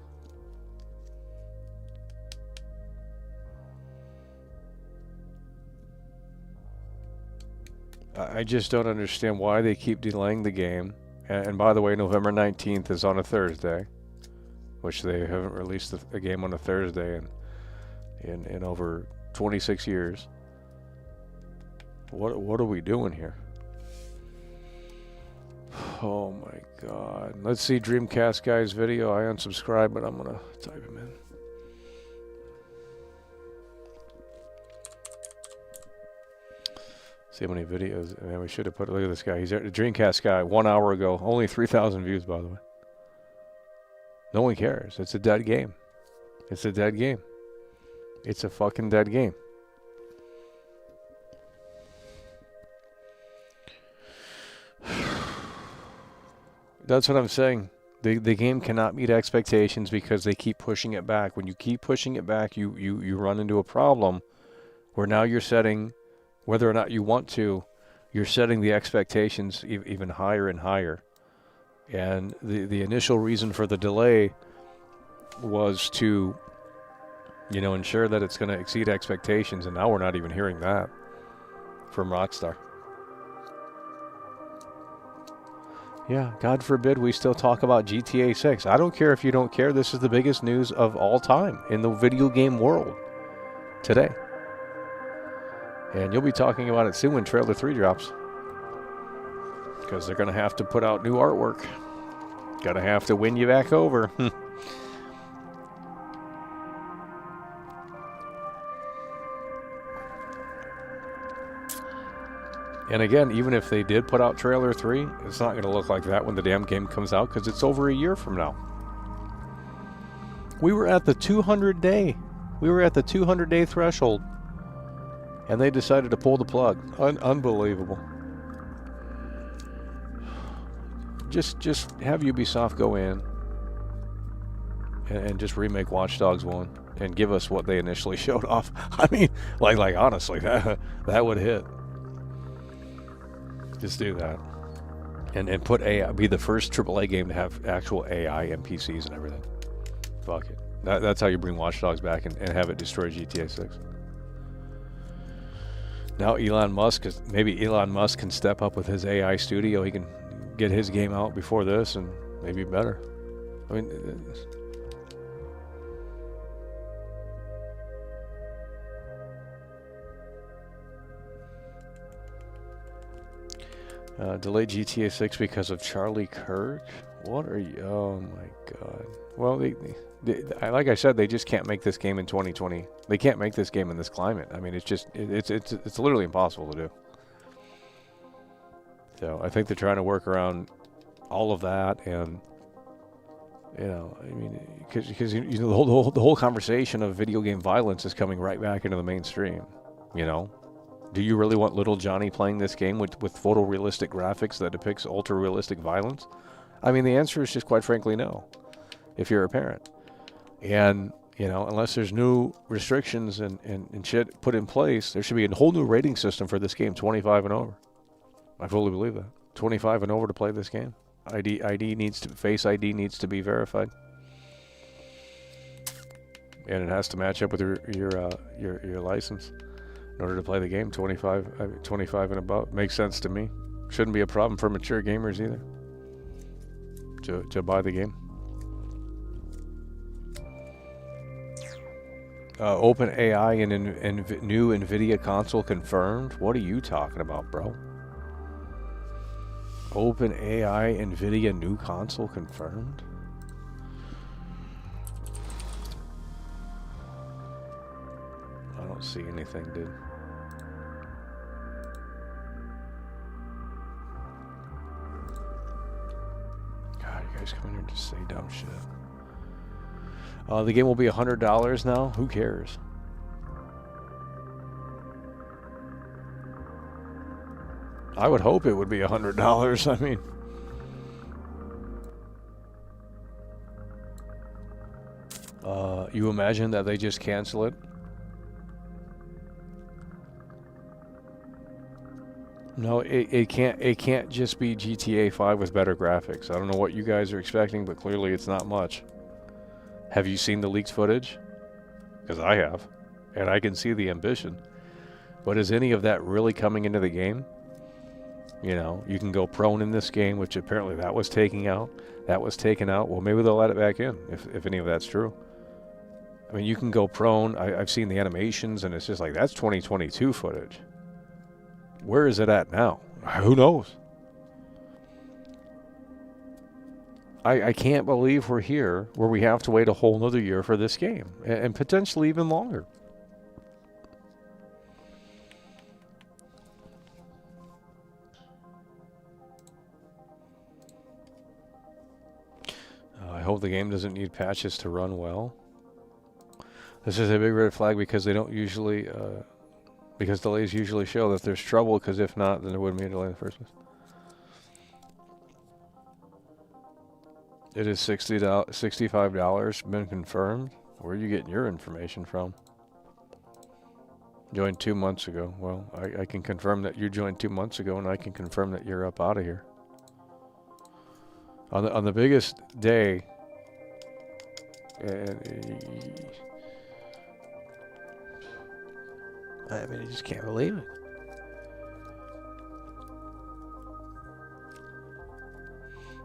Speaker 2: I just don't understand why they keep delaying the game. And by the way, November 19th is on a Thursday, which they haven't released a game on a Thursday in over 26 years. What are we doing here? Oh my god. Let's see Dreamcast guy's video. I unsubscribed, but I'm gonna type him in. See how many videos. Man, we should have put. Look at this guy. He's the Dreamcast guy 1 hour ago. Only 3,000 views, by the way. No one cares. It's a dead game. It's a dead game. It's a fucking dead game. That's what I'm saying. The game cannot meet expectations because they keep pushing it back. When you keep pushing it back, you run into a problem where now you're setting, whether or not you want to, you're setting the expectations even higher and higher. And the initial reason for the delay was to, you know, ensure that it's going to exceed expectations, and now we're not even hearing that from Rockstar. Yeah, God forbid we still talk about GTA 6. I don't care if you don't care. This is the biggest news of all time in the video game world today. And you'll be talking about it soon when Trailer 3 drops. Because they're going to have to put out new artwork. Gonna have to win you back over. And again, even if they did put out Trailer 3, it's not going to look like that when the damn game comes out because it's over a year from now. We were at the 200 day. We were at the 200 day threshold. And they decided to pull the plug. Unbelievable. Just have Ubisoft go in and just remake Watch Dogs 1 and give us what they initially showed off. I mean, like honestly, that would hit. Just do that. And put AI, be the first AAA game to have actual AI NPCs and everything. Fuck it. That's how you bring Watch Dogs back and have it destroy GTA 6. Now Elon Musk, maybe Elon Musk can step up with his AI studio. He can get his game out before this and maybe better. I mean, delayed GTA 6 because of Charlie Kirk? What are you? Oh my God. Well, like I said, they just can't make this game in 2020. They can't make this game in this climate. I mean, it's just, it's literally impossible to do. So I think they're trying to work around all of that, and you know, I mean, because you know, the whole conversation of video game violence is coming right back into the mainstream. You know, do you really want little Johnny playing this game with photorealistic graphics that depicts ultra realistic violence? I mean, the answer is just quite frankly no. If you're a parent, and you know, unless there's new restrictions and shit put in place, there should be a whole new rating system for this game, 25 and over. I fully believe that. 25 and over to play this game. Face ID needs to be verified, and it has to match up with your license in order to play the game. 25 and above makes sense to me. Shouldn't be a problem for mature gamers either to buy the game. OpenAI and new NVIDIA console confirmed. What are you talking about, bro? OpenAI NVIDIA new console confirmed? I don't see anything, dude. God, you guys come in here and just say dumb shit. The game will be $100 now. Who cares? I would hope it would be $100. I mean, you imagine that they just cancel it? No, it can't just be GTA 5 with better graphics. I don't know what you guys are expecting, but clearly it's not much. Have you seen the leaked footage? Because I have, and I can see the ambition. But is any of that really coming into the game? You know, you can go prone in this game, which apparently that was taken out. Well, maybe they'll let it back in if any of that's true. I mean, you can go prone. I've seen the animations, and it's just like, that's 2022 footage. Where is it at now? Who knows? I can't believe we're here where we have to wait a whole nother year for this game, and potentially even longer. I hope the game doesn't need patches to run well. This is a big red flag because they don't usually, because delays usually show that there's trouble, because if not, then there wouldn't be a delay in the first place. It is $65, been confirmed. Where are you getting your information from? Joined 2 months ago. Well, I can confirm that you joined 2 months ago, and I can confirm that you're up out of here. On the biggest day, I mean, I just can't believe it.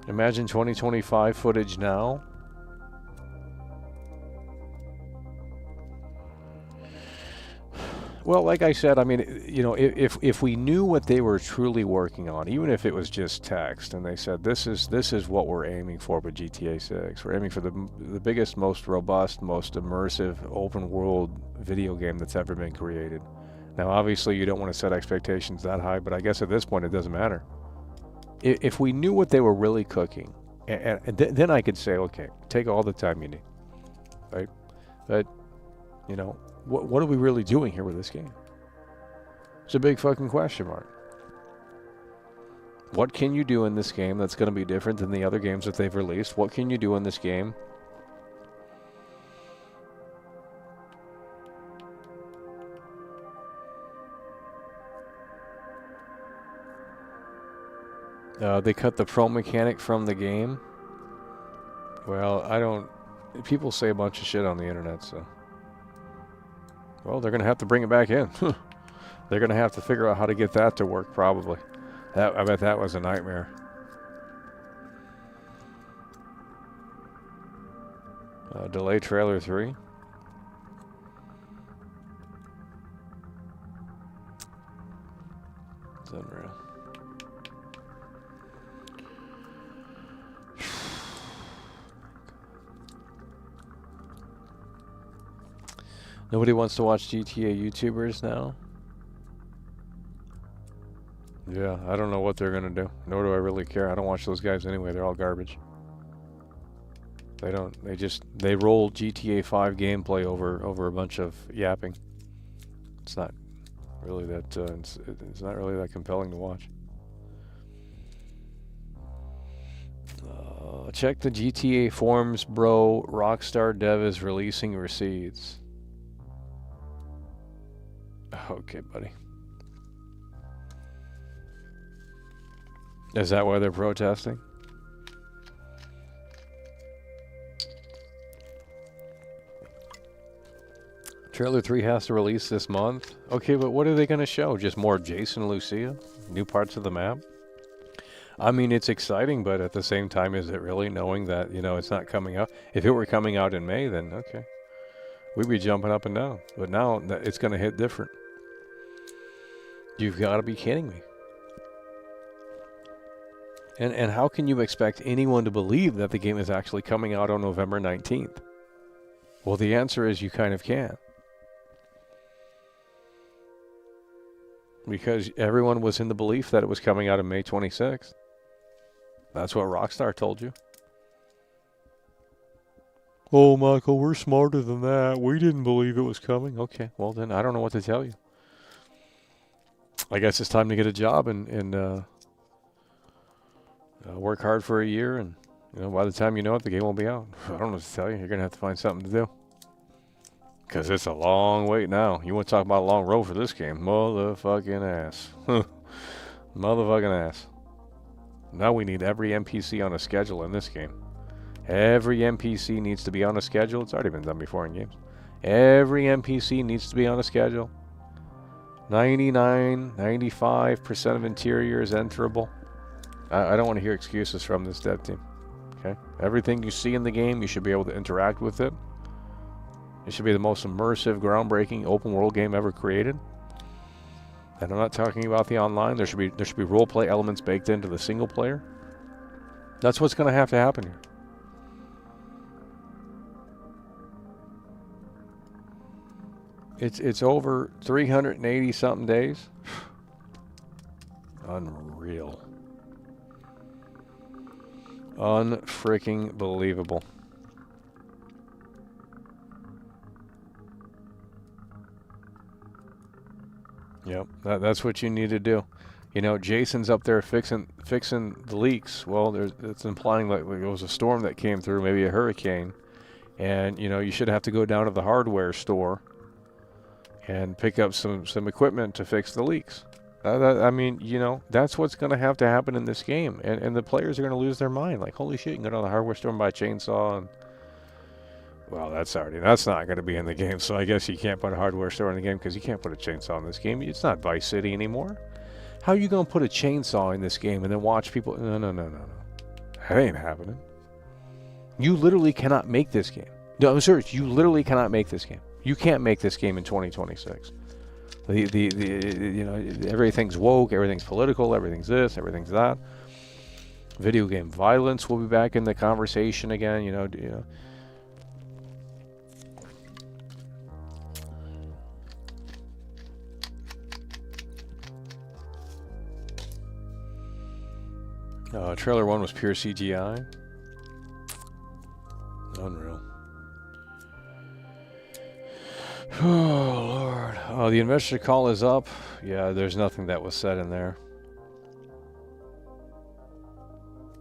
Speaker 2: Imagine 2025 footage now. Well, like I said, I mean, you know, if we knew what they were truly working on, even if it was just text, and they said this is what we're aiming for with GTA 6, we're aiming for the biggest, most robust, most immersive open world video game that's ever been created. Now, obviously, you don't want to set expectations that high, but I guess at this point, it doesn't matter. If we knew what they were really cooking, then I could say, okay, take all the time you need, right? But you know. What are we really doing here with this game? It's a big fucking question mark. What can you do in this game that's going to be different than the other games that they've released? What can you do in this game? They cut the pro mechanic from the game. Well, I don't... People say a bunch of shit on the internet, so... Well, they're going to have to bring it back in. They're going to have to figure out how to get that to work, probably. I bet that was a nightmare. Delay trailer 3. It's unreal. Nobody wants to watch GTA YouTubers now? Yeah, I don't know what they're going to do. Nor do I really care. I don't watch those guys anyway. They're all garbage. They roll GTA 5 gameplay over a bunch of yapping. It's not really that it's not really that compelling to watch. Check the GTA forums, bro. Rockstar Dev is releasing receipts. Okay, buddy. Is that why they're protesting? Trailer 3 has to release this month. Okay, but what are they going to show? Just more Jason Lucia? New parts of the map? I mean, it's exciting, but at the same time, is it really, knowing that, you know, it's not coming out? If it were coming out in May, then okay. We'd be jumping up and down. But now it's going to hit different. You've got to be kidding me. And how can you expect anyone to believe that the game is actually coming out on November 19th? Well, the answer is you kind of can. Because everyone was in the belief that it was coming out on May 26th. That's what Rockstar told you. Oh, Michael, we're smarter than that. We didn't believe it was coming. Okay, well then I don't know what to tell you. I guess it's time to get a job and work hard for a year, and you know, by the time you know it, the game will be out. I don't know what to tell you. You're gonna have to find something to do. Because it's a long wait now. You want to talk about a long road for this game? Motherfucking ass. Motherfucking ass. Now we need every NPC on a schedule in this game. Every NPC needs to be on a schedule. It's already been done before in games. Every NPC needs to be on a schedule. 95% of interior is enterable. I don't want to hear excuses from this dev team. Okay? Everything you see in the game, you should be able to interact with it. It should be the most immersive, groundbreaking open world game ever created. And I'm not talking about the online. There should be role play elements baked into the single player. That's what's going to have to happen here. It's over 380 something days. Unreal. Unfreaking believable. Yep, that's what you need to do. You know, Jason's up there fixing the leaks. Well, it's implying like it was a storm that came through, maybe a hurricane, and you know you should have to go down to the hardware store and pick up some equipment to fix the leaks. I mean, you know, that's what's going to have to happen in this game, and the players are going to lose their mind. Like, holy shit, you can go down to the hardware store and buy a chainsaw, and well, that's not going to be in the game. So I guess you can't put a hardware store in the game because you can't put a chainsaw in this game. It's not Vice City anymore. How are you going to put a chainsaw in this game and then watch people? No. That ain't happening. You literally cannot make this game. No, I'm serious. You literally cannot make this game. You can't make this game in 2026. You know, everything's woke, everything's political, everything's this, everything's that. Video game violence will be back in the conversation again. You know. Trailer 1 was pure CGI. Unreal. Oh, Lord. Oh, the investor call is up. Yeah, there's nothing that was said in there.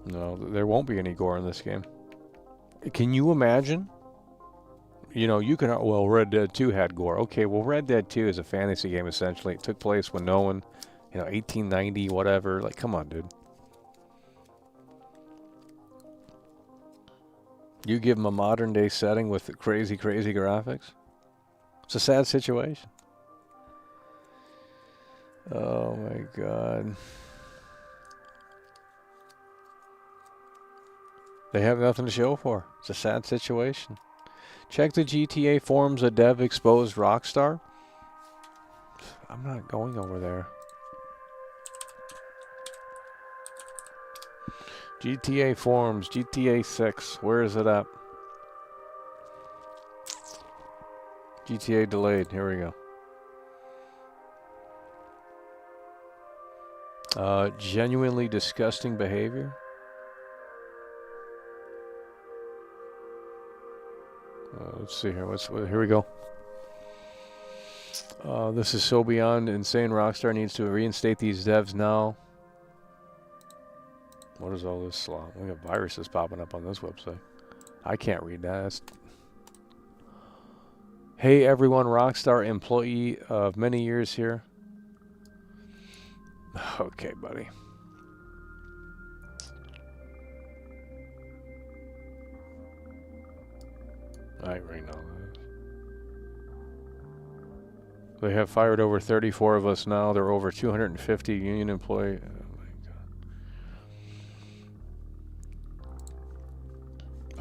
Speaker 2: No, there won't be any gore in this game. Can you imagine? You know, you can... Well, Red Dead 2 had gore. Okay, well, Red Dead 2 is a fantasy game, essentially. It took place when no one... You know, 1890, whatever. Like, come on, dude. You give them a modern day setting with crazy, crazy graphics. It's a sad situation. Oh my God. They have nothing to show for. It's a sad situation. Check the GTA forums. A dev exposed Rockstar. I'm not going over there. GTA forums, GTA 6, where is it at? GTA delayed, here we go. Genuinely disgusting behavior. Let's see here, here we go. This is so beyond insane. Rockstar needs to reinstate these devs now. What is all this slop? We got viruses popping up on this website. I can't read that. Hey everyone, Rockstar employee of many years here. Okay, buddy. I read all this. They have fired over 34 of us now. There are over 250 union employees.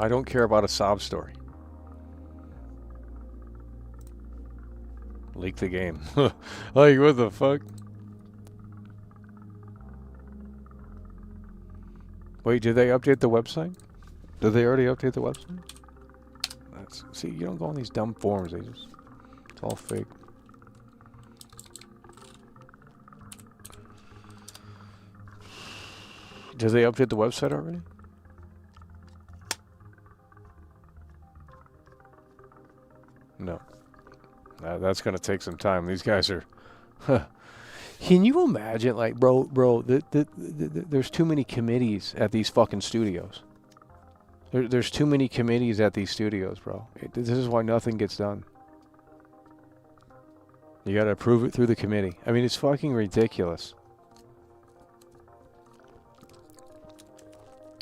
Speaker 2: I don't care about a sob story. Leak the game. Like, what the fuck? Wait, did they update the website? Did they already update the website? See, you don't go on these dumb forums. It's all fake. Did they update the website already? No. That's going to take some time. These guys are... Can you imagine, like, bro, there's too many committees at these fucking studios. There's too many committees at these studios, bro. This is why nothing gets done. You got to approve it through the committee. I mean, it's fucking ridiculous.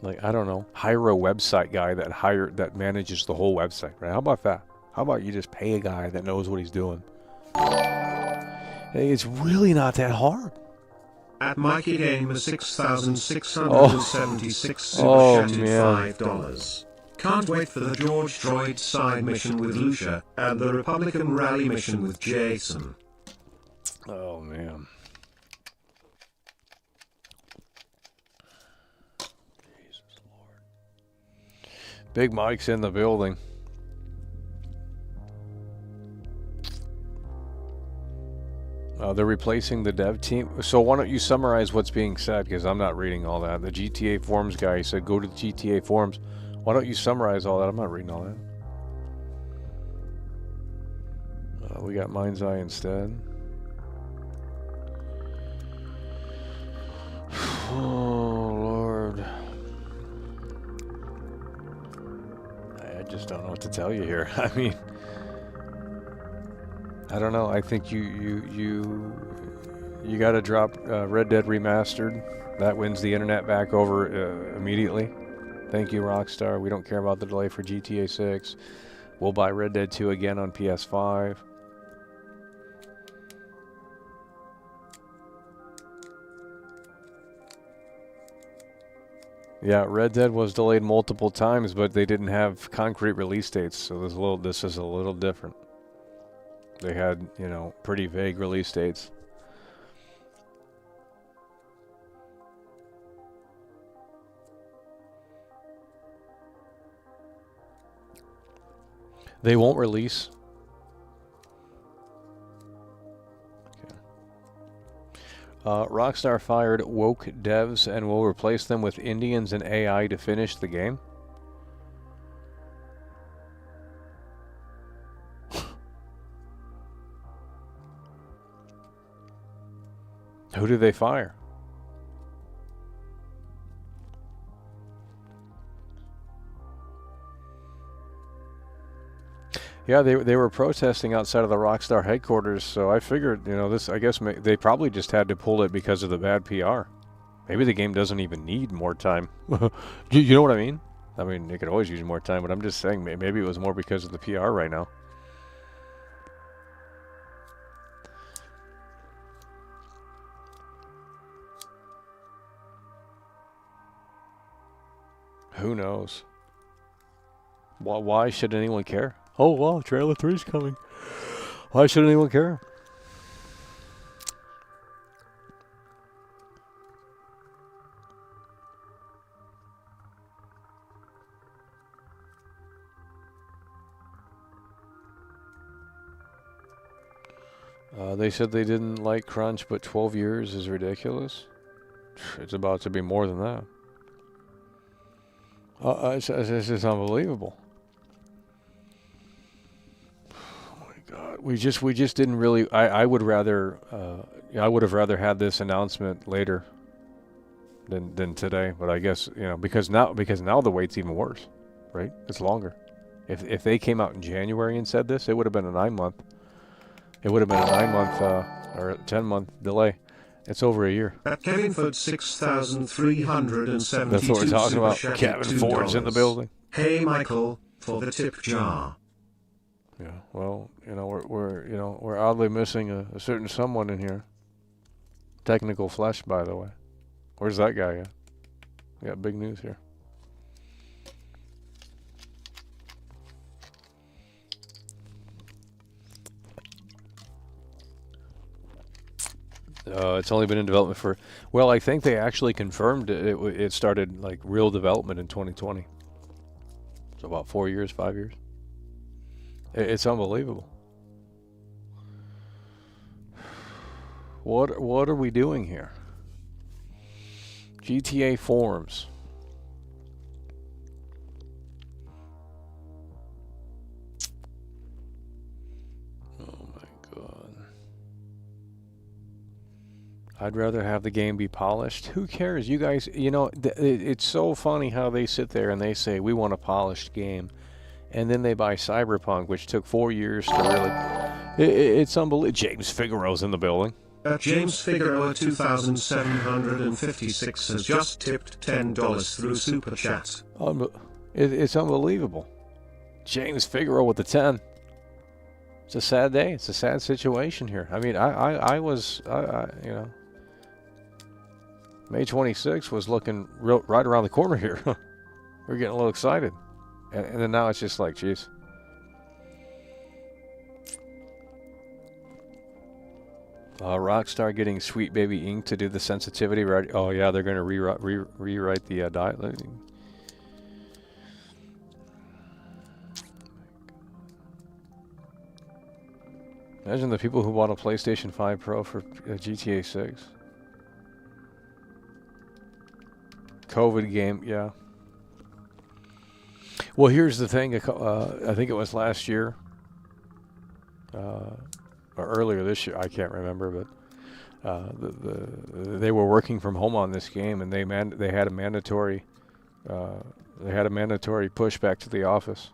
Speaker 2: Like, I don't know, hire a website guy that manages the whole website, right? How about that? How about you just pay a guy that knows what he's doing? Hey, it's really not that hard.
Speaker 3: At Mikey Gamer 6,676 super chatted $5. Can't wait for the George Droid side mission with Lucia and the Republican rally mission with Jason.
Speaker 2: Oh man. Jesus Lord. Big Mike's in the building. They're replacing the dev team. So why don't you summarize what's being said? Because I'm not reading all that. The GTA forums guy said go to the GTA forums. Why don't you summarize all that? I'm not reading all that. We got Mind's Eye instead. Oh, Lord. I just don't know what to tell you here. I mean... I don't know. I think you got to drop Red Dead Remastered. That wins the internet back over immediately. Thank you, Rockstar. We don't care about the delay for GTA 6. We'll buy Red Dead 2 again on PS5. Yeah, Red Dead was delayed multiple times, but they didn't have concrete release dates, so this is a little different. They had, pretty vague release dates. They won't release. Rockstar fired woke devs and will replace them with Indians and AI to finish the game. Who did they fire? Yeah, they were protesting outside of the Rockstar headquarters, so I figured, this, I guess they probably just had to pull it because of the bad PR. Maybe the game doesn't even need more time. You know what I mean? I mean, it could always use more time, but I'm just saying maybe it was more because of the PR right now. Who knows? Why should anyone care? Oh, wow, Trailer 3's coming. Why should anyone care? They said they didn't like crunch, but 12 years is ridiculous. It's about to be more than that. It's just unbelievable. God, we just didn't really. I would rather. I would have rather had this announcement later than today. But I guess because now the wait's even worse, right? It's longer. If they came out in January and said this, it would have been a 9-month. It would have been a 9-month or a 10-month delay. It's over a year.
Speaker 3: At Kevin Ford 6,372.
Speaker 2: That's what we're talking about. Kevin Ford's in the building.
Speaker 3: Hey Michael, for the tip jar.
Speaker 2: Yeah, well, we're oddly missing a certain someone in here. Technical Flesh, by the way. Where's that guy at? We got big news here. It's only been in development for, well, I think they actually confirmed it started like real development in 2020. So about 4 years, 5 years. It's unbelievable. What are we doing here? GTA forums. Oh my God. I'd rather have the game be polished. Who cares? You guys, it's so funny how they sit there and they say, we want a polished game. And then they buy Cyberpunk, which took 4 years to really... It's unbelievable. James Figueroa's in the building.
Speaker 3: James Figueroa 2,756 has just tipped $10 through Super Chat.
Speaker 2: It's unbelievable. James Figueroa with the 10. It's a sad day. It's a sad situation here. I mean, I was, May 26th was looking right around the corner here. We're getting a little excited. And then now it's just like, geez. Rockstar getting Sweet Baby Inc. to do the sensitivity. Right? Oh, yeah, they're going to rewrite the dialect. Imagine the people who bought a PlayStation 5 Pro for GTA 6. COVID game, yeah. Well, here's the thing. I think it was last year, or earlier this year. I can't remember, but they were working from home on this game, and they had a mandatory push back to the office.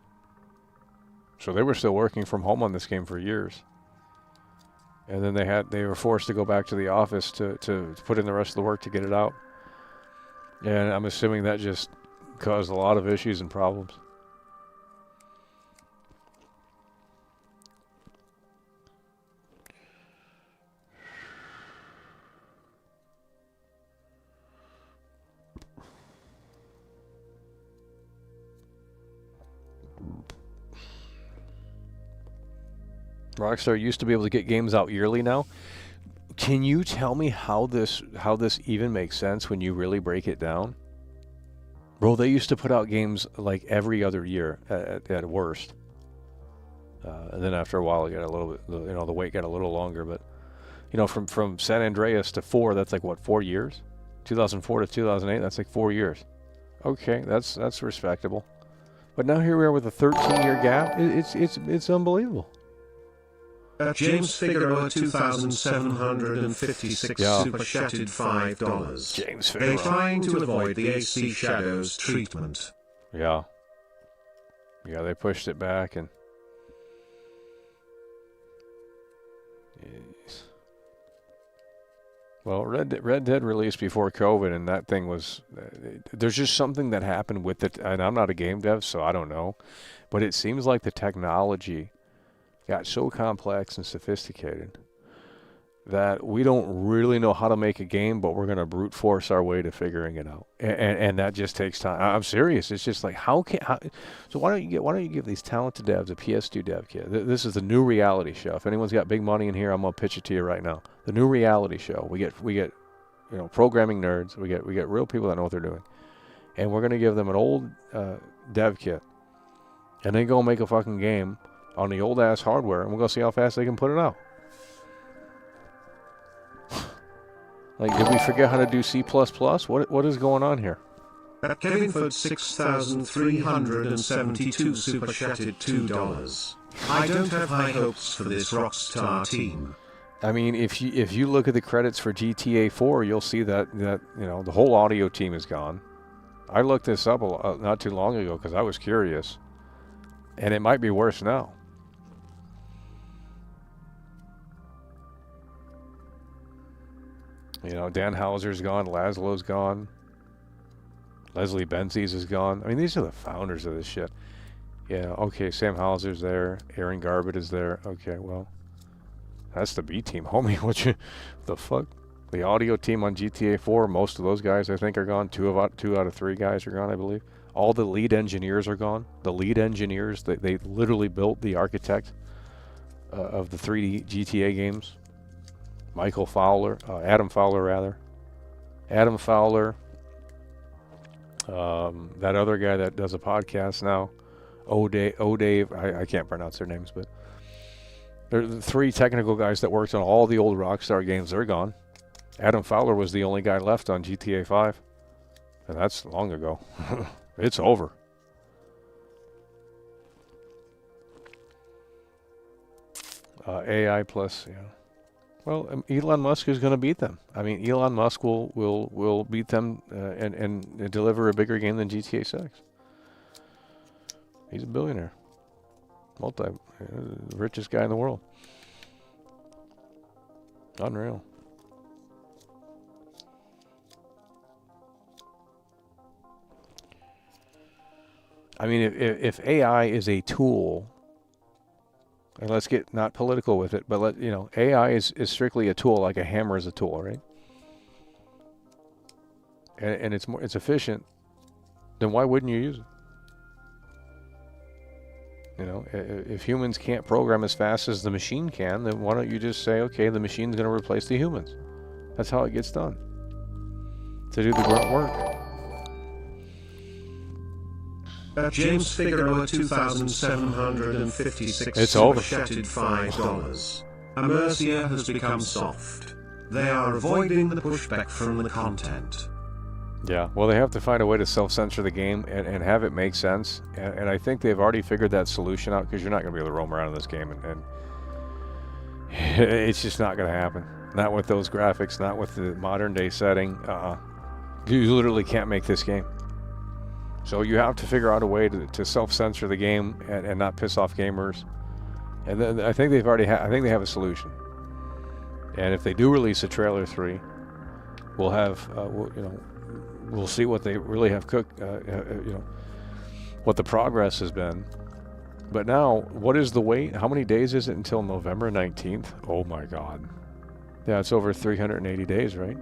Speaker 2: So they were still working from home on this game for years, and then they were forced to go back to the office to put in the rest of the work to get it out. And I'm assuming that just caused a lot of issues and problems. Rockstar used to be able to get games out yearly now. Can you tell me how this even makes sense when you really break it down? Bro, they used to put out games like every other year at worst. And then after a while, it got a little bit, the wait got a little longer. But, from San Andreas to 4, that's like, what, 4 years? 2004 to 2008, that's like 4 years. Okay, that's respectable. But now here we are with a 13-year gap. It's unbelievable.
Speaker 3: James Figueroa 2,756 super chatted $5.
Speaker 2: James
Speaker 3: They're
Speaker 2: Figueroa.
Speaker 3: trying to avoid the AC Shadows treatment.
Speaker 2: Yeah. Yeah, they pushed it back and... Jeez. Well, Red Dead released before COVID, and that thing was... there's just something that happened with it, and I'm not a game dev, so I don't know. But it seems like the technology got so complex and sophisticated that we don't really know how to make a game, but we're going to brute force our way to figuring it out, and that just takes time. I'm serious. It's just like so why don't you give these talented devs a PS2 dev kit? This is the new reality show. If anyone's got big money in here, I'm gonna pitch it to you right now. The new reality show. We get programming nerds. We get real people that know what they're doing, and we're gonna give them an old dev kit, and then go make a fucking game on the old ass hardware, and we'll go see how fast they can put it out. Like, did we forget how to do C++? What is going on here?
Speaker 3: At Kevinford 6,372 super chatted $2. I don't have high hopes for this Rockstar team.
Speaker 2: I mean, if you look at the credits for GTA 4, you'll see that the whole audio team is gone. I looked this up not too long ago because I was curious, and it might be worse now. Dan Hauser's gone, Laszlo's gone, Leslie Benzies is gone. I mean, these are the founders of this shit. Yeah, okay, Sam Hauser's there, Aaron Garbett is there. Okay, well, that's the B team, homie. The fuck? The audio team on GTA 4, most of those guys I think are gone. Two out of 3 guys are gone, I believe. All the lead engineers are gone. The lead engineers, they literally built the architect of the 3D GTA games. Adam Fowler, Adam Fowler, that other guy that does a podcast now, O'Dave, I can't pronounce their names, but they're the 3 technical guys that worked on all the old Rockstar games. They're gone. Adam Fowler was the only guy left on GTA 5, and that's long ago. It's over. AI plus, yeah. Well, Elon Musk is going to beat them. I mean, Elon Musk will beat them and deliver a bigger game than GTA 6. He's a billionaire, richest guy in the world. Unreal. I mean, if AI is a tool. And let's get not political with it, but AI is strictly a tool, like a hammer is a tool, right? And it's efficient. Then why wouldn't you use it? If humans can't program as fast as the machine can, then why don't you just say, okay, the machine's going to replace the humans? That's how it gets done. To do the grunt work.
Speaker 3: James Figueroa 2,756
Speaker 2: It's over.
Speaker 3: chatted $5. Immersia has become soft. They are avoiding the pushback from the content.
Speaker 2: Yeah, well, they have to find a way to self-censor the game and have it make sense. And I think they've already figured that solution out, because you're not going to be able to roam around in this game. And it's just not going to happen. Not with those graphics, not with the modern-day setting. You literally can't make this game. So you have to figure out a way to self-censor the game and not piss off gamers. And then I think they've already I think they have a solution. And if they do release a trailer 3, we'll have we'll see what they really have cooked. What the progress has been. But now, what is the wait? How many days is it until November 19th? Oh my God. Yeah, it's over 380 days, right?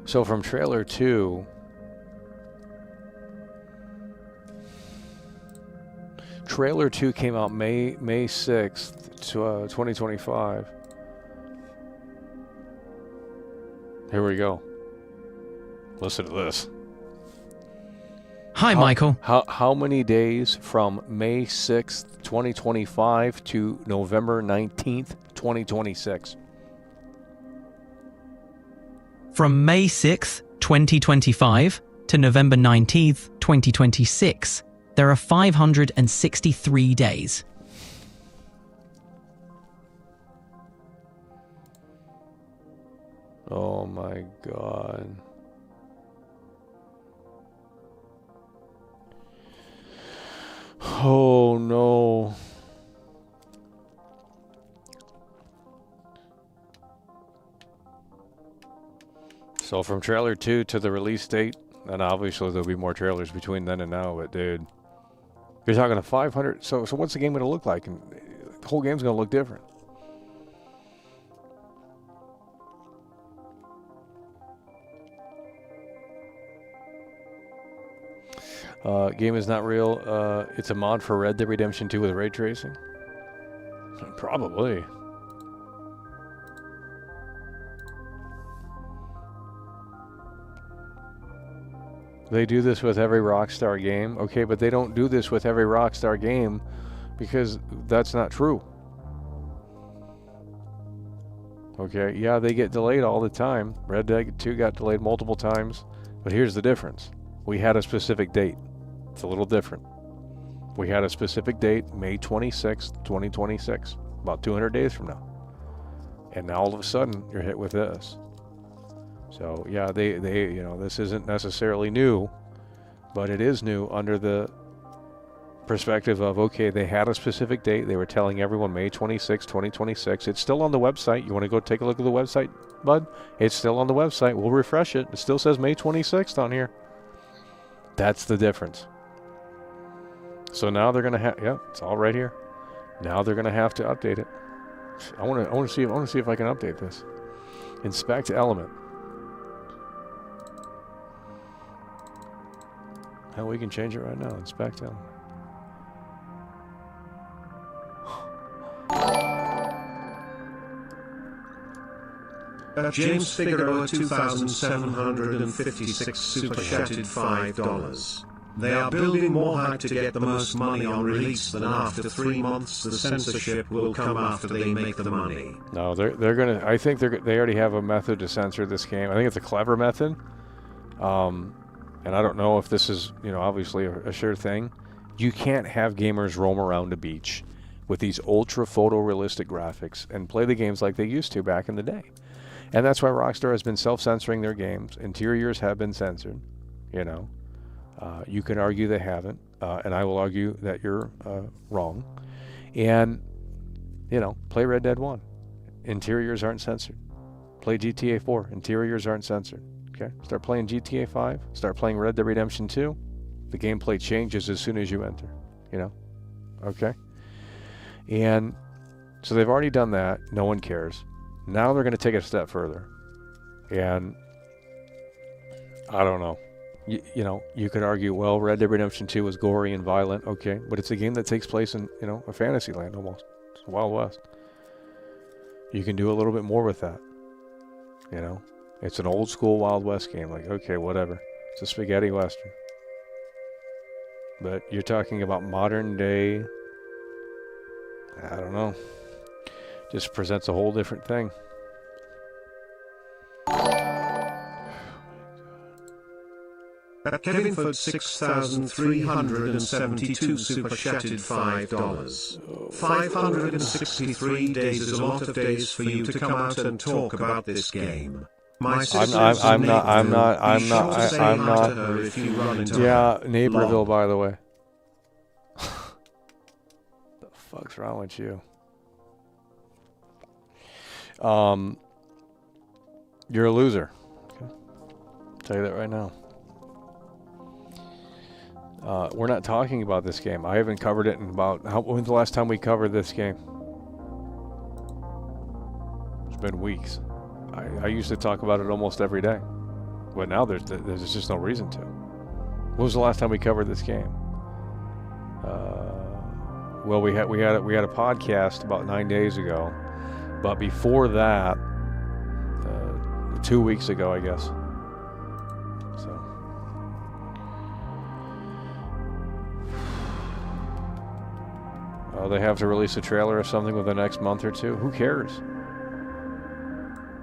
Speaker 2: So from trailer 2, Trailer 2 came out May 6th, 2025. Here we go. Listen to this.
Speaker 4: Hi, Michael.
Speaker 2: How many days from May 6th, 2025 to November 19th, 2026?
Speaker 4: From May 6th, 2025 to November 19th, 2026, there are 563 days.
Speaker 2: Oh my God. Oh no. So from trailer 2 to the release date, and obviously there'll be more trailers between then and now, but dude, you're talking to 500. So what's the game going to look like? And the whole game's going to look different. Game is not real. It's a mod for Red Dead Redemption 2 with ray tracing. Probably. They do this with every Rockstar game. Okay, but they don't do this with every Rockstar game because that's not true. Okay, yeah, they get delayed all the time. Red Dead 2 got delayed multiple times. But here's the difference. We had a specific date. It's a little different. We had a specific date, May 26th, 2026. About 200 days from now. And now all of a sudden, you're hit with this. So yeah, they you know, this isn't necessarily new, but it is new under the perspective of, okay, they had a specific date. They were telling everyone May 26, 2026. It's still on the website. You want to go take a look at the website, bud? It's still on the website. We'll refresh it. It still says May 26th on here. That's the difference. So now they're going to have, yeah, it's all right here. Now they're going to have to update it. I want to see if I can update this. Inspect element. Hell, we can change it right now. Inspect element.
Speaker 3: James Figueroa 2,756 super chatted $5. They are building more hype to get the most money on release than after 3 months the censorship will come after they make the money.
Speaker 2: No, they're gonna. I think they already have a method to censor this game. I think it's a clever method. And I don't know if this is, you know, obviously a sure thing. You can't have gamers roam around a beach with these ultra photorealistic graphics and play the games like they used to back in the day. And that's why Rockstar has been self-censoring their games. Interiors have been censored, you know. You can argue they haven't, and I will argue that you're wrong. And, you know, play Red Dead 1. Interiors aren't censored. Play GTA 4. Interiors aren't censored. Okay? Start playing GTA 5. Start playing Red Dead Redemption 2. The gameplay changes as soon as you enter, you know. Okay? And so they've already done that. No one cares. Now they're going to take it a step further. And I don't know. You know, you could argue, well, Red Dead Redemption 2 was gory and violent. Okay, but it's a game that takes place in, you know, a fantasy land almost. It's Wild West. You can do a little bit more with that. You know, it's an old school Wild West game. Like, okay, whatever. It's a spaghetti western. But you're talking about modern day, I don't know. Just presents a whole different thing.
Speaker 3: Kevin Ford 6,372 super chatted $5. 563 days is a lot of days for you to come out and talk about this game. My sister
Speaker 2: I'm not.
Speaker 3: if you run into
Speaker 2: Yeah,
Speaker 3: her.
Speaker 2: Naperville, by the way. The fuck's wrong with you? You're a loser. Okay. I'll tell you that right now. We're not talking about this game. I haven't covered it in about... when's the last time we covered this game? It's been weeks. I used to talk about it almost every day. But now there's just no reason to. When was the last time we covered this game? Well, we had a podcast about 9 days ago, but before that, 2 weeks ago, I guess. So. They have to release a trailer or something within the next month or two. Who cares?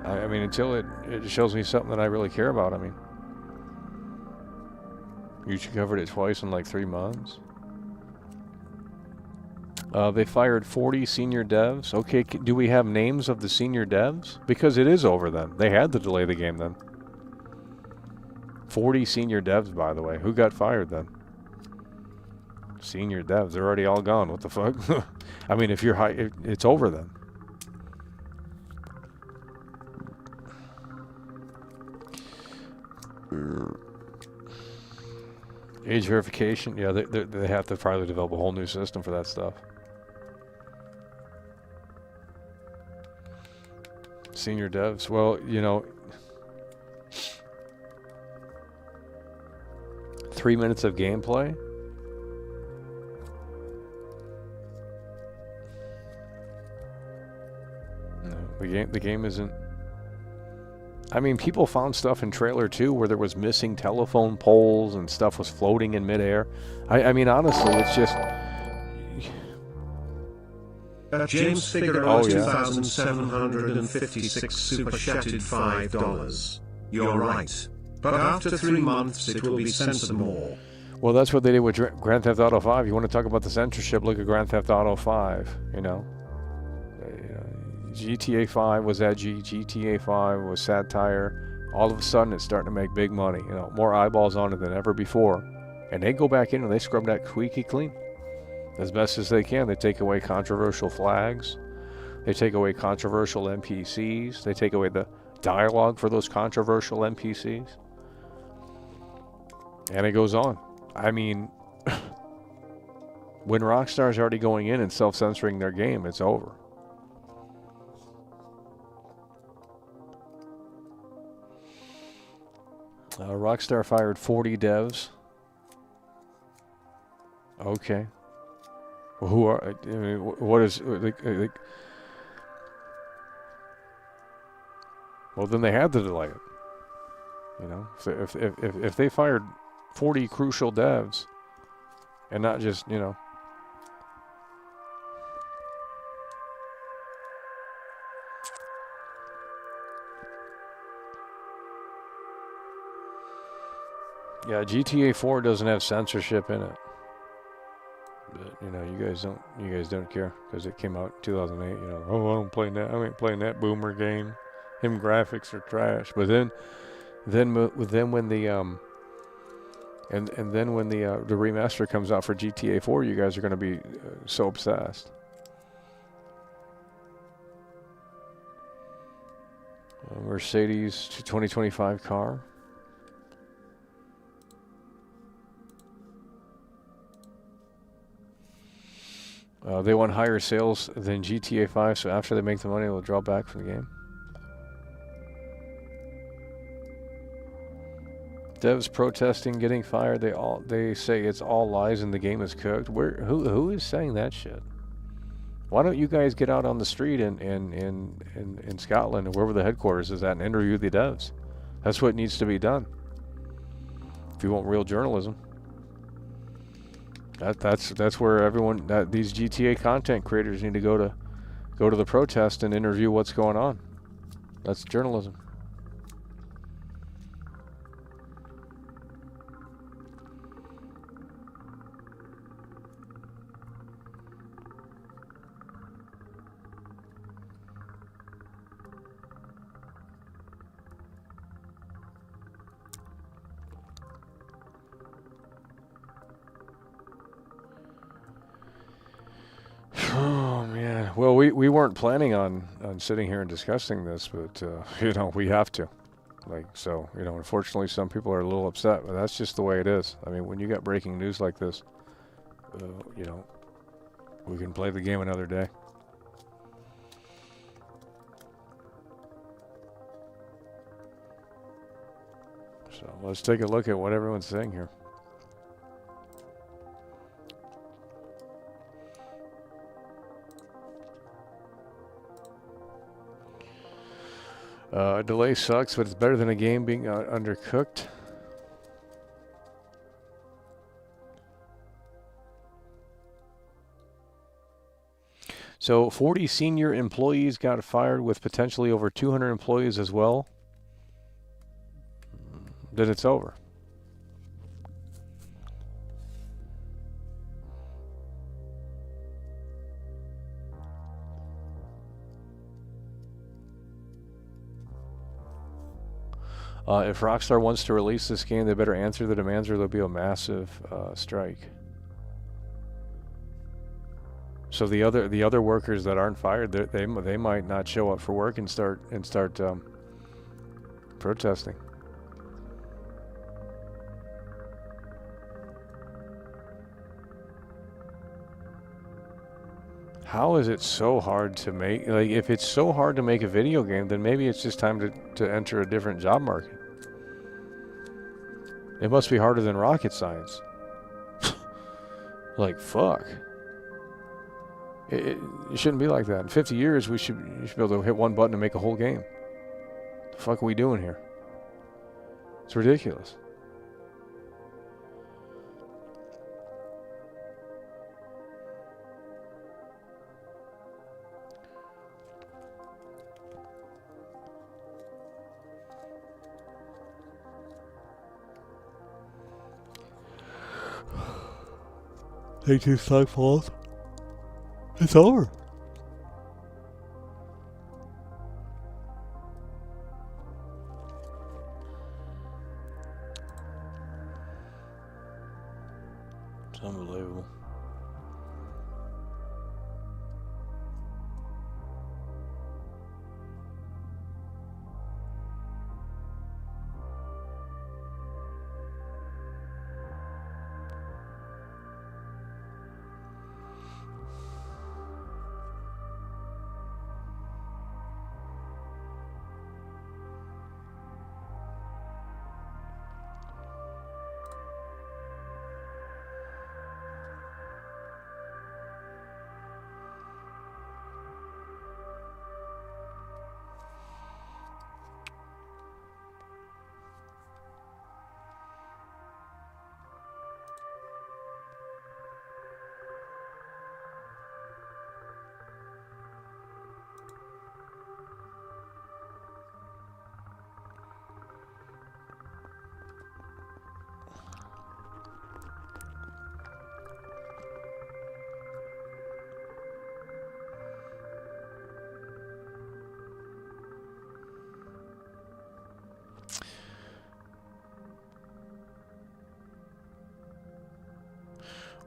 Speaker 2: I mean, until it shows me something that I really care about. I mean, you covered it twice in like 3 months. They fired 40 senior devs. Okay, do we have names of the senior devs? Because it is over then. They had to delay the game then. 40 senior devs, by the way. Who got fired then? Senior devs. They're already all gone. What the fuck? I mean, if you're high, it's over then. Age verification. Yeah, they have to probably develop a whole new system for that stuff. Senior devs. Well, you know, 3 minutes of gameplay. No, the game isn't. I mean, people found stuff in trailer 2 where there was missing telephone poles and stuff was floating in midair. I mean, honestly, it's just.
Speaker 3: James Figueroa 2,756 super chatted $5. You're right. But after 3 months it will be censored more.
Speaker 2: Well, that's what they did with Grand Theft Auto 5. You want to talk about the censorship, look at Grand Theft Auto 5, you know. GTA 5 was edgy, GTA 5 was satire. All of a sudden it's starting to make big money, you know, more eyeballs on it than ever before. And they go back in and they scrub that squeaky clean. As best as they can. They take away controversial flags. They take away controversial NPCs. They take away the dialogue for those controversial NPCs. And it goes on. I mean, when Rockstar's already going in and self-censoring their game, it's over. Rockstar fired 40 devs. Okay. Well, who are? I mean, what is? Well, then they had to delay it. You know, so if they fired 40 crucial devs, and not just, you know. Yeah, GTA 4 doesn't have censorship in it. But, you know, you guys don't care because it came out in 2008. You know, oh, I don't play that. I ain't playing that boomer game. Them graphics are trash. But then when the the remaster comes out for GTA 4, you guys are going to be so obsessed. Mercedes 2025 car. They want higher sales than GTA 5, so after they make the money, they'll draw back from the game. Devs protesting, getting fired. They say it's all lies and the game is cooked. Who is saying that shit? Why don't you guys get out on the street in Scotland or wherever the headquarters is at and interview the devs? That's what needs to be done. If you want real journalism. That's where everyone these GTA content creators need to go to the protest and interview what's going on. That's journalism. Well, we weren't planning on sitting here and discussing this, but you know, we have to. So, you know, unfortunately some people are a little upset, but that's just the way it is. I mean, when you got breaking news like this, you know, we can play the game another day. So, let's take a look at what everyone's saying here. Delay sucks, but it's better than a game being undercooked. So 40 senior employees got fired with potentially over 200 employees as well. Then it's over. If Rockstar wants to release this game, they better answer the demands or there'll be a massive strike. So the other workers that aren't fired, they might not show up for work and start protesting. How is it so hard to make? Like, if it's so hard to make a video game, then maybe it's just time to enter a different job market. It must be harder than rocket science. Like, fuck. It shouldn't be like that. In 50 years, you should be able to hit one button to make a whole game. The fuck are we doing here? It's ridiculous. Take-Two stock falls. It's over. It's unbelievable.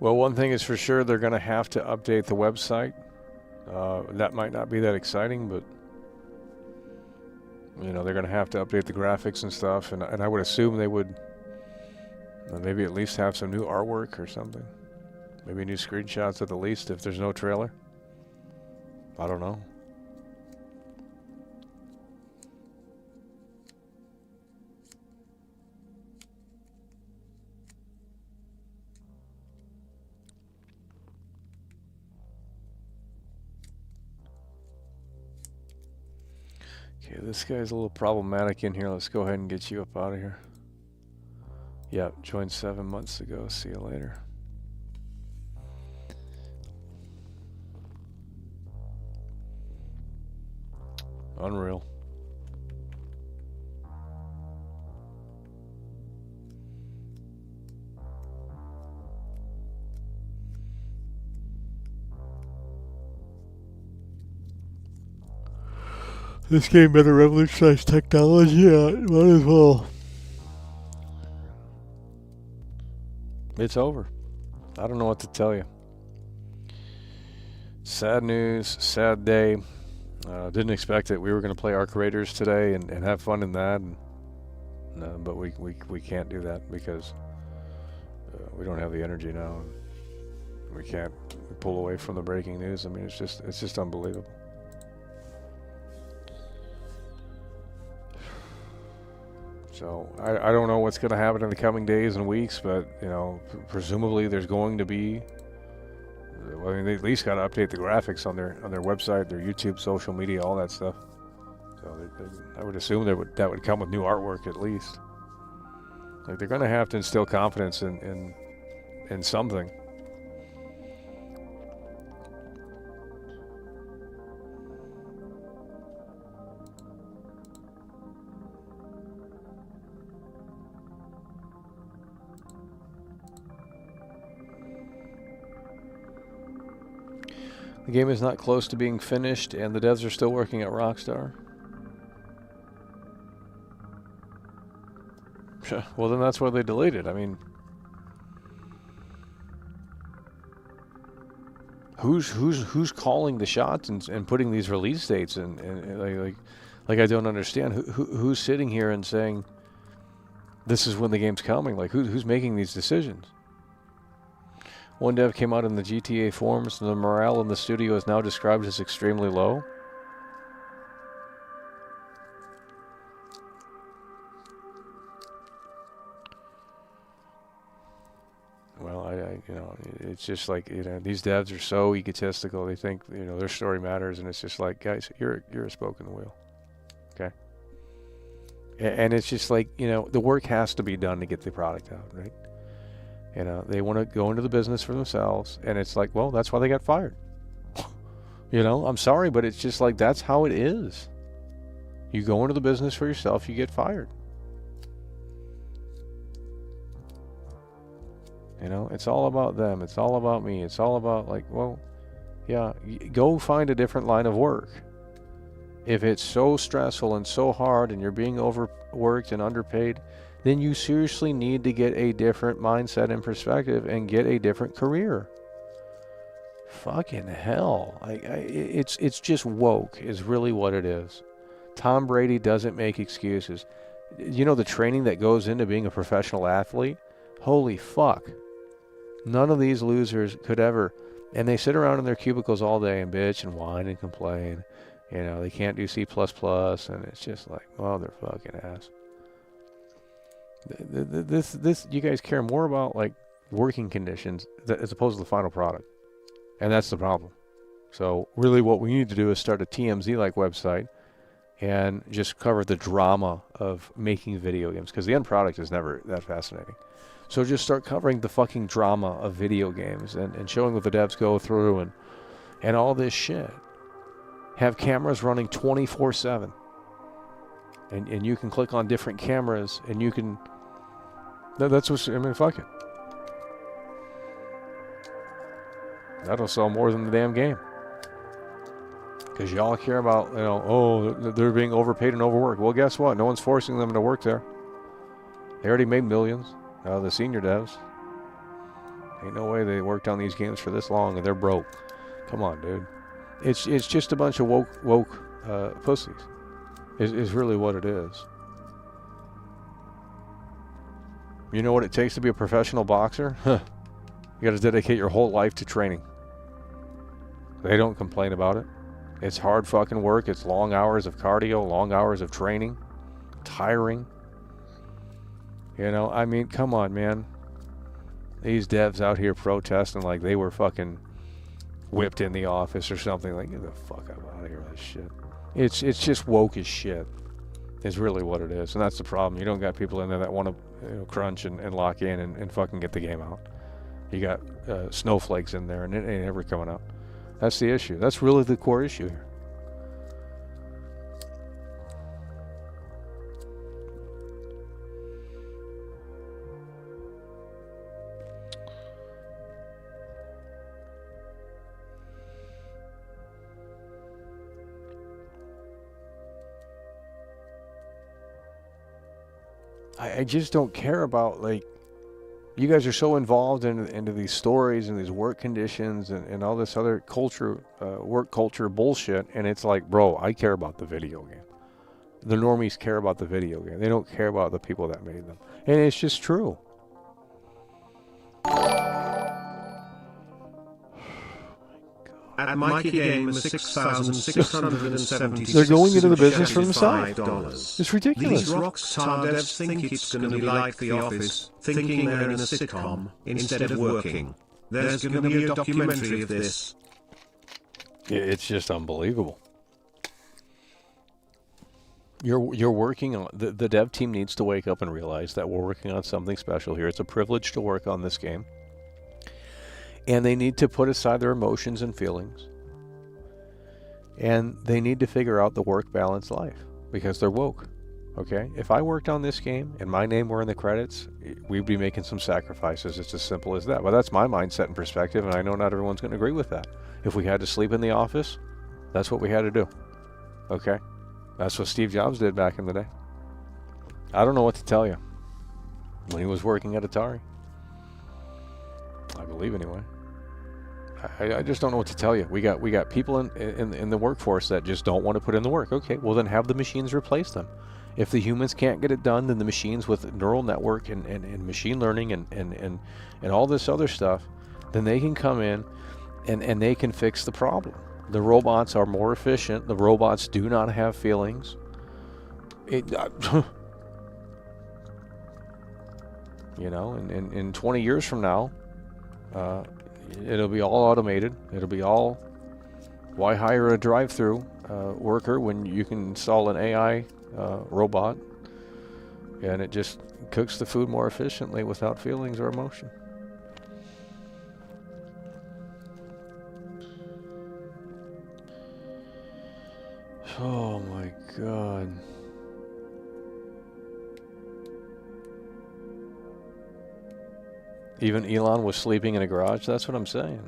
Speaker 2: Well, one thing is for sure, they're going to have to update the website. That might not be that exciting, but you know, they're going to have to update the graphics and stuff, and I would assume they would maybe at least have some new artwork or something. Maybe new screenshots at the least if there's no trailer. I don't know. Okay, this guy's a little problematic in here. Let's go ahead and get you up out of here. Yeah, joined 7 months ago. See you later. Unreal. This game better revolutionize technology. Yeah, might as well. It's over. I don't know what to tell you. Sad news, sad day. Didn't expect it. We were going to play Arc Raiders today and have fun in that. And, but we can't do that because we don't have the energy now. We can't pull away from the breaking news. I mean, it's just unbelievable. So I don't know what's going to happen in the coming days and weeks, but you know, presumably there's going to be. I mean, they at least got to update the graphics on their website, their YouTube, social media, all that stuff. So I would assume that would come with new artwork at least. Like, they're going to have to instill confidence in something. The game is not close to being finished, and the devs are still working at Rockstar. Well, then that's why they deleted. I mean, who's calling the shots and putting these release dates and like I don't understand who's sitting here and saying this is when the game's coming. Like, who's making these decisions? One dev came out in the GTA forums, and the morale in the studio is now described as extremely low. Well, it's just like, these devs are so egotistical. They think, their story matters, and it's just like, guys, you're a spoke in the wheel. Okay? And it's just like, the work has to be done to get the product out, right? They want to go into the business for themselves, and it's like, well, that's why they got fired. I'm sorry, but it's just like, that's how it is. You go into the business for yourself, you get fired. It's all about them. It's all about me. It's all about, like, well, yeah, go find a different line of work. If it's so stressful and so hard and you're being overworked and underpaid, then you seriously need to get a different mindset and perspective and get a different career. Fucking hell. It's just woke is really what it is. Tom Brady doesn't make excuses. The training that goes into being a professional athlete? Holy fuck. None of these losers could ever. And they sit around in their cubicles all day and bitch and whine and complain. They can't do C++, and it's just like, motherfucking ass. This you guys care more about, like, working conditions as opposed to the final product, and that's the problem. So really what we need to do is start a TMZ-like website and just cover the drama of making video games, because the end product is never that fascinating. So just start covering the fucking drama of video games and showing what the devs go through and all this shit. Have cameras running 24/7. And you can click on different cameras, and you can... That's what... fuck it. That'll sell more than the damn game. Because y'all care about, they're being overpaid and overworked. Well, guess what? No one's forcing them to work there. They already made millions. The senior devs. Ain't no way they worked on these games for this long, and they're broke. Come on, dude. It's just a bunch of woke pussies. Is really what it is. You know what it takes to be a professional boxer? You got to dedicate your whole life to training. They don't complain about it. It's hard fucking work. It's long hours of cardio, long hours of training, tiring. Come on, man. These devs out here protesting like they were fucking whipped in the office or something. Like, get the fuck out of here with this shit. It's just woke as shit is really what it is. And that's the problem. You don't got people in there that want to crunch and lock in and fucking get the game out. You got snowflakes in there, and it ain't ever coming out. That's the issue. That's really the core issue here. I just don't care about, like, you guys are so involved into these stories and these work conditions and all this other culture, work culture bullshit, and it's like, bro, I care about the video game. The normies care about the video game. They don't care about the people that made them. And it's just true.
Speaker 3: At Mikey Gamer 6,670.
Speaker 2: They're going into the business for themselves. It's ridiculous.
Speaker 3: These Rockstar devs think it's gonna be like The Office, thinking they're in a sitcom, instead of working. There's gonna be a documentary of this.
Speaker 2: It's just unbelievable. You're working on the dev team needs to wake up and realize that we're working on something special here. It's a privilege to work on this game. And they need to put aside their emotions and feelings. And they need to figure out the work-balance life because they're woke. Okay? If I worked on this game and my name were in the credits, we'd be making some sacrifices. It's as simple as that. But that's my mindset and perspective, and I know not everyone's going to agree with that. If we had to sleep in the office, that's what we had to do. Okay? That's what Steve Jobs did back in the day. I don't know what to tell you. When he was working at Atari. I believe anyway. I just don't know what to tell you. We got people in the workforce that just don't want to put in the work. Okay, well then have the machines replace them. If the humans can't get it done, then the machines with neural network and machine learning and all this other stuff, then they can come in and they can fix the problem. The robots are more efficient. The robots do not have feelings. You know, in 20 years from now, it'll be all automated. It'll be all, why hire a drive-through worker when you can install an AI robot and it just cooks the food more efficiently without feelings or emotion. Oh my God. Even Elon was sleeping in a garage? That's what I'm saying.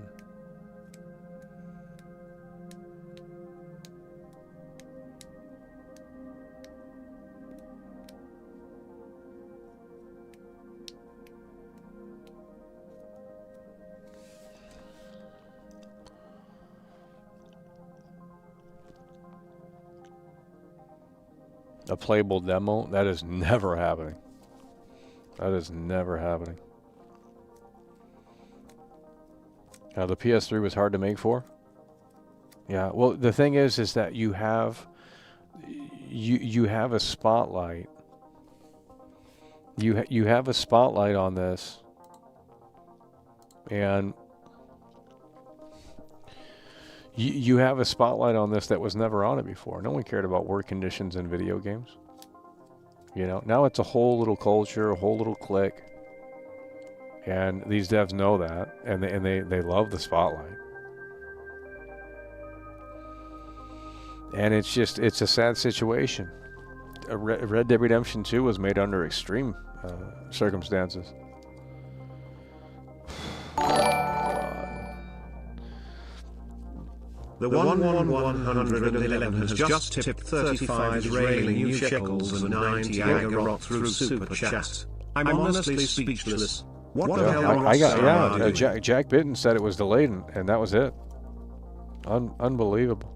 Speaker 2: A playable demo? That is never happening. That is never happening. The PS3 was hard to make for? Yeah, well, the thing is that you have a spotlight. You have a spotlight on this, and you have a spotlight on this that was never on it before. No one cared about work conditions in video games. You know, now it's a whole little culture, a whole little clique. And these devs know that, and they love the spotlight. And it's a sad situation. Red Dead Redemption 2 was made under extreme circumstances.
Speaker 3: The 111 has just tipped 35 Israeli new shekels and 90 agorot through Super Chat. I'm honestly speechless. What the hell?
Speaker 2: Jack Bitten said it was delayed, and that was it. Unbelievable.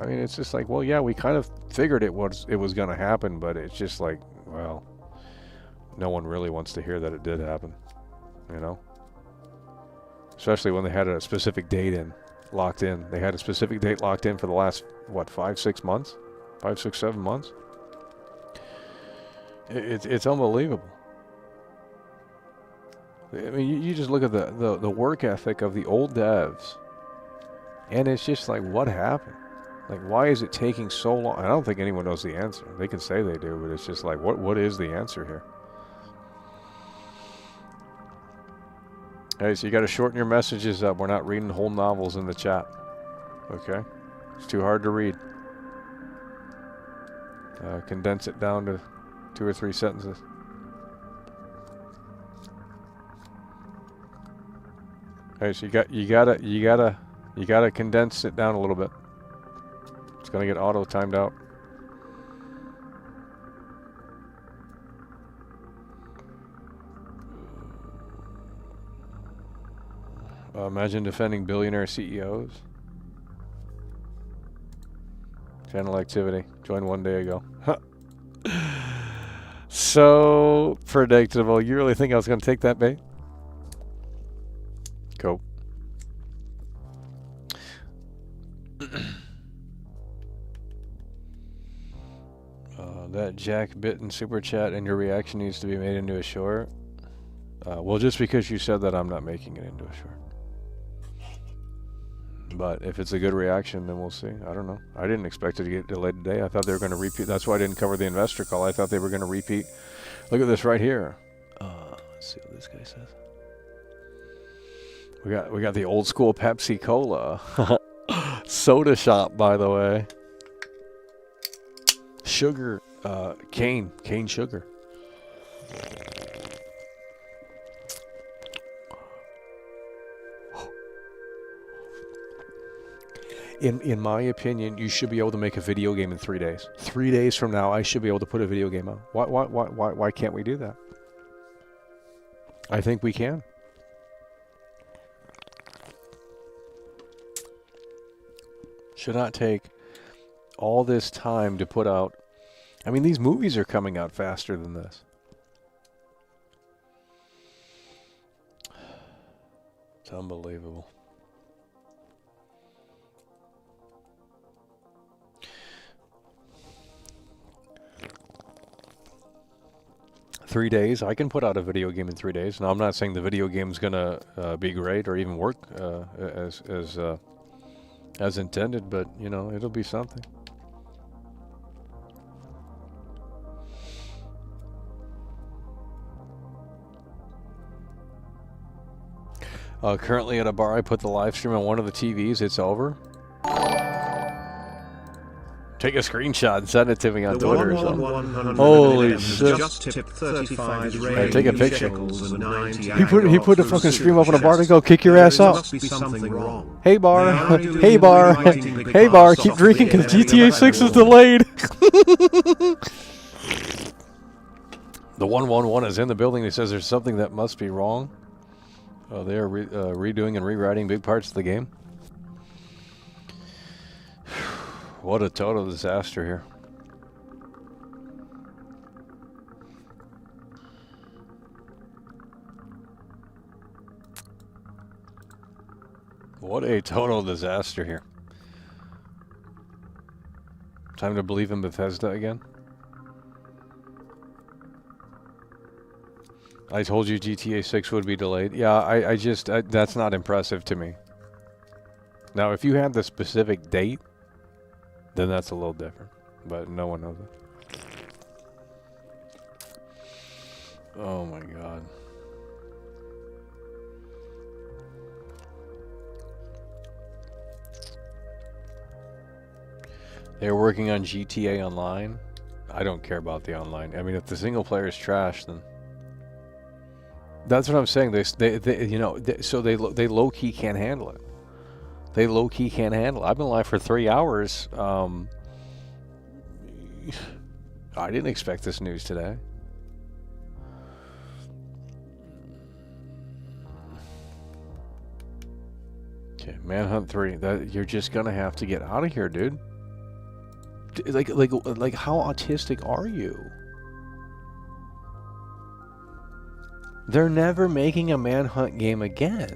Speaker 2: I mean, it's just like, well, yeah, we kind of figured it was going to happen, but it's just like, well, no one really wants to hear that it did happen, you know? Especially when they had a specific date locked in. They had a specific date locked in for the last, what, 5, 6 months? 5, 6, 7 months? It's unbelievable. I mean, you just look at the work ethic of the old devs, and it's just like, what happened? Like, why is it taking so long? I don't think anyone knows the answer. They can say they do, but it's just like, what is the answer here? Hey, so you got to shorten your messages up. We're not reading whole novels in the chat. Okay? It's too hard to read. Condense it down to 2 or 3 sentences. Okay, so you gotta condense it down a little bit. It's gonna get auto timed out. Imagine defending billionaire CEOs. Channel activity. Joined 1 day ago. So predictable. You really think I was gonna take that bait? Cool. That Jack Bitten super chat and your reaction needs to be made into a short. Well, just because you said that, I'm not making it into a short. But if it's a good reaction, then we'll see. I don't know. I didn't expect it to get delayed today. I thought they were going to repeat. That's why I didn't cover the investor call. I thought they were going to repeat. Look at this right here. Let's see what this guy says. We got the old school Pepsi Cola. Soda shop, by the way. Sugar, cane sugar. In my opinion, you should be able to make a video game in 3 days. 3 days from now, I should be able to put a video game out. Why can't we do that? I think we can. Should not take all this time to put out. I mean, these movies are coming out faster than this. It's unbelievable. Three days, I can put out a video game in 3 days. Now, I'm not saying the video game's gonna be great or even work as intended, but you know, it'll be something. Currently at a bar, I put the live stream on one of the TVs. It's over. Take a screenshot and send it to me on Twitter or something. Holy shit.
Speaker 3: Just tip 35
Speaker 2: take a picture.
Speaker 3: He
Speaker 2: put the fucking stream up on a bar to go kick your ass out. Hey bar, hey bar, hey bar, keep drinking because GTA 6 is delayed. The 111 is in the building. He says there's something that must be wrong. They are redoing and rewriting big parts of the game. What a total disaster here. What a total disaster here. Time to believe in Bethesda again. I told you GTA 6 would be delayed. Yeah, I just, that's not impressive to me. Now, if you had the specific date, then that's a little different. But no one knows it. Oh my god. They're working on GTA Online. I don't care about the online. I mean, if the single player is trash, then that's what I'm saying. They you know, so they low key can't handle it. They low key can't handle it. I've been live for 3 hours. I didn't expect this news today. Okay, Manhunt 3. That you're just gonna have to get out of here, dude. Like how autistic are you? They're never making a Manhunt game again.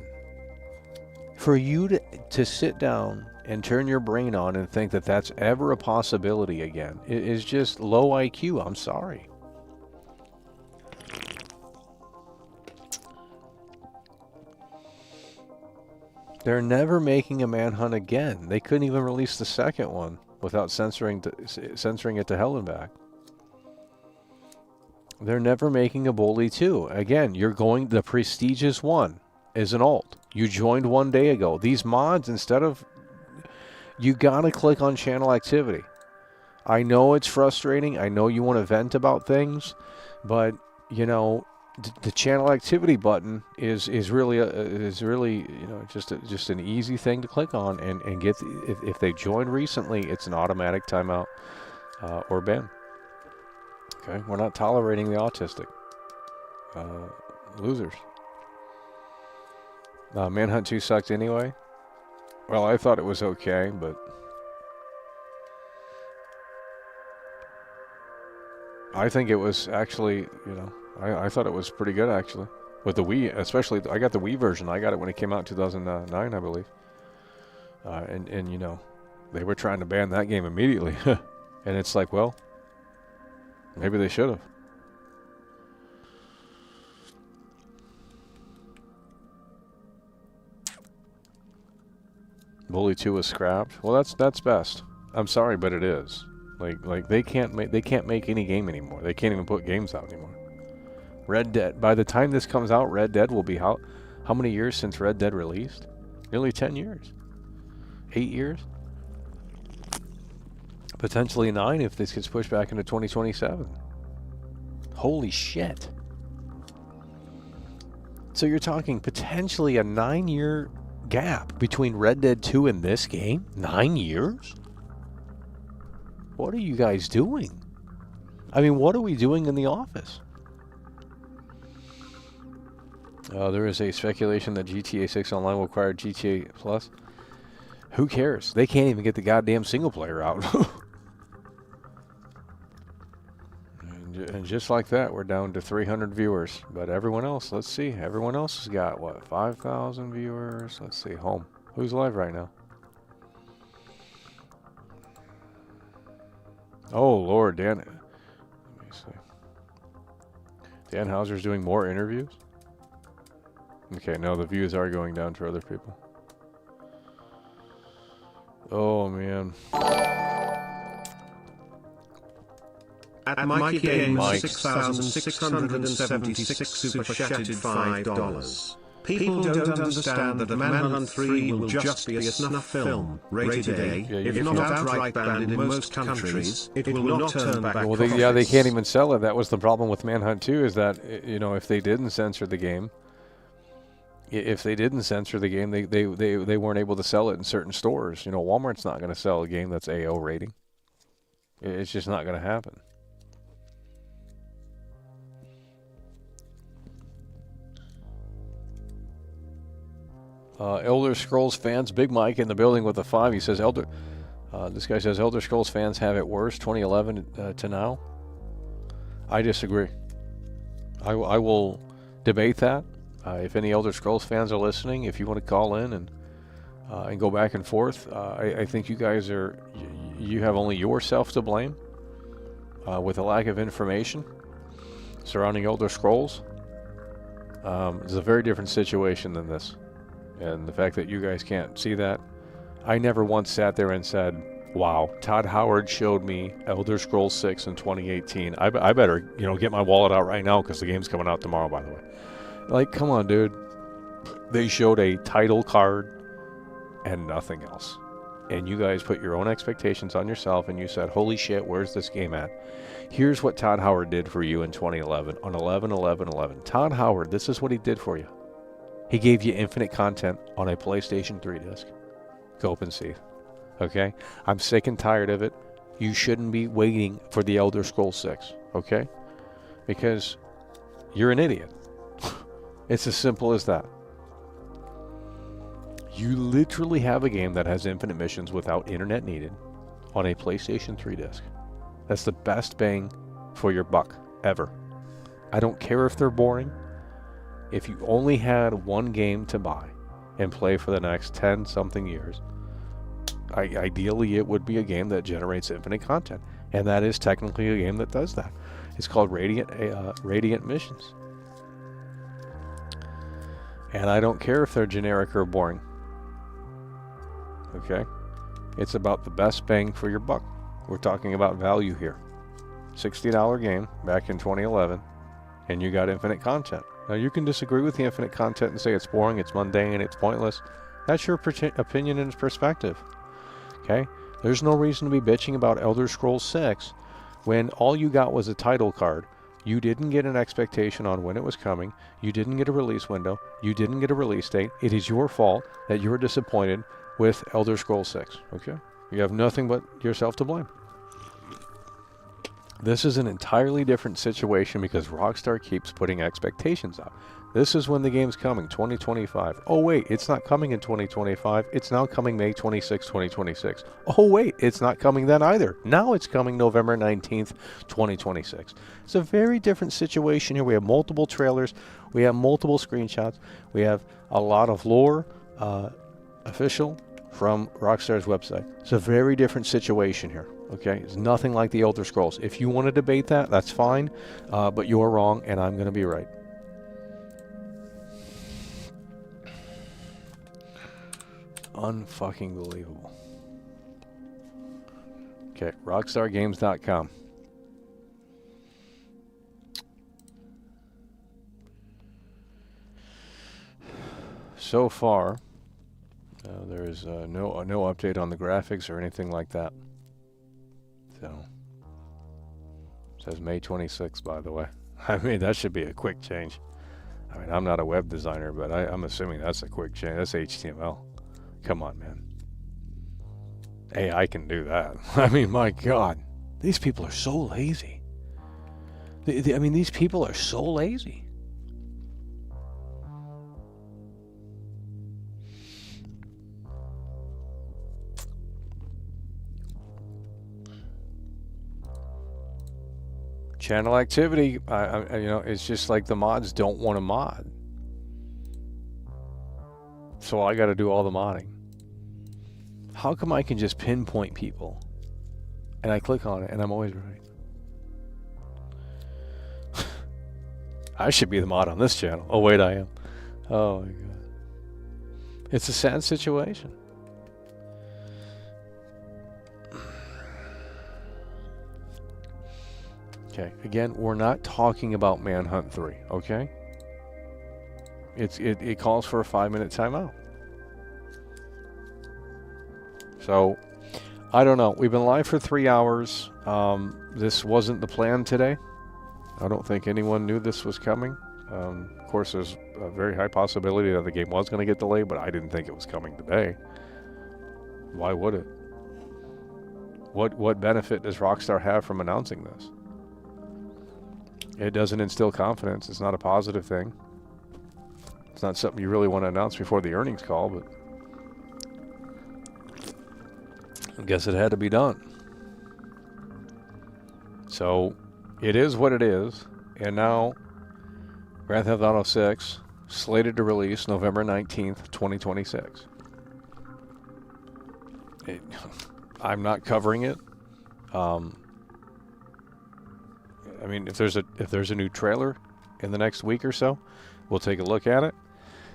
Speaker 2: For you to sit down and turn your brain on and think that that's ever a possibility again, it is just low IQ. I'm sorry. They're never making a Manhunt again. They couldn't even release the second one without censoring it to hell and back. They're never making a Bully 2. Again, you're going, the prestigious one is an alt. You joined 1 day ago. These mods, instead of, you gotta click on channel activity. I know it's frustrating. I know you want to vent about things, but you know, the channel activity button is really you know, just an easy thing to click on and get if they joined recently, it's an automatic timeout or ban. Okay, we're not tolerating the autistic losers. Manhunt 2 sucked anyway. Well, I thought it was okay, but I think it was actually, you know, I thought it was pretty good actually. With the Wii, especially, I got the Wii version. I got it when it came out in 2009, I believe. And you know, they were trying to ban that game immediately. And it's like, well, maybe they should have. Bully 2 was scrapped. Well, that's best. I'm sorry, but it is. Like they can't make any game anymore. They can't even put games out anymore. Red Dead. By the time this comes out, Red Dead will be how many years since Red Dead released? Nearly 10 years. 8 years? Potentially 9 if this gets pushed back into 2027. Holy shit. So you're talking potentially a 9-year gap between Red Dead 2 and this game? 9 years? What are you guys doing? I mean, what are we doing in the office? There is a speculation that GTA 6 Online will require GTA Plus. Who cares? They can't even get the goddamn single player out. And just like that, we're down to 300 viewers. But everyone else, let's see. Everyone else has got, what, 5,000 viewers? Let's see. Home. Who's live right now? Oh, Lord, Dan. Let me see. Dan Houser's doing more interviews? Okay, no, the views are going down for other people. Oh, man.
Speaker 3: At Mikey Games, 6,676 super chatted $5. People don't understand that Manhunt 3 will just be a snuff film, rated A. If not outright banned in most countries, it will not turn back
Speaker 2: Well,
Speaker 3: profits.
Speaker 2: they can't even sell it. That was the problem with Manhunt 2, is that, you know, if they didn't censor the game, they weren't able to sell it in certain stores. You know, Walmart's not going to sell a game that's AO rating. It's just not going to happen. Elder Scrolls fans, Big Mike in the building with a 5. He says, this guy says Elder Scrolls fans have it worse 2011 to now. I disagree. I will debate that. If any Elder Scrolls fans are listening, if you want to call in and go back and forth, I think you guys you have only yourself to blame with the lack of information surrounding Elder Scrolls. It's a very different situation than this. And the fact that you guys can't see that, I never once sat there and said, wow, Todd Howard showed me Elder Scrolls 6 in 2018. I better, get my wallet out right now because the game's coming out tomorrow, by the way. Like, come on, dude. They showed a title card and nothing else. And you guys put your own expectations on yourself and you said, holy shit, where's this game at? Here's what Todd Howard did for you in 2011 on 11/11/11. Todd Howard, this is what he did for you. He gave you infinite content on a PlayStation 3 disc. Go open see. Okay? I'm sick and tired of it. You shouldn't be waiting for the Elder Scrolls 6. Okay? Because you're an idiot. It's as simple as that. You literally have a game that has infinite missions without internet needed on a PlayStation 3 disc. That's the best bang for your buck ever. I don't care if they're boring. If you only had one game to buy and play for the next 10-something years, ideally it would be a game that generates infinite content. And that is technically a game that does that. It's called Radiant Missions. And I don't care if they're generic or boring. Okay? It's about the best bang for your buck. We're talking about value here. $60 game back in 2011, and you got infinite content. Now, you can disagree with the infinite content and say it's boring, it's mundane, it's pointless. That's your opinion and perspective. Okay? There's no reason to be bitching about Elder Scrolls 6 when all you got was a title card. You didn't get an expectation on when it was coming. You didn't get a release window. You didn't get a release date. It is your fault that you're disappointed with Elder Scrolls 6. Okay? You have nothing but yourself to blame. This is an entirely different situation because Rockstar keeps putting expectations out. This is when the game's coming, 2025. Oh wait, it's not coming in 2025. It's now coming May 26, 2026. Oh wait, it's not coming then either. Now it's coming November 19th, 2026. It's a very different situation here. We have multiple trailers. We have multiple screenshots. We have a lot of lore, official, from Rockstar's website. It's a very different situation here. Okay, it's nothing like the Elder Scrolls. If you want to debate that, that's fine, but you're wrong, and I'm going to be right. unfucking believable. Okay, rockstargames.com. So far, there is no update on the graphics or anything like that. So, it says May 26th, by the way. I mean, that should be a quick change. I mean, I'm not a web designer, but I'm assuming that's a quick change. That's HTML. Come on, man. AI can do that. I mean, my God. These people are so lazy. I mean, these people are so lazy. Channel activity, you know, it's just like the mods don't want to mod. So I got to do all the modding. How come I can just pinpoint people and I click on it and I'm always right? I should be the mod on this channel. Oh, wait, I am. Oh, my God. It's a sad situation. Okay, again, we're not talking about Manhunt 3, okay? It calls for a 5-minute timeout. So, I don't know. We've been live for 3 hours. This wasn't the plan today. I don't think anyone knew this was coming. Of course, there's a very high possibility that the game was going to get delayed, but I didn't think it was coming today. Why would it? What benefit does Rockstar have from announcing this? It doesn't instill confidence. It's not a positive thing. It's not something you really want to announce before the earnings call, but I guess it had to be done. So it is what it is. And now Grand Theft Auto 6 slated to release November 19th, 2026. I'm not covering it. I mean, if there's a new trailer in the next week or so, we'll take a look at it.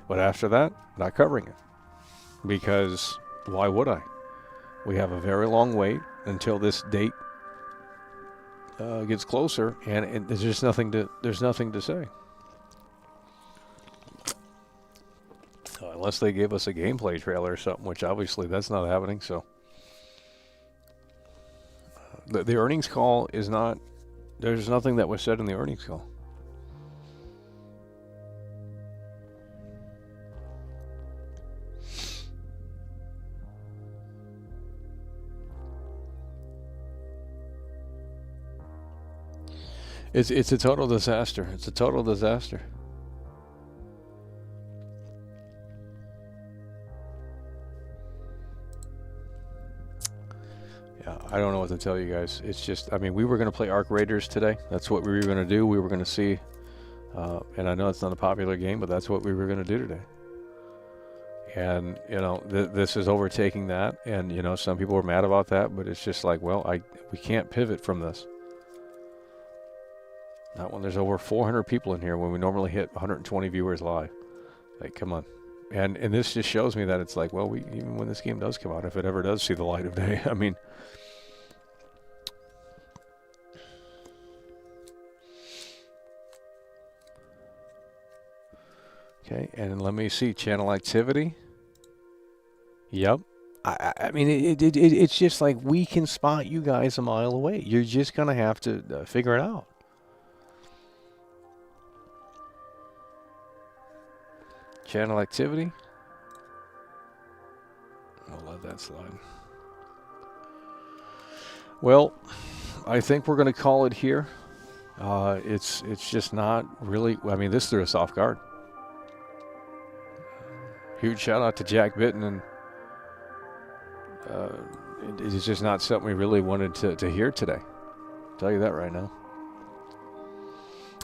Speaker 2: But after that, not covering it. Because why would I? We have a very long wait until this date gets closer, and there's just nothing to say. Unless they give us a gameplay trailer or something, which obviously that's not happening. So the earnings call is not. There's nothing that was said in the earnings call. It's a total disaster. It's a total disaster. Yeah, I don't know what to tell you guys. It's just, I mean, we were going to play Arc Raiders today. That's what we were going to do. We were going to see, and I know it's not a popular game, but that's what we were going to do today. And, you know, this is overtaking that. And, you know, some people were mad about that, but it's just like, well, we can't pivot from this. Not when there's over 400 people in here when we normally hit 120 viewers live. Like, come on. And this just shows me that it's like, well, even when this game does come out, if it ever does see the light of day, I mean, okay, and let me see channel activity. Yep. I mean, it's just like we can spot you guys a mile away. You're just gonna have to figure it out. Channel activity. I'll let that slide. Well, I think we're going to call it here. It's just not really. I mean, this threw us off guard. Huge shout out to Jack Bitten, and it's just not something we really wanted to hear today. I'll tell you that right now.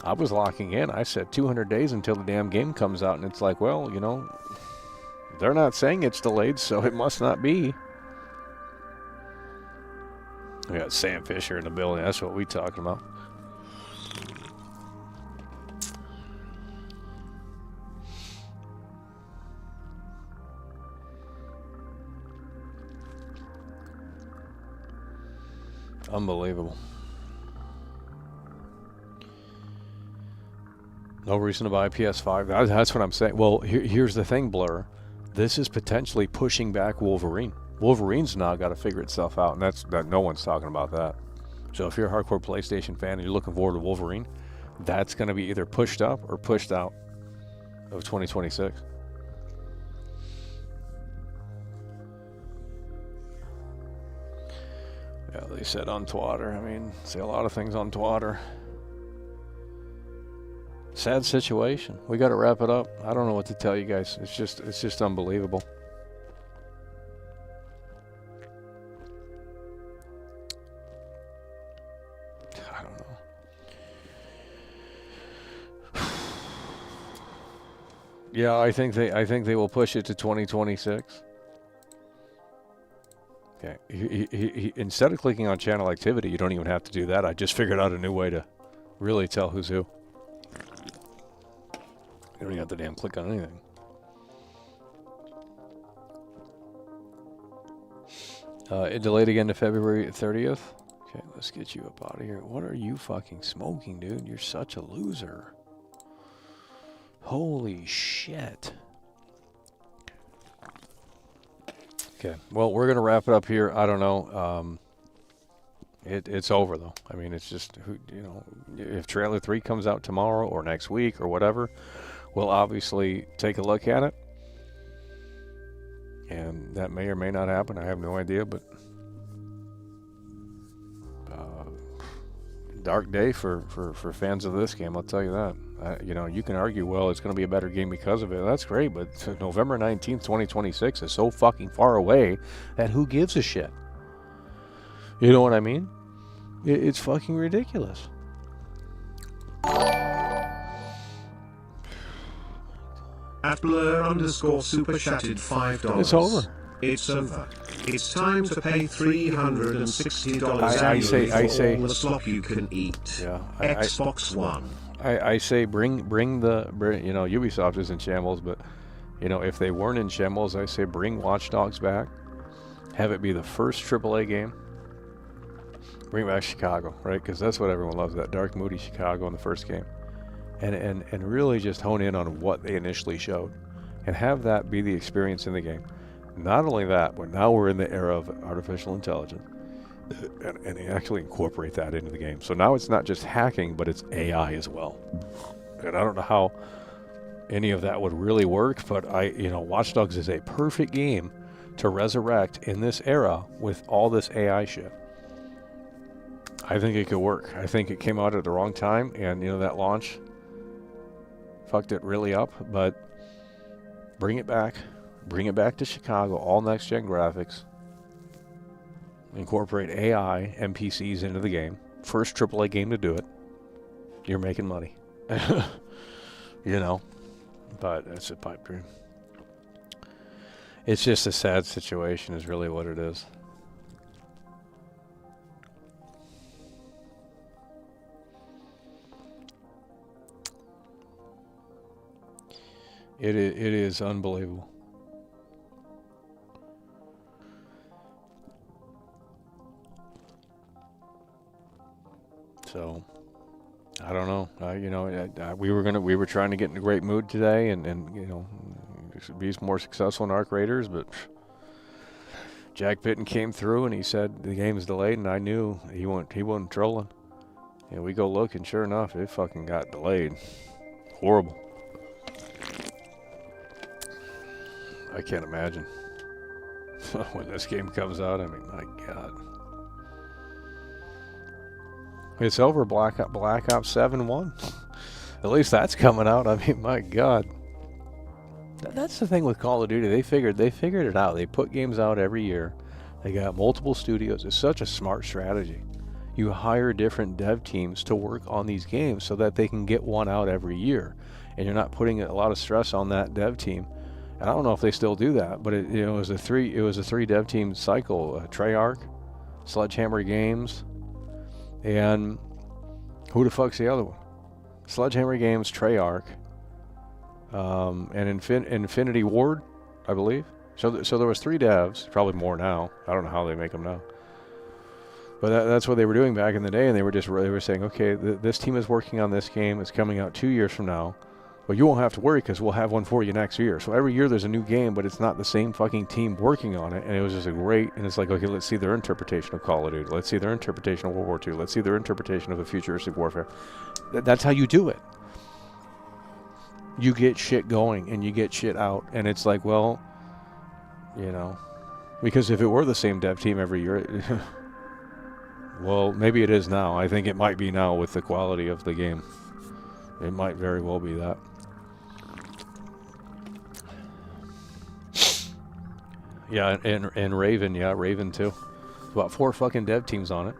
Speaker 2: I was locking in. I said 200 days until the damn game comes out, and it's like, well, you know, they're not saying it's delayed, so it must not be. We got Sam Fisher in the building. That's what we talking about. Unbelievable. No reason to buy a PS5. That's what I'm saying. Well, here's the thing, Blur. This is potentially pushing back Wolverine. Wolverine's now got to figure itself out, and that no one's talking about that. So if you're a hardcore PlayStation fan and you're looking forward to Wolverine, that's going to be either pushed up or pushed out of 2026. Yeah, they said on Twitter. I mean, say a lot of things on Twitter. Sad situation. We got to wrap it up. I don't know what to tell you guys. It's just unbelievable. I don't know. Yeah, I think they will push it to 2026. Okay. He, instead of clicking on channel activity, you don't even have to do that. I just figured out a new way to really tell who's who. You don't even have to damn click on anything. It delayed again to February 30th. Okay, let's get you up out of here. What are you fucking smoking, dude? You're such a loser. Holy shit. Okay, well, we're going to wrap it up here. I don't know. It's over, though. I mean, it's just, you know, if Trailer 3 comes out tomorrow or next week or whatever, we'll obviously take a look at it. And that may or may not happen. I have no idea, but dark day for fans of this game, I'll tell you that. You know, you can argue, well, it's going to be a better game because of it. That's great, but November 19th, 2026 is so fucking far away that who gives a shit? You know what I mean? It's fucking ridiculous.
Speaker 3: At Blur_super chatted $5.
Speaker 2: It's over.
Speaker 3: It's over. It's time to pay $360
Speaker 2: I say,
Speaker 3: all the slop you can eat.
Speaker 2: Yeah,
Speaker 3: Xbox One.
Speaker 2: I say bring you know, Ubisoft is in shambles, but you know, if they weren't in shambles, I say bring Watch Dogs back. Have it be the first AAA game. Bring back Chicago, right? Because that's what everyone loves, that dark, moody Chicago in the first game. And really just hone in on what they initially showed. And have that be the experience in the game. Not only that, but now we're in the era of artificial intelligence. And actually incorporate that into the game. So now it's not just hacking, but it's AI as well. And I don't know how any of that would really work, but Watch Dogs is a perfect game to resurrect in this era with all this AI shit. I think it could work. I think it came out at the wrong time, and that launch fucked it really up, but bring it back. Bring it back to Chicago, all next-gen graphics. Incorporate AI, NPCs into the game. First AAA game to do it. You're making money. But it's a pipe dream. It's just a sad situation is really what it is. It is unbelievable. So, I don't know. We were trying to get in a great mood today, and be more successful in Arc Raiders, but Jack Pitton came through and he said the game's delayed, and I knew he wasn't trolling. And we go look, and sure enough, it fucking got delayed. Horrible. I can't imagine when this game comes out. I mean, my God. It's over. Black Ops 7 won. At least that's coming out. I mean, my God. That's the thing with Call of Duty. They figured it out. They put games out every year. They got multiple studios. It's such a smart strategy. You hire different dev teams to work on these games so that they can get one out every year, and you're not putting a lot of stress on that dev team. And I don't know if they still do that, but it was a three dev team cycle. Treyarch, Sledgehammer Games, and who the fuck's the other one? Sledgehammer Games, Treyarch, and Infinity Ward, I believe. So there was three devs, probably more now. I don't know how they make them now. But that's what they were doing back in the day, and they were saying, okay, this team is working on this game. It's coming out 2 years from now. Well, you won't have to worry because we'll have one for you next year. So every year there's a new game, but it's not the same fucking team working on it. And it was just and it's like, okay, let's see their interpretation of Call of Duty. Let's see their interpretation of World War II. Let's see their interpretation of the futuristic warfare. That's how you do it. You get shit going and you get shit out. And it's like, well, you know, because if it were the same dev team every year, well, maybe it is now. I think it might be now with the quality of the game. It might very well be that. Yeah, and Raven, yeah, Raven too. There's about 4 fucking dev teams on it.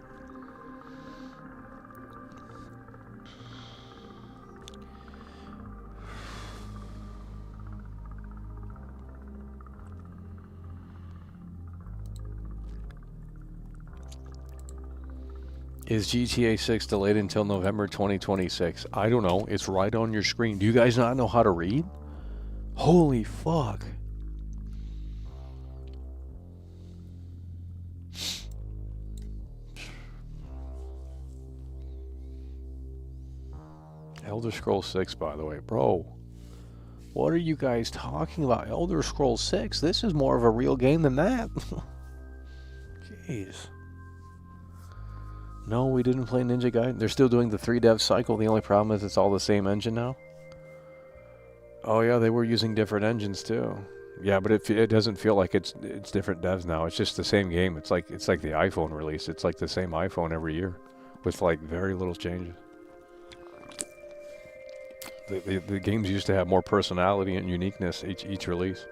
Speaker 2: Is GTA 6 delayed until November 2026? I don't know. It's right on your screen. Do you guys not know how to read? Holy fuck. Elder Scrolls 6, by the way. Bro, what are you guys talking about? Elder Scrolls 6? This is more of a real game than that. Jeez. No, we didn't play Ninja Gaiden. They're still doing the 3 dev cycle. The only problem is it's all the same engine now. Oh yeah, they were using different engines too. Yeah, but it doesn't feel like it's different devs now. It's just the same game. It's like the iPhone release. It's like the same iPhone every year, with like very little changes. The games used to have more personality and uniqueness each release.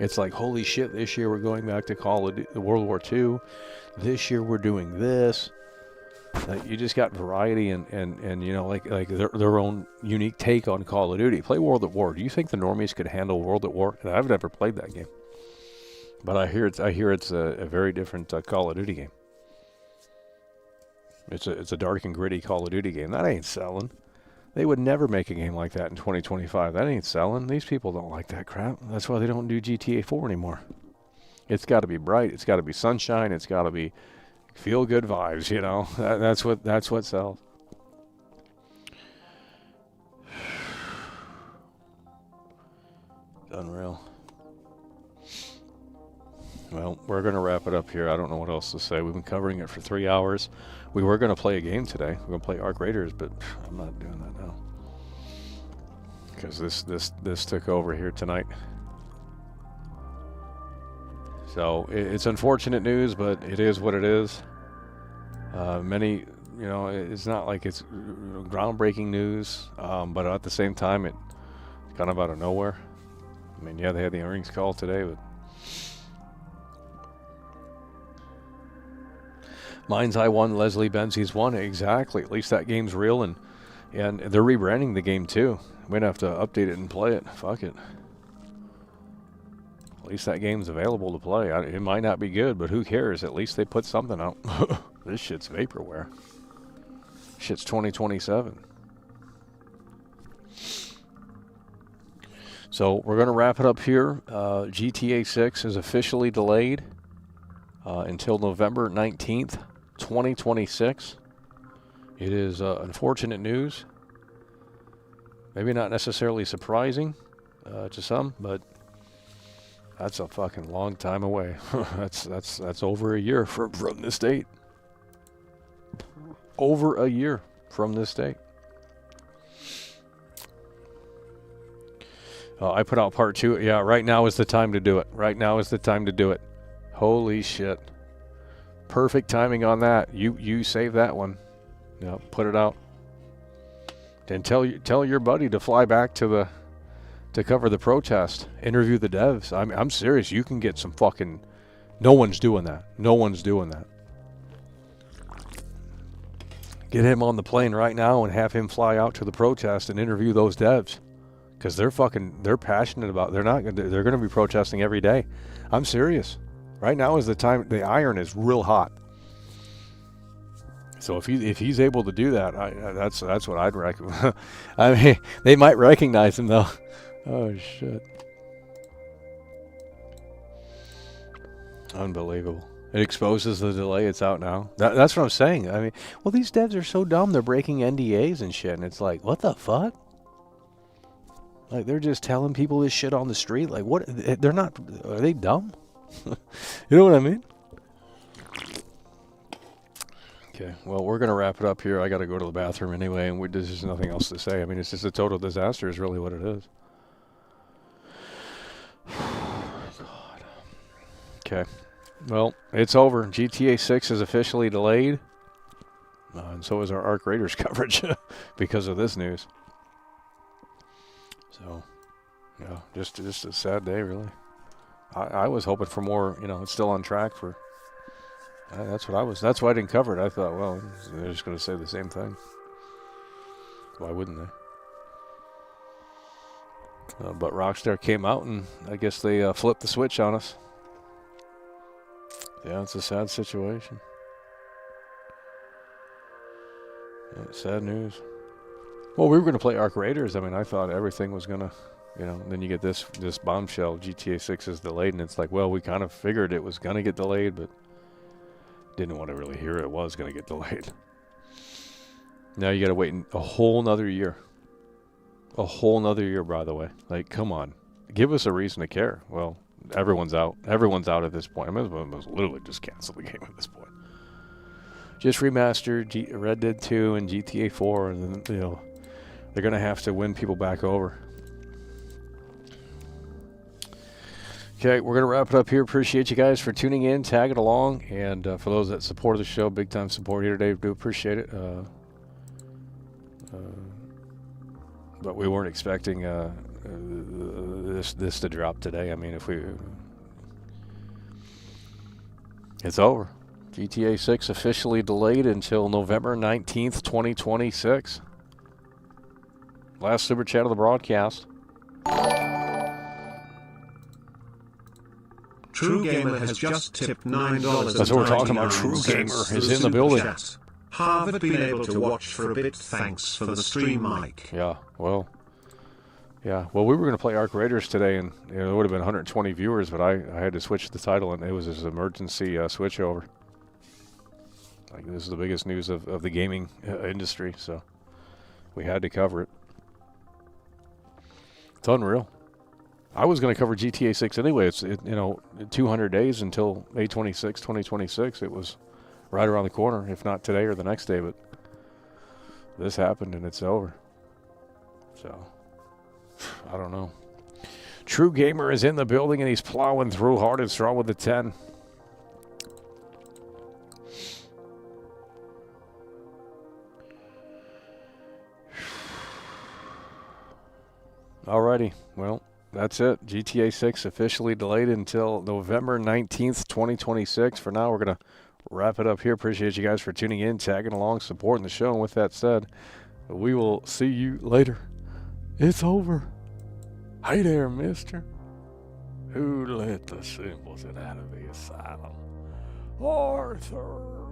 Speaker 2: It's like, holy shit, this year we're going back to Call of Duty, World War II. This year we're doing this. Like, you just got variety and you know, like their own unique take on Call of Duty. Play World at War. Do you think the normies could handle World at War? And I've never played that game, but I hear it's a very different Call of Duty game. It's a dark and gritty Call of Duty game. That ain't selling. They would never make a game like that in 2025. That ain't selling. These people don't like that crap. That's why they don't do GTA 4 anymore. It's got to be bright. It's got to be sunshine. It's got to be feel good vibes, you know. That's what sells. Unreal. Well, we're going to wrap it up here. I don't know what else to say. We've been covering it for 3 hours. We were going to play a game today. We're going to play Arc Raiders, but I'm not doing that now. Because this took over here tonight. So it's unfortunate news, but it is what it is. Many, you know, it's not like it's groundbreaking news, but at the same time, it's kind of out of nowhere. I mean, yeah, they had the earnings call today, but Mind's Eye won, Leslie Benzie's won. Exactly. At least that game's real, and they're rebranding the game too. We're gonna have to update it and play it. Fuck it. At least that game's available to play. It might not be good, but who cares? At least they put something out. This shit's vaporware. Shit's 2027. So we're going to wrap it up here. GTA 6 is officially delayed until November 19th, 2026. It is unfortunate news. Maybe not necessarily surprising to some, but that's a fucking long time away. that's over a year from this date. Over a year from this date. I put out part 2. Yeah, right now is the time to do it. Right now is the time to do it. Holy shit. Perfect timing on that. You save that one. Yeah, put it out. And tell your buddy to fly back to cover the protest. Interview the devs. I'm serious. You can get some fucking... No one's doing that. No one's doing that. Get him on the plane right now and have him fly out to the protest and interview those devs. Because they're passionate about... They're going to be protesting every day. I'm serious. Right now is the time... The iron is real hot. So if he's able to do that, that's what I'd recommend. I mean, they might recognize him though. Oh shit! Unbelievable. It exposes the delay. It's out now. That's what I'm saying. I mean, well, these devs are so dumb. They're breaking NDAs and shit. And it's like, what the fuck? Like, they're just telling people this shit on the street. Like, what? They're not. Are they dumb? You know what I mean? Okay. Well, we're going to wrap it up here. I got to go to the bathroom anyway. And there's just nothing else to say. I mean, it's just a total disaster is really what it is. God. Okay. Well, it's over. GTA 6 is officially delayed. And so is our Arc Raiders coverage because of this news. So, yeah, just a sad day, really. I was hoping for more, you know, it's still on track for... that's why I didn't cover it. I thought, well, they're just going to say the same thing. Why wouldn't they? But Rockstar came out and I guess they flipped the switch on us. Yeah, it's a sad situation. Yeah, sad news. Well, we were going to play Arc Raiders. I mean, I thought everything was going to, you know, then you get this bombshell, GTA 6 is delayed, and it's like, well, we kind of figured it was going to get delayed, but didn't want to really hear it was going to get delayed. Now you got to wait a whole nother year. A whole nother year, by the way. Like, come on. Give us a reason to care. Well, everyone's out. Everyone's out at this point. I mean, it was literally just cancel the game at this point. Just remastered Red Dead 2 and GTA 4, and then, you know, they're going to have to win people back over. Okay, we're going to wrap it up here. Appreciate you guys for tuning in, tagging along, and for those that support the show, big time support here today. Do appreciate it. But we weren't expecting this to drop today. I mean, it's over. GTA 6 officially delayed until November 19th, 2026. Last super chat of the broadcast.
Speaker 3: True Gamer has just tipped $9.
Speaker 2: That's what we're talking about. True Gamer is in the building.
Speaker 3: Chat. Harvard been able to watch for a bit. Thanks for the stream, Mike.
Speaker 2: Yeah, well, we were going to play Arc Raiders today, and you know, there would have been 120 viewers, but I had to switch the title, and it was this emergency switch over. Like, this is the biggest news of the gaming industry, so we had to cover it. It's unreal. I was going to cover GTA 6 anyway. It's 200 days until May 26, 2026. It was right around the corner, if not today or the next day, but this happened and it's over. So, I don't know. True Gamer is in the building and he's plowing through hard and strong with the 10. Alrighty, well, that's it. GTA 6 officially delayed until November 19th, 2026. For now, we're going to wrap it up here. Appreciate you guys for tuning in, tagging along, supporting the show. And with that said, we will see you later. It's over. Hey there, mister. Who let the simpleton out of the asylum? Arthur.